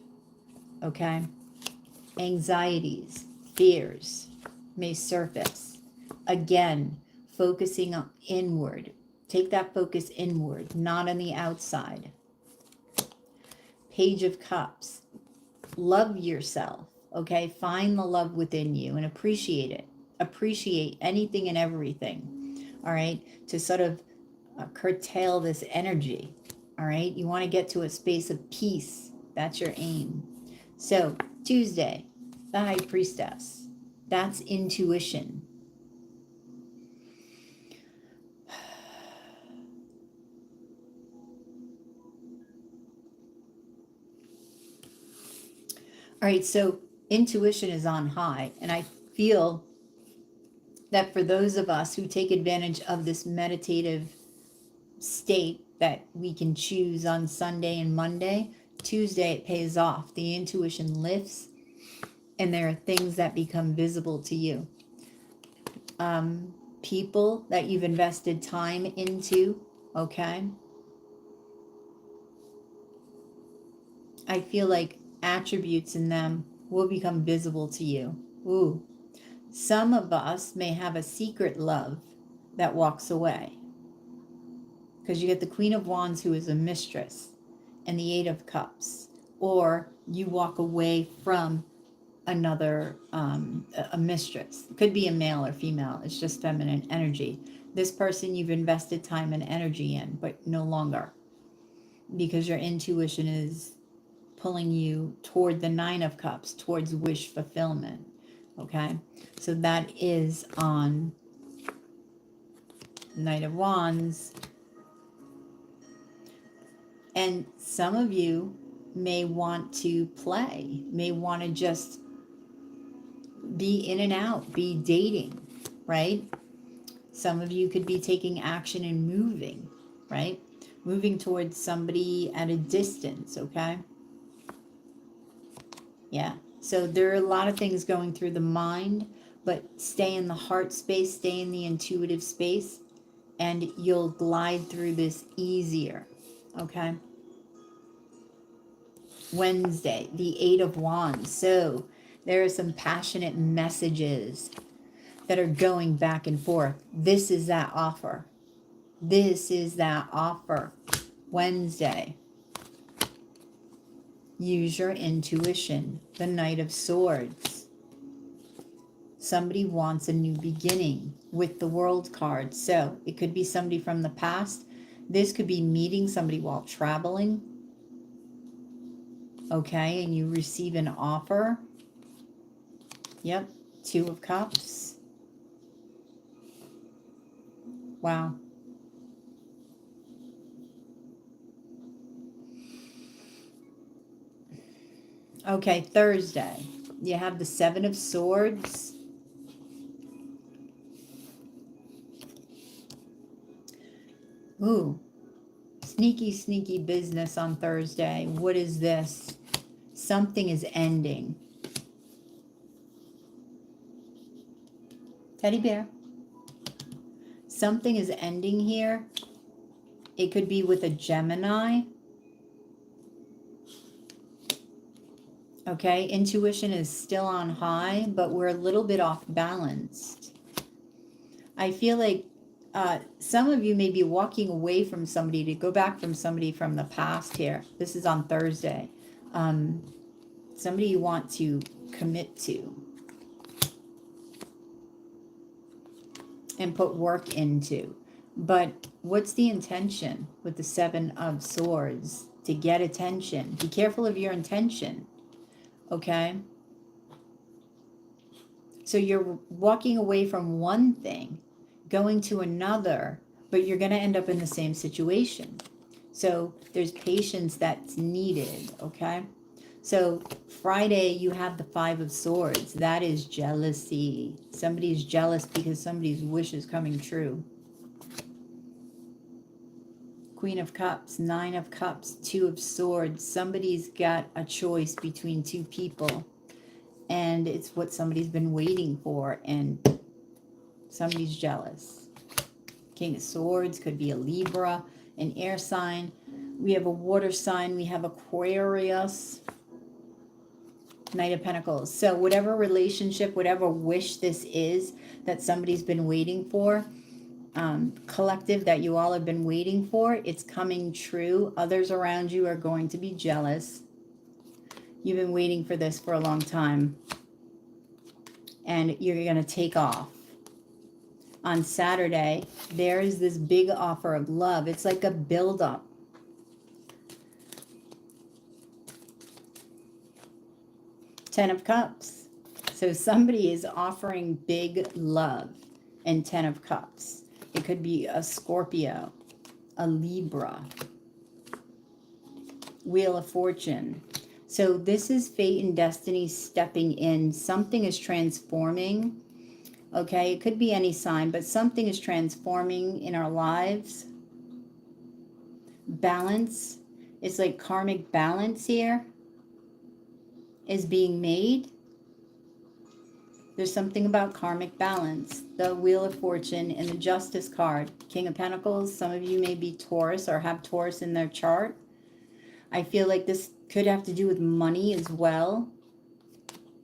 Okay? Anxieties, fears may surface. Again, focusing on inward. Take that focus inward, not on the outside. Page of Cups. Love yourself, okay? Find the love within you and appreciate it. Appreciate anything and everything, all right? To sort of curtail this energy, all right? You want to get to a space of peace. That's your aim. So, Tuesday, the High Priestess. That's intuition. All right, so intuition is on high, and I feel that for those of us who take advantage of this meditative state that we can choose on Sunday and Monday, Tuesday it pays off. The intuition lifts, and there are things that become visible to you. People that you've invested time into, okay? I feel like attributes in them will become visible to you. Ooh. Some of us may have a secret love that walks away. Because you get the Queen of Wands, who is a mistress, and the 8 of Cups. Or you walk away from another, a mistress. It could be a male or female. It's just feminine energy. This person you've invested time and energy in, but no longer. Because your intuition is pulling you toward the 9 of Cups, towards wish fulfillment. Okay? So that is on Knight of Wands. And some of you may want to play, may want to just be in and out, be dating, right? Some of you could be taking action and moving, right? Moving towards somebody at a distance, okay? Yeah. So there are a lot of things going through the mind, but stay in the heart space, stay in the intuitive space, and you'll glide through this easier, okay? Wednesday, the 8 of Wands. So there are some passionate messages that are going back and forth. This is that offer. This is that offer. Wednesday. Use your intuition. The Knight of Swords. Somebody wants a new beginning with the World card. So it could be somebody from the past. This could be meeting somebody while traveling. Okay, and you receive an offer. Yep, 2 of Cups. Wow. Okay, Thursday. You have the 7 of Swords. Ooh, sneaky, sneaky business on Thursday. What is this? Something is ending. Teddy bear. Something is ending here. It could be with a Gemini. Okay, intuition is still on high, but we're a little bit off balanced. I feel like some of you may be walking away from somebody to go back from somebody from the past here. This is on Thursday. Somebody you want to commit to and put work into. But what's the intention with the Seven of Swords? To get attention. Be careful of your intention. Okay? So you're walking away from one thing, going to another, but you're going to end up in the same situation. So there's patience that's needed, okay? So Friday, you have the Five of Swords. That is jealousy. Somebody's jealous because somebody's wish is coming true. Queen of Cups, Nine of Cups, Two of Swords. Somebody's got a choice between two people. And it's what somebody's been waiting for. And somebody's jealous. King of Swords could be a Libra, an air sign. We have a water sign. We have Aquarius. Knight of Pentacles. So whatever relationship, whatever wish this is that somebody's been waiting for, collective that you all have been waiting for, it's coming true. Others around you are going to be jealous. You've been waiting for this for a long time. And you're going to take off. On Saturday, there is this big offer of love. It's like a build-up. Ten of Cups. So somebody is offering big love in Ten of Cups. It could be a Scorpio, a Libra, Wheel of Fortune. So this is fate and destiny stepping in. Something is transforming. Okay, it could be any sign, but something is transforming in our lives. Balance. It's like karmic balance here is being made. There's something about karmic balance. The Wheel of Fortune and the Justice card. King of Pentacles. Some of you may be Taurus or have Taurus in their chart. I feel like this could have to do with money as well.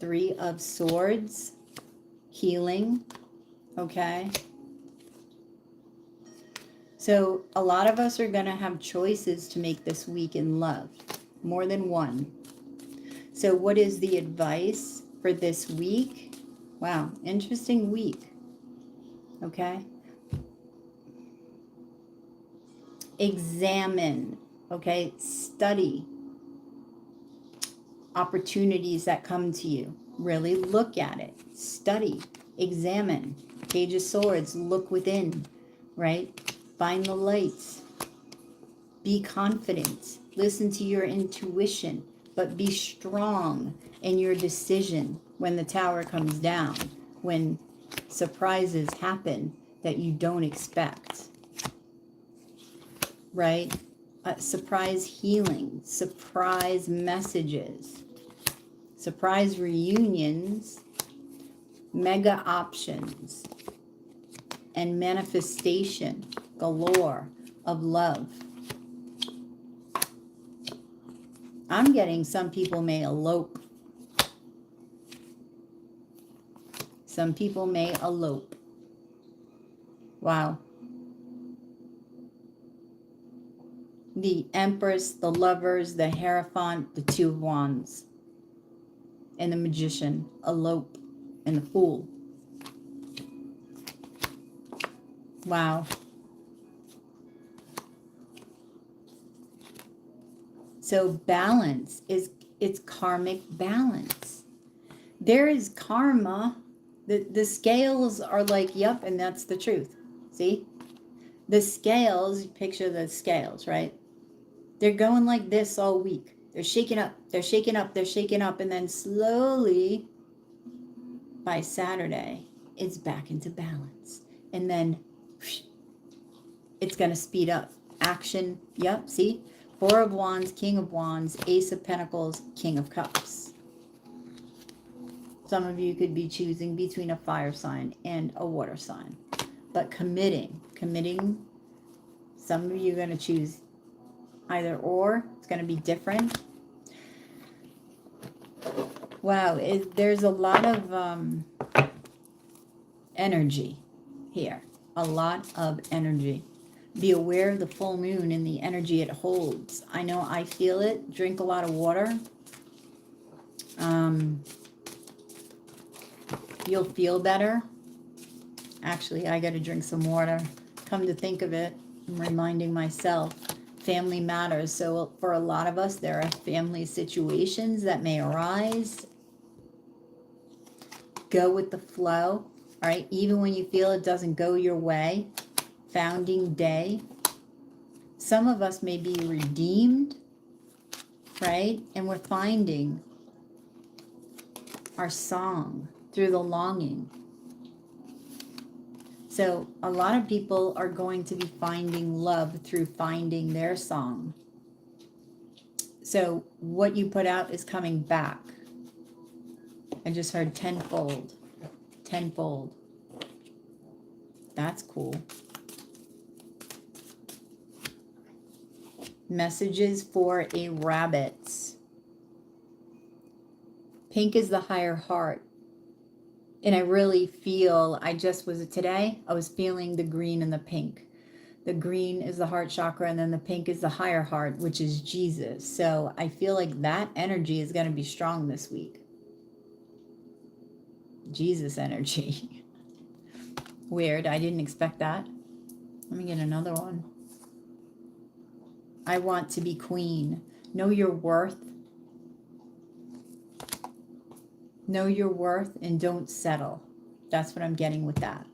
Three of Swords. Healing. Okay. So a lot of us are going to have choices to make this week in love. More than one. So what is the advice for this week? Wow, interesting week. Okay. Examine. Okay. Study opportunities that come to you. Really look at it. Study. Examine. Page of Swords. Look within. Right? Find the lights. Be confident. Listen to your intuition. But be strong in your decision when the tower comes down. When surprises happen that you don't expect. Right? Surprise healing. Surprise messages. Surprise reunions. Mega options. And manifestation galore of love. I'm getting some people may elope. Some people may elope. Wow. The Empress, the Lovers, the Hierophant, the Two of Wands. And the Magician, elope, and the Fool. Wow. So balance is, it's karmic balance. There is karma. The scales are like, yep, and that's the truth. See? The scales, picture the scales, right? They're going like this all week. They're shaking up, they're shaking up, they're shaking up, and then slowly, by Saturday, it's back into balance. And then it's going to speed up. Action, yep, see? Four of Wands, King of Wands, Ace of Pentacles, King of Cups. Some of you could be choosing between a fire sign and a water sign. But committing, some of you are going to choose either or. It's going to be different. Wow, there's a lot of energy here. A lot of energy. Be aware of the full moon and the energy it holds. I know I feel it. Drink a lot of water. You'll feel better. Actually, I got to drink some water. Come to think of it. I'm reminding myself, family matters. So for a lot of us, there are family situations that may arise. Go with the flow, all right? Even when you feel it doesn't go your way. Founding day. Some of us may be redeemed, right? And we're finding our song through the longing. So a lot of people are going to be finding love through finding their song. So what you put out is coming back. I just heard tenfold. Tenfold. That's cool. Messages for a rabbit. Pink is the higher heart. And I really feel, I was feeling the green and the pink. The green is the heart chakra, and then the pink is the higher heart, which is Jesus. So I feel like that energy is going to be strong this week. Jesus energy. Weird. I didn't expect that. Let me get another one. I want to be queen. Know your worth. Know your worth and don't settle. That's what I'm getting with that.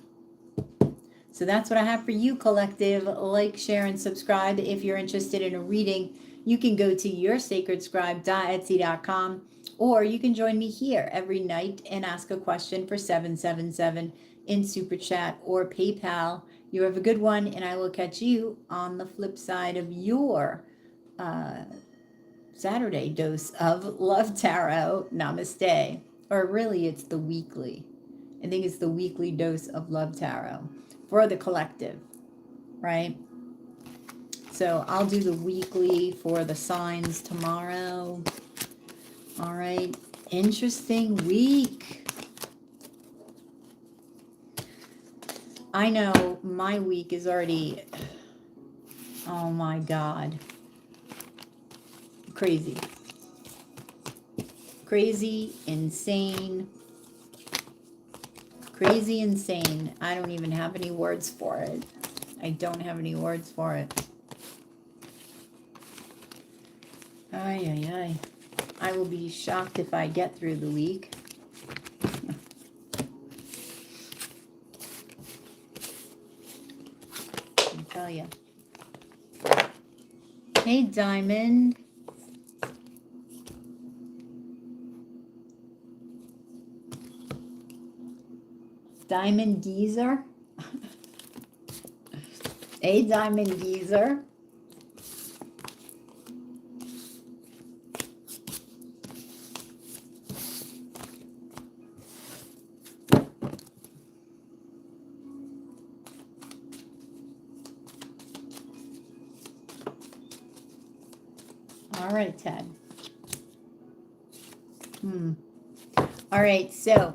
So that's what I have for you, collective. Like, share, and subscribe. If you're interested in a reading, you can go to yoursacredscribe.etsy.com, or you can join me here every night and ask a question for $777 in Super Chat or PayPal. You have a good one, and I will catch you on the flip side of your Saturday dose of Love Tarot. Namaste. Or really, it's the weekly. I think it's the weekly dose of Love Tarot for the collective, right? So I'll do the weekly for the signs tomorrow. All right. Interesting week. I know my week is already, oh my God, crazy. Crazy, insane. Crazy, insane. I don't even have any words for it. I don't have any words for it. Ay, ay, ay. I will be shocked if I get through the week. I tell you. Hey, Diamond. Diamond Geezer. Hey, Diamond Geezer. All right, Ted. All right, so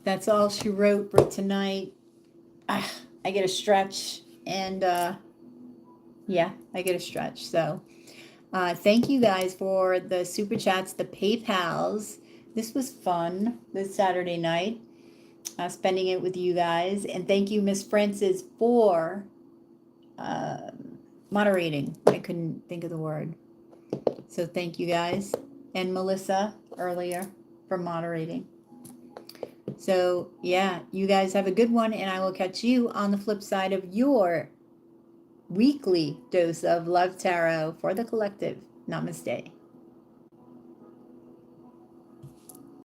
that's all she wrote for tonight. I get a stretch, and yeah, I get a stretch. So thank you guys for the super chats, the PayPals. This was fun this Saturday night, spending it with you guys. And thank you, Miss Francis, for moderating. I couldn't think of the word. So thank you guys. And Melissa earlier for moderating. So yeah, you guys have a good one, and I will catch you on the flip side of your weekly dose of Love Tarot for the collective. Namaste.